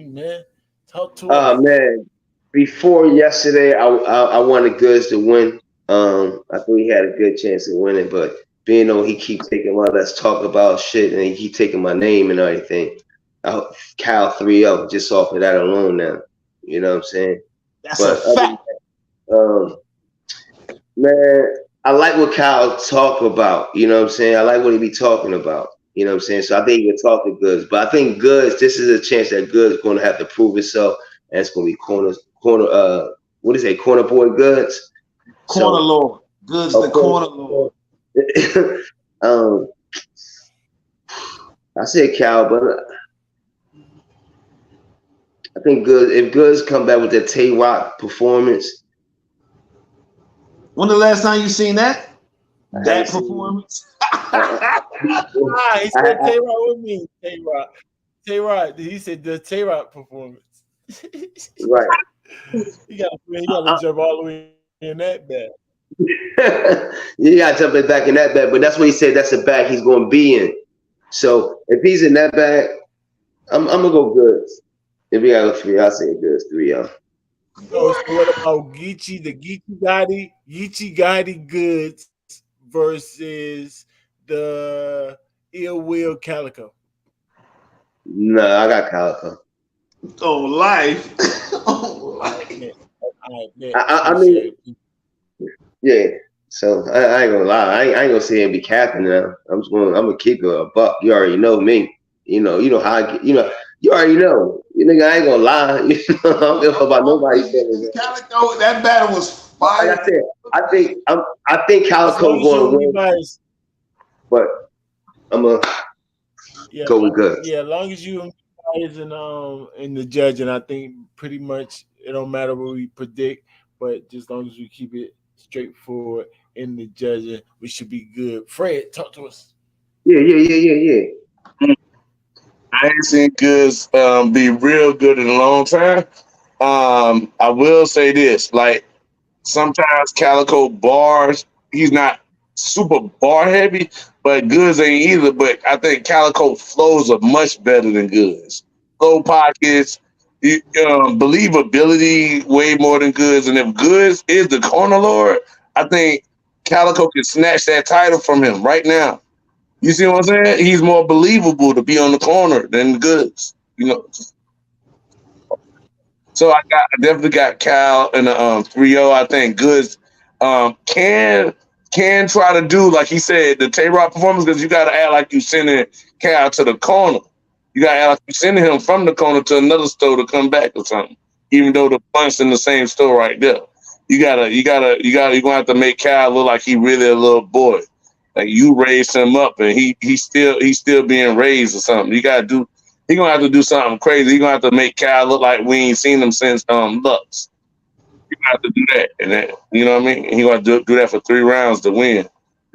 man. Talk to us. Man. Before yesterday, I wanted Goods to win. I thought he had a good chance of winning, but being though he keeps taking all that talk about shit and he keep taking my name and everything, Cal 3-0 just off of that alone now. You know what I'm saying? That's a fact. Man, I like what Kyle talk about. You know what I'm saying? I like what he be talking about. You know what I'm saying? So I think he can talk to Goods, but I think Goods, this is a chance that Goods is going to have to prove itself, and it's going to be corner. What is it? Corner boy Goods. Corner Lord. Goods the corner Lord. I said Cal, but I think Goods. If Goods come back with that Tay-Rock performance. When the last time you seen that? That performance? He said Tay-Rock with me. Tay-Rock. He said the Tay-Rock performance. Right. He got to jump all the way in that bag. You got to jump it back in that bag, but that's what he said. That's the bag he's going to be in. So if he's in that bag, I'm gonna go Goods. If we gotta go 3, I'll say Goods 3, y'all. So what about Geechee, the Geechee Gotti Goods versus the Ill Will Calico? No, I got Calico. On life. On life. I mean, yeah. So I ain't gonna lie. I ain't gonna say and be capping now. I'm gonna keep it a buck. You already know me. You know how I get. You already know. You nigga, I ain't gonna lie. I don't give about nobody saying Calico, that battle was fire. Like I said, I think Calico going to win. But I'm gonna go with Goods. Yeah, as long as you bias in the judging, I think pretty much it don't matter what we predict, but just as long as we keep it straightforward in the judging, we should be good. Fred, talk to us. Yeah. I ain't seen Goods be real good in a long time. I will say this, like sometimes Calico bars, he's not super bar heavy, but Goods ain't either. But I think Calico flows are much better than Goods. Flow pockets, believability way more than Goods. And if Goods is the corner lord, I think Calico can snatch that title from him right now. You see what I'm saying? He's more believable to be on the corner than Goods. So I definitely got Cal in the 3-0. I think Goods can try to do, like he said, the Tay-Rock performance, because you got to act like you sending Cal to the corner. You got to act like you sending him from the corner to another store to come back or something, even though the punch's in the same store right there. You're gonna have to make Cal look like he really a little boy. Like you raised him up and he's still being raised or something. He gonna have to do something crazy. He gonna have to make Cal look like we ain't seen him since Lux. You gonna have to do that, and that, you know what I mean. He gonna do that for 3 rounds to win.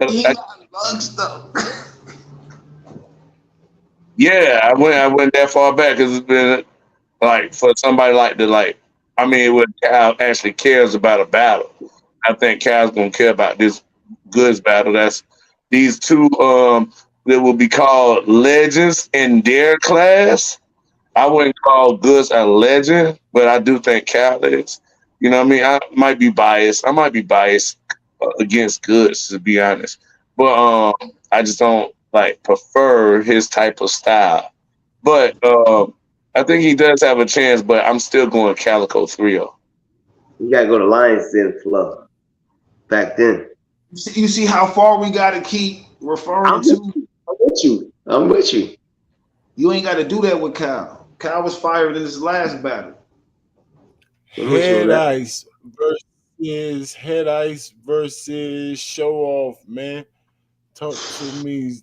He got Lux though. Yeah, I went that far back because it's been like for somebody when Cal actually cares about a battle. I think Cal's gonna care about this Goods battle. That's these two that will be called legends in their class. I wouldn't call Goods a legend, but I do think Cal is. You know what I mean? I might be biased against Goods, to be honest. But I just don't prefer his type of style. But I think he does have a chance, but I'm still going Calico 3-0. You gotta go to Lions Den Flow. Back then. You see how far we gotta keep referring to? I'm with you. You ain't gotta do that with Cal. Cal was fired in his last battle. Head Ice versus Show Off, man. Talk to me.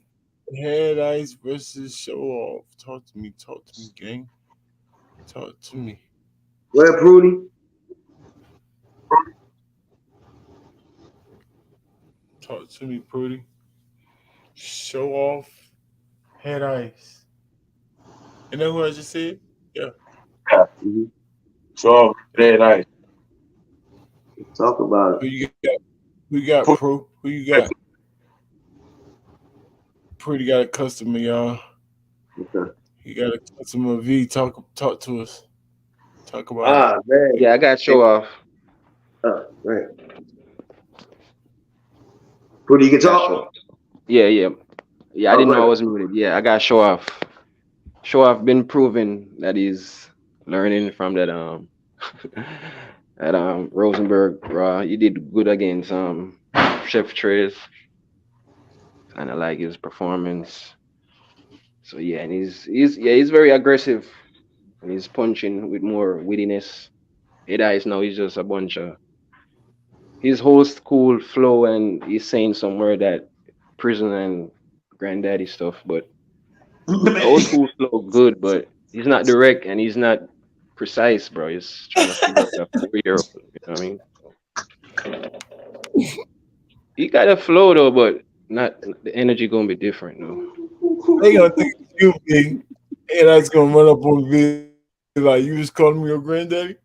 Head Ice versus Show Off. Talk to me, gang. Talk to me. Where, Prudy? Talk to me, Prudy. Show Off, Head Ice. You know who I just said? Yeah. Mm-hmm. Show Off, Head Ice. Talk about it. Who you got, Pro? Who you got? Pretty got a customer, y'all. Okay. You got a customer. V, talk to us. Talk about it. Man. Yeah, I got Show Off. Right. Pretty, you can talk? Yeah. I didn't know I was muted. Yeah, I got Show Off. Show Off been proven that he's learning from that at Rosenberg Raw. He did good against Chef Trace. Kind of like his performance. So yeah, and he's very aggressive and he's punching with more wittiness. It is now he's just a bunch of his whole school flow, and he's saying somewhere that prison and granddaddy stuff, but the old school flow good, but he's not direct and he's not precise, bro. He's trying to figure out a 4 year old. You know what I mean? He got a flow though, but not the energy gonna be different though. They gonna think it's you, big, and that's gonna run up on me like you just calling me your granddaddy.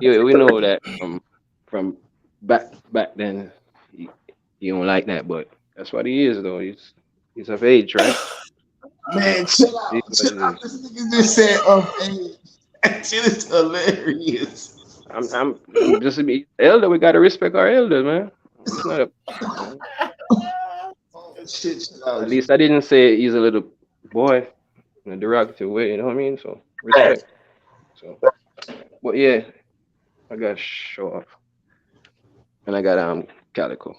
Yeah, we know that from back then. He don't like that, but that's what he is though. He's of age, right? Man, chill out. Chill out. This nigga just said of age. That shit is hilarious. I'm just be elder. We gotta respect our elders, man. It's not a. Shit, At least I didn't say he's a little boy in a derogatory way. You know what I mean? So respect. So, but yeah, I got show off, and I got Calico.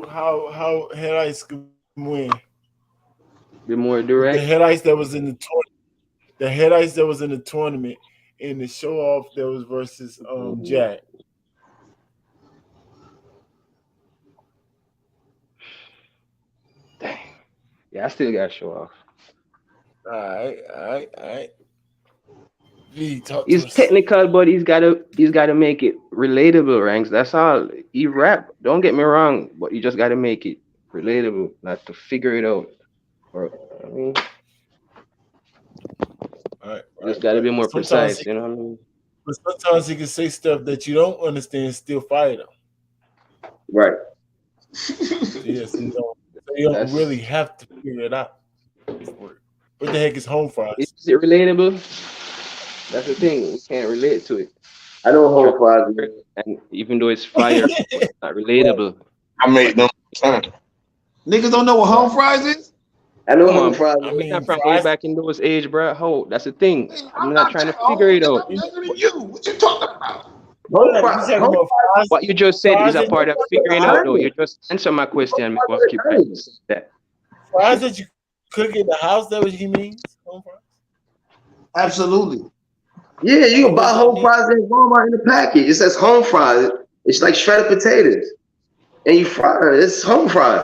How Head Ice could win? Be more direct. The Head Ice that was in the tournament. The Head Ice that was in the tournament, and the show off that was versus Jack. Dang. Yeah, I still got show off. All right. He's technical, but he's gotta make it relatable, Ranks. That's all. He rap. Don't get me wrong, but you just gotta make it relatable, not to figure it out. Or I mean, just gotta be more precise. You know what I mean? But sometimes he can say stuff that you don't understand, still fire them. Right. Yes, you don't really have to figure it out. What the heck is home fries? Is it relatable? That's the thing. We can't relate to it. I know home fries, and even though it's fire, it's not relatable. I made them. Niggas don't know what home fries is? I know home fries. I mean, I'm from way back in those age, bro. How? That's the thing. I'm not trying to figure it out. What you talking about? What you just said is a part of figuring out, though. You just answer my question. Keep that. Fries that you cook in the house, that what he means? Home fries? Absolutely. Yeah, you can buy home fries in Walmart in the packet. It says home fries. It's like shredded potatoes. And you fry it. It's home fries.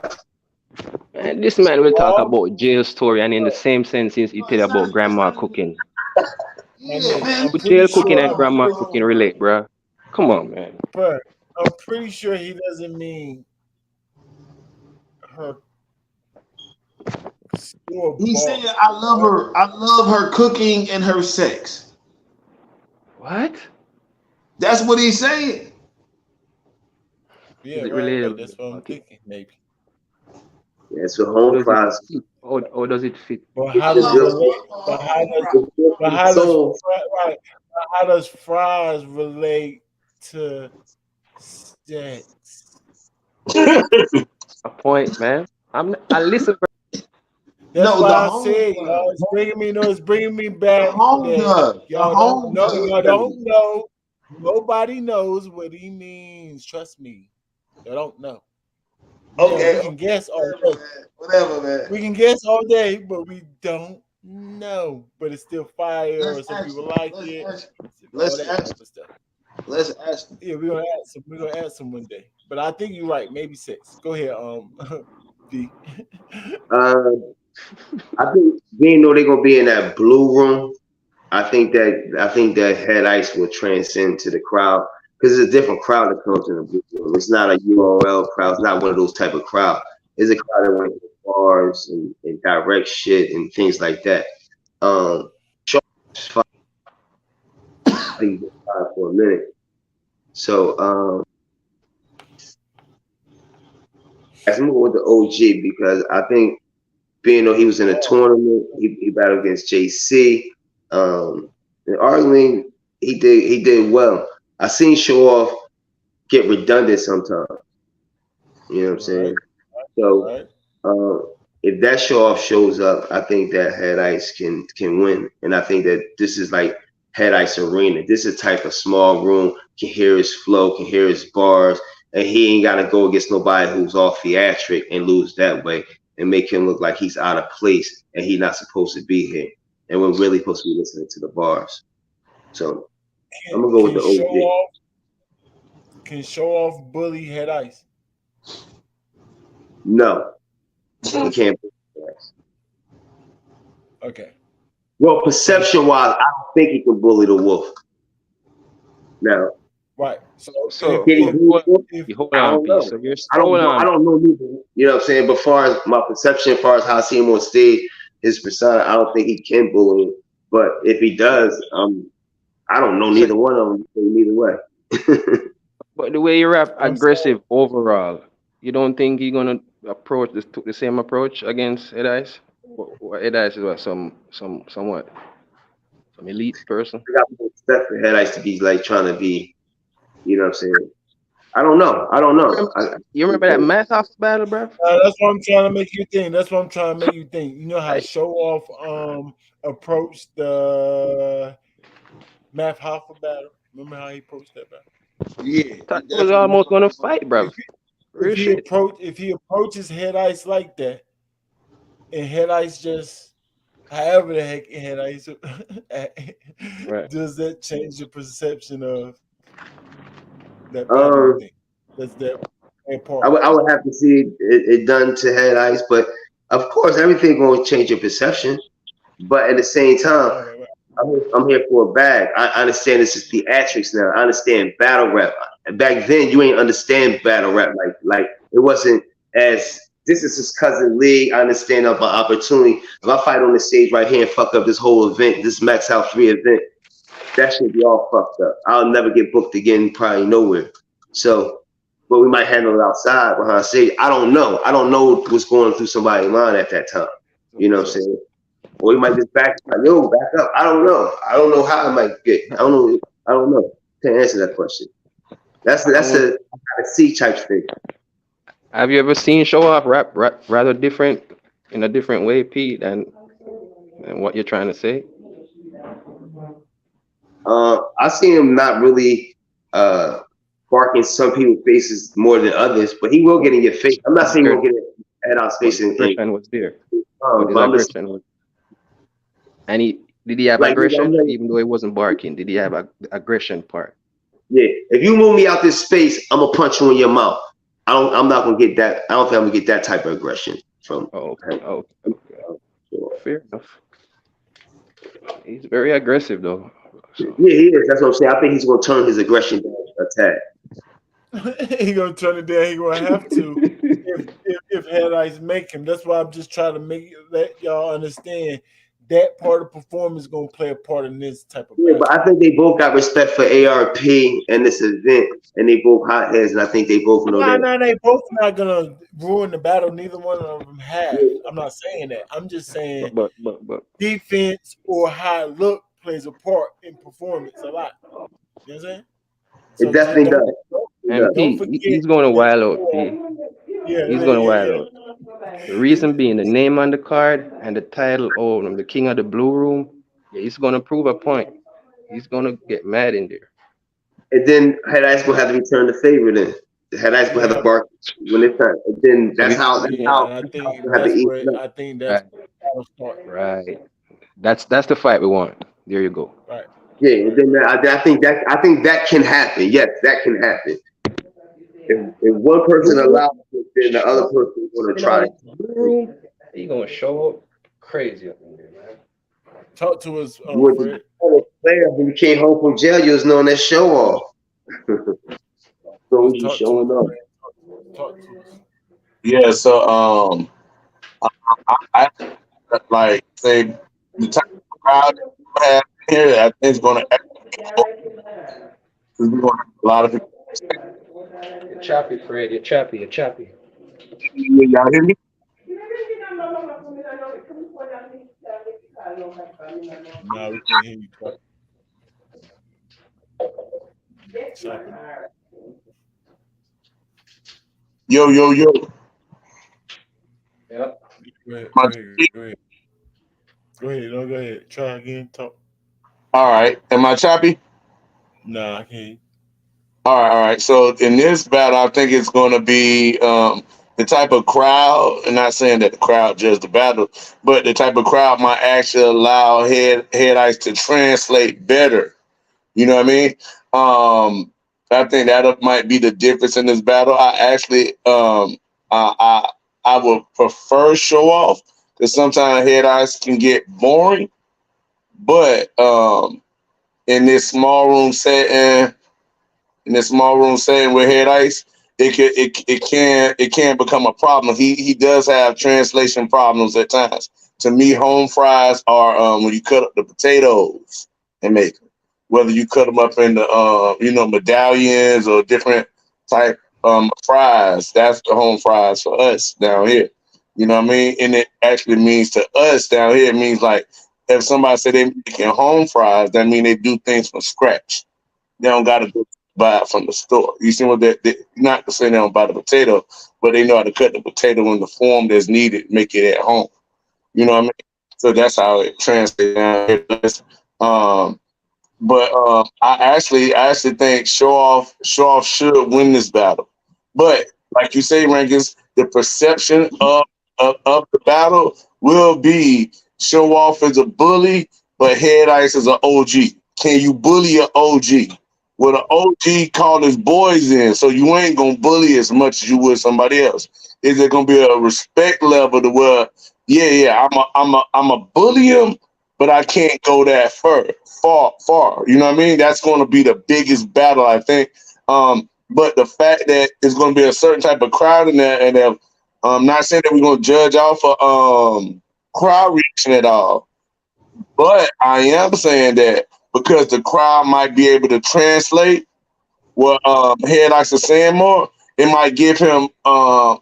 And this man will talk about jail story, and in the same sentence, he tell about grandma cooking. Yeah, man. Jail cooking and grandma cooking relate, bro. Come on, man. But I'm pretty sure he doesn't mean her. He said, I love her cooking and her sex. What? That's what he's saying. Yeah, right. That's what I'm thinking, maybe. Yeah, so home fries. How does it fit? How does fries relate to sex? A point, man. I listen. That's why I said, it's bringing me back. Y'all don't know. Nobody knows what he means. Trust me. They don't know. Okay. We can guess all day. Whatever, man. We can guess all day, but we don't know. But it's still fire, or some people like it. Let's ask. Yeah, we're gonna add some one day. But I think you're right. Maybe 6. Go ahead, D. I think being though they're gonna be in that blue room, I think that Head Ice will transcend to the crowd because it's a different crowd that comes in the blue room. It's not a URL crowd. It's not one of those type of crowd. It's a crowd that went to bars and direct shit and things like that. For a minute. So let's move with the OG because I think being though he was in a tournament, he battled against JC. And arguing, he did well. I seen Show Off get redundant sometimes. You know what I'm saying? So if that show off shows up, I think that Head Ice can win, and I think that this is like Head Ice Arena. This is type of small room, can hear his flow, can hear his bars, and he ain't got to go against nobody who's all theatric and lose that way and make him look like he's out of place and he's not supposed to be here. And we're really supposed to be listening to the bars. So I'm gonna go with the OG. Can Show Off bully Head Ice? No, he can't. Okay. Well, perception-wise, I don't think he can bully the Wolf. Now, right. So I don't know neither. You know what I'm saying? But as far as my perception, as far as how I see him on stage, his persona, I don't think he can bully him. But if he does, I don't know neither one of them neither way. But the way you rap aggressive overall, you don't think he's gonna approach the same approach against Head Ice? Head Ice is what, somewhat some elite person. I got more respect for Head Ice to be like trying to be, you know what I'm saying? I don't know. You remember that Math House battle, bro? That's what I'm trying to make you think. You know how Show Off approached the Math House battle? Remember how he approached that battle? Yeah. He was almost gonna fight, bro. If he approaches Head Ice like that, and Head Ice just, however the heck Head Ice, right. Does that change your perception of that battle thing? That's that part. I would have to see it done to Head Ice, but of course, everything going to change your perception. But at the same time, I'm here for a bag. I understand this is theatrics now. I understand battle rap. Back then, you ain't understand battle rap like it wasn't as. This is his cousin Lee. I understand of my opportunity. If I fight on the stage right here and fuck up this whole event, this Max Out 3 event, that should be all fucked up. I'll never get booked again, probably nowhere. So, but we might handle it outside behind stage. I don't know. I don't know what's going through somebody's mind at that time. You know what I'm saying? Or we might just back up. I don't know. I don't know how it might get. I don't know. Can't answer that question. That's a C type thing. Have you ever seen Show Off rap rather different in a different way, Pete, than what you're trying to say? I seen him not really barking some people's faces more than others, but he will get in your face. I'm not saying he will get in Head Ice face. Aggression was there. And did he have aggression, even though he wasn't barking? Did he have a aggression part? Yeah. If you move me out this space, I'm gonna punch you in your mouth. I'm not gonna get that. I don't think I'm gonna get that type of aggression from. Fair enough. He's very aggressive though. So. Yeah, he is. That's what I'm saying. I think he's gonna turn his aggression down a tad. He's gonna turn it down. He's gonna have to if Head Ice make him. That's why I'm just trying to let y'all understand that part of performance is gonna play a part in this type of. Yeah, but I think they both got respect for ARP and this event, and they both hotheads, and I think they both know that. No, they both not gonna ruin the battle. Neither one of them have. I'm not saying that. I'm just saying, but defense or how it look plays a part in performance a lot. You know what I'm saying? So it definitely does. And he's going to wild out. He's going to wild out. The reason being the name on the card and the title, the King of the Blue Room. Yeah, he's going to prove a point. He's going to get mad in there. And then Head Ice will have to return the favor. Then Head Ice will have to bark when it's time. And then that's how. I think that's right. That's the fight we want. There you go. Right. Yeah. And then I think that can happen. Yes, that can happen. If one person allows it, then the other person is going to try. He's going to show up crazy up in there, man. Talk to us. Player, when you came home from jail, you was known as Show Off. So he's showing up. Talk to us. Yeah. So I like say the type of crowd we have here. I think it's going to. We're going to have a lot of people. You're choppy, Fred. You're choppy. Y'all hear me? No, we can't hear you. Yo. Yep. Go ahead. My, Go ahead. Go ahead. No, go ahead. Try again. Talk. all right. Am I choppy? Nah, I can't. All right. So in this battle, I think it's going to be the type of crowd. And not saying that the crowd judged the battle, but the type of crowd might actually allow head ice to translate better. You know what I mean? I think that might be the difference in this battle. I actually, I would prefer show off because sometimes head ice can get boring. But in this small room setting, with head ice, it can become a problem. He does have translation problems at times. To me, home fries are when you cut up the potatoes and make them. Whether you cut them up into medallions or different type fries, that's the home fries for us down here. You know what I mean? And it actually means to us down here, it means like if somebody said they're making home fries, that means they do things from scratch. They don't got to go buy it from the store. You see what they not to say they don't buy the potato, but they know how to cut the potato in the form that's needed, make it at home. You know what I mean? So that's how it translates down here. Um, but I actually think show off should win this battle. But like you say, Rankins, the perception of the battle will be show off as a bully, but head ice as an OG. Can you bully an OG? Well, the OG called his boys in, so you ain't gonna bully as much as you would somebody else. Is it gonna be a respect level to where, yeah, I'm a bully him, but I can't go that far. You know what I mean? That's going to be the biggest battle, I think. But the fact that it's going to be a certain type of crowd in there, and I'm not saying that we're going to judge off of crowd reaction at all, but I am saying that because the crowd might be able to translate what Head Ice is saying more, it might give him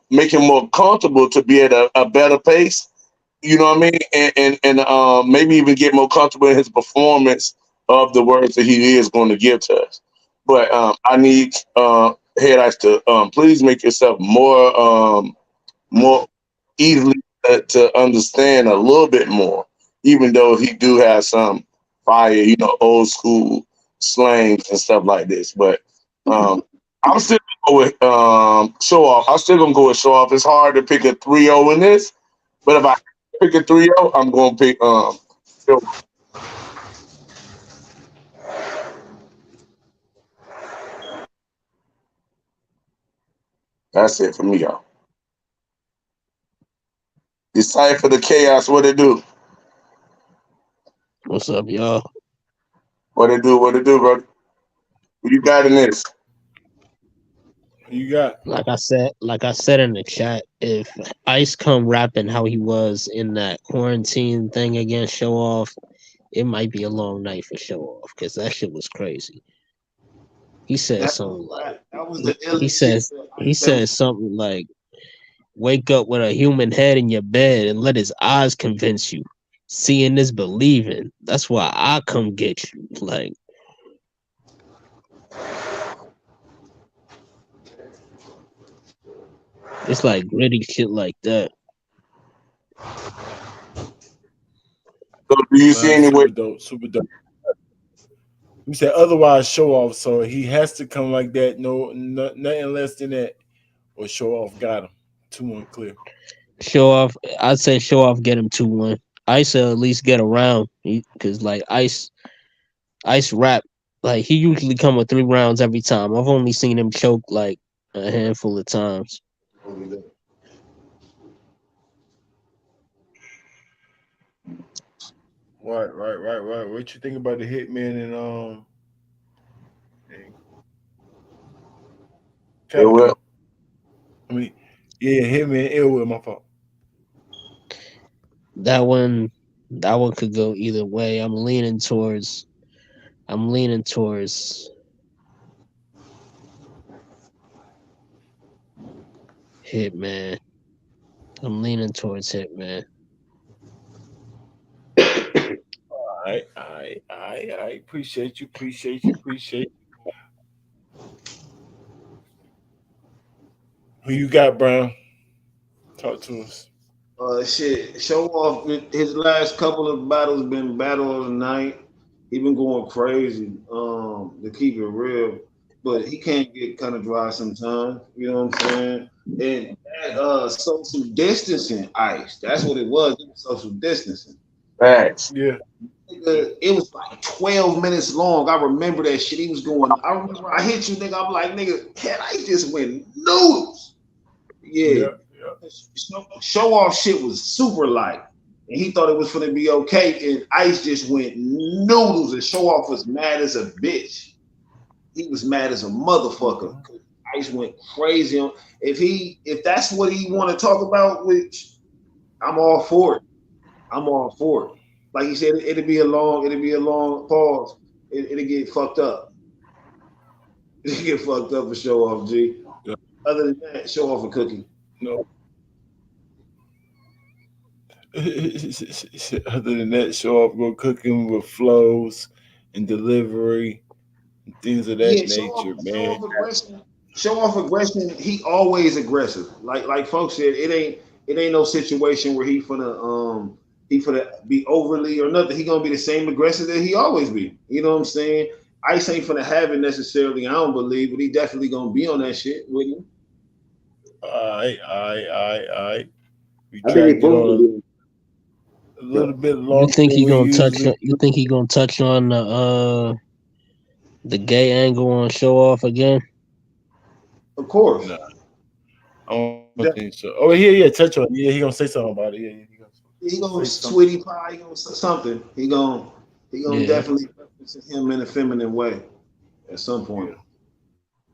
make him more comfortable to be at a better pace. You know what I mean? And maybe even get more comfortable in his performance of the words that he is going to give to us. But I need Head Ice to please make yourself more easily to understand a little bit more, even though he do have some fire, old school slangs and stuff like this. But I'm still gonna go with show off. I'm still gonna go with show off. It's hard to pick a 3-0 in this, but if I pick a 3-0, I'm gonna pick Show. That's it for me, y'all. Decipher the chaos. What it do? What's up, y'all? What it do? What it do, bro? What you got in this? You got Like I said in the chat, if Ice come rapping how he was in that quarantine thing against Show Off, it might be a long night for Show Off because that shit was crazy. He said something like That was the he illest says shit. he said something like wake up with a human head in your bed and let his eyes convince you. Seeing is believing. That's why I come get you. Like it's like gritty shit like that. So do you see any way? super dope, super dope. You said otherwise show off, so he has to come like that. Nothing less than that, or show off got him 2-1 clear. Show Off, I'd say Show Off get him 2-1. Ice will at least get around because like Ice rap, like he usually come with 3 rounds every time. I've only seen him choke like a handful of times. Right. What you think about the Hitman and It will. Calico? I mean, yeah, Hitman Ill Will, my fault. That one could go either way. I'm leaning towards Hitman. I'm leaning towards Hitman. I appreciate you. Who you got, Brown? Talk to us. Shit, show off. His last couple of battles been battle of the night. He been going crazy. To keep it real, but he can't get kind of dry sometimes. You know what I'm saying? And that social distancing ice. That's what it was. It was social distancing. Facts. Yeah. It was like 12 minutes long. I remember that shit. He was going. I remember I hit you, nigga. I'm like, nigga, can I just went noodles? Yeah. Show off shit was super light. And he thought it was gonna be okay. And Ice just went noodles, and Show Off was mad as a bitch. He was mad as a motherfucker. Ice went crazy on if that's what he want to talk about, which I'm all for it. I'm all for it. Like he said, it'll be a long pause. It'll get fucked up. It'll get fucked up for Show Off, G. Yeah. Other than that, Show Off a cookie. No. Other than that, Show Off go cooking with flows and delivery and things of that nature, man. Show off aggression. He always aggressive. Like folks said, it ain't no situation where he finna be overly or nothing. He gonna be the same aggressive that he always be. You know what I'm saying? Ice ain't finna have it necessarily. I don't believe, but he definitely gonna be on that shit with him. I think they both a little bit long. You think he gonna touch? You think he gonna touch on the gay angle on Show Off again? Of course. No. I don't think so. Oh yeah, touch on it. Yeah, he gonna say something about it. Yeah, he gonna sweetie pie. He gonna say something. He gonna definitely reference him in a feminine way at some point.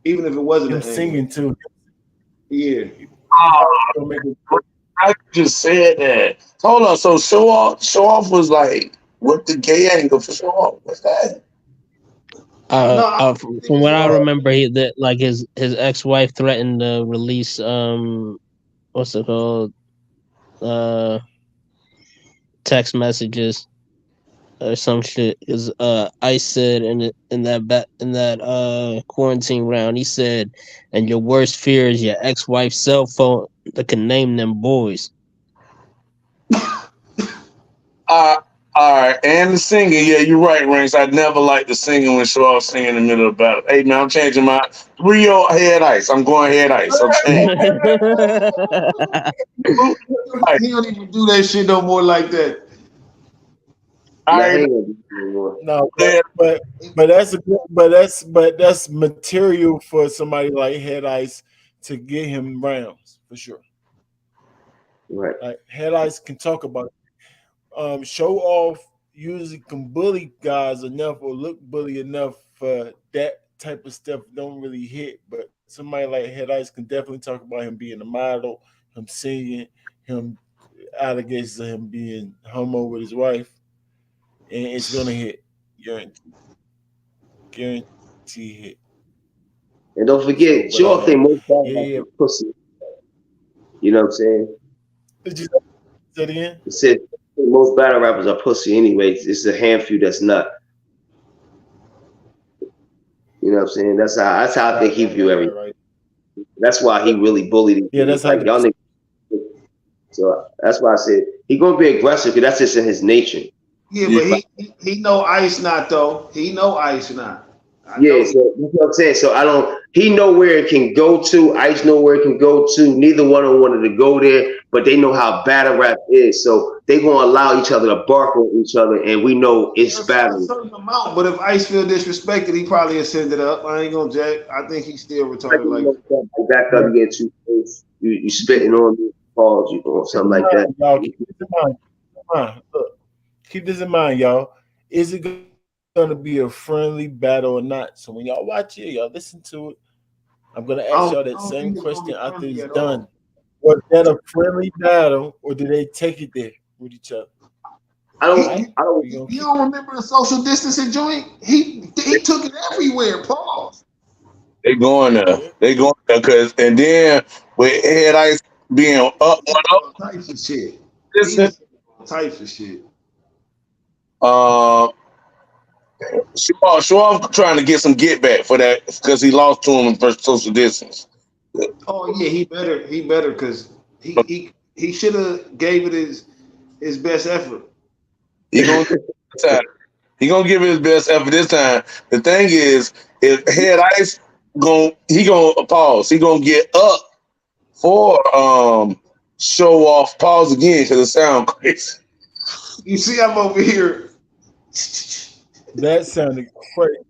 Even if it wasn't him singing too. Yeah. I just said that. Hold on. So Show Off was like, what the gay angle for Show Off? What's that? From what I remember, his ex-wife threatened to release what's it called, text messages or some shit. Because Ice said in that quarantine round, he said, and your worst fear is your ex-wife's cell phone that can name them boys. All right, and the singing, yeah, you're right, Ranks. I never liked the singing when Show Off singing in the middle of the battle. Hey, man, I'm changing my 3-0 Head Ice. I'm going Head Ice. I'm changing. He don't even do that shit no more like that. No, but that's material for somebody like Head Ice to get him rounds for sure. Right. Like Head Ice can talk about it. Show Off usually can bully guys enough or look bully enough for that type of stuff don't really hit, but somebody like Head Ice can definitely talk about him being a model, him singing, him allegations of him being homo with his wife, and it's gonna hit. Guarantee hit. And don't forget, Show Off think most battle pussy. You know what I'm saying? Did you say that again? It said most battle rappers are pussy anyways. It's a handful that's not. You know what I'm saying? That's how I think he view everything. Right. That's why he really bullied. Yeah, that's like y'all niggas. So that's why I said he gonna be aggressive because that's just in his nature. Yeah, but he know Ice not though. He know Ice not. So that's what I'm saying. So he know where it can go to. Ice know where it can go to. Neither one of them wanted to go there, but they know how battle rap is. So they gonna allow each other to bark on each other, and we know it's battle. But if Ice feel disrespected, he probably will send it up. I ain't gonna jack. I think he's still retarded. Like back up, you get too close. You spitting on me, pause you or something like that. Y'all keep this in mind. Look, keep this in mind, y'all. Is it going to be a friendly battle or not? So when y'all watch it, y'all listen to it. I'm going to ask y'all that same question after it's done. Was that a friendly battle, or did they take it there with each other? I don't. You don't remember the social distancing joint? He took it everywhere. Pause. They going there. Because and then with Head Ice being up, types of shit. Types of shit. Show Off trying to get some get back for that because he lost to him in first social distance. Oh yeah, he better because he he should have gave it his best effort. He gonna give it his best effort this time. The thing is, if Head Ice he gonna pause. He gonna get up for show off. Pause again because it sounds crazy. You see, I'm over here. That sounded crazy.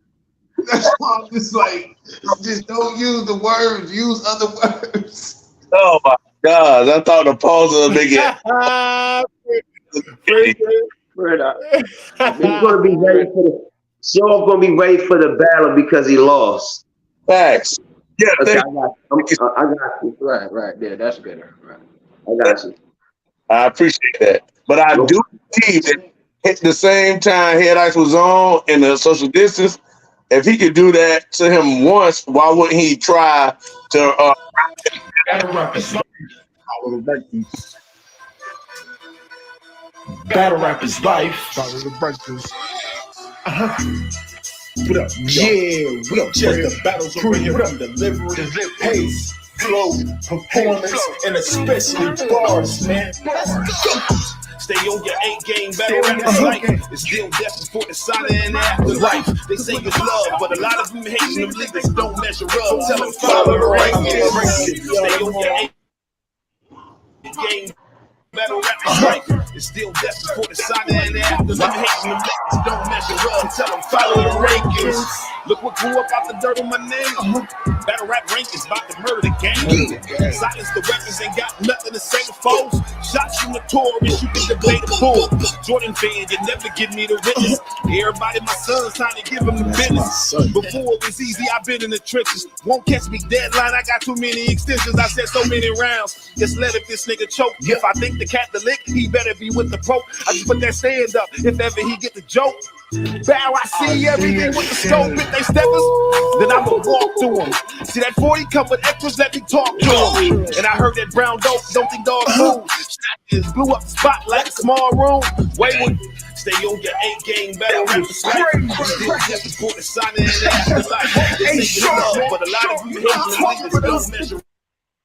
That's why I'm just like, just don't use the words. Use other words. Oh my God! I thought the pause would make it. He's gonna be ready for the show. Gonna be ready for the battle because he lost. Facts. Yeah, okay, I got you. Right there. That's better. Right. I got you. I appreciate that, but I do believe that at the same time Head Ice was on in the social distance. If he could do that to him once, why wouldn't he try to? Battle rap is life. Follow the rankings. Battle rap is life. Follow the rankings. What up? Yeah, what up? Just the battles over here from delivery, pace, flow, performance, and especially bars, man. Stay on your A game, battle rap is life. It's still death before the silent and afterlife. They say it's love, but a lot of them hating them niggas don't measure up. Tell them follow the rankings. Stay on your A game. Battle rap is life. It's still death before the silent and afterlife. Hating them niggas don't measure up. Tell them follow the rankings. Look what grew up out the dirt on my name. Battle rap rankings about to murder the game. Silence the weapons, ain't got nothing to say to foes. Shots from the Taurus, you can debate the bull. Jordan fan, you never give me the witness. Everybody, my son's time to give him the business. Before it was easy, I've been in the trenches. Won't catch me deadline, I got too many extensions. I said so many rounds. Just let if this nigga choke. If I think the cat the lick, he better be with the pro. I just put that stand up if ever he get the joke. Bow, I see everything with the scope. If they steppers, then I'ma walk to them. See that 40 come with extras, let me talk to them. And I heard that brown dope, don't think dogs move. Just blew up the spot like a small room. Wayward, stay on your A game, battle rap is life. Just before the sign in the afterlife. They say you love, but a lot of you hate the don't measure.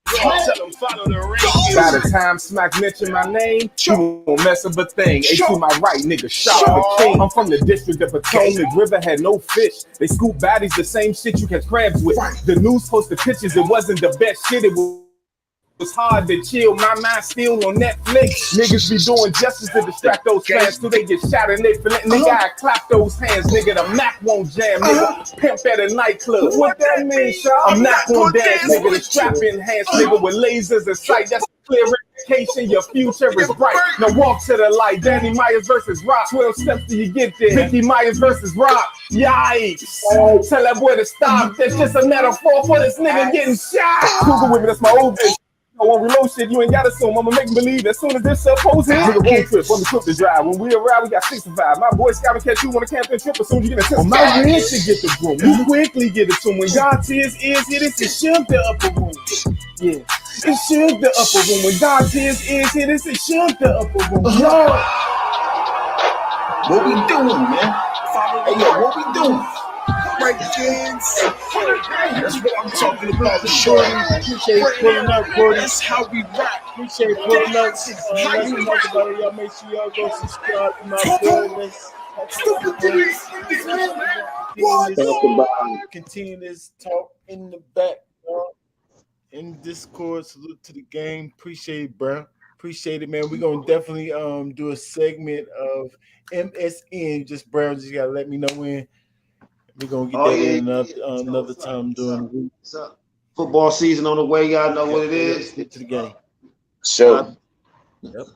Tell them follow the rankings. By the time Smack mention my name, you won't mess up a thing. A to my right, nigga, shot the king. I'm from the district of Potomac. River had no fish. They scoop baddies, the same shit you catch crabs with. The news posted pictures, it wasn't the best shit. It was hard to chill. My mind still on Netflix. Niggas be doing justice to distract those fans till they get shot and they feel it. Nigga, I clap those hands. Nigga, the Mac won't jam. Nigga, pimp at a nightclub. What that mean, Sean? I'm not gonna dance. Nigga, the strap enhanced. Nigga with lasers and sight. That's clear indication your future is bright. Now walk to the light. Danny Myers versus Rock. 12 steps till you get there. 50 Myers versus Rock. Yikes. Tell that boy to stop. That's just a metaphor for this nigga getting shot. Google with me, that's my old bitch. I won't reload shit, you ain't got to assume. I'ma make believe as soon as this supposed hit. Nigga, road trip on the trip to drive. When we arrive, we got 65. My boy Scott will catch you on the camping trip as soon as you get a tip. Oh, my win should get the broom. You quickly get it to when God's ears hit it, it should the upper room. Yeah, it should the upper room. When God's ears hit it, it should the upper room. Yo. What we doing, man? Hey, yo, what we doing? Rankings. That's what I'm talking about. Shorty. Appreciate you pulling up, Brody. That's how we rock. Appreciate you pulling up. Let's talk about it. Y'all make sure y'all go subscribe to my playlist. Continue this talk in the back, in Discord. Salute to the game. Appreciate it, bro. Appreciate it, man. We're gonna definitely do a segment of MSN. Just bro, just gotta let me know when. We're gonna get that in another time during the week. What's up? Football season on the way, y'all know what it is. Get to the game. Sure. Yep.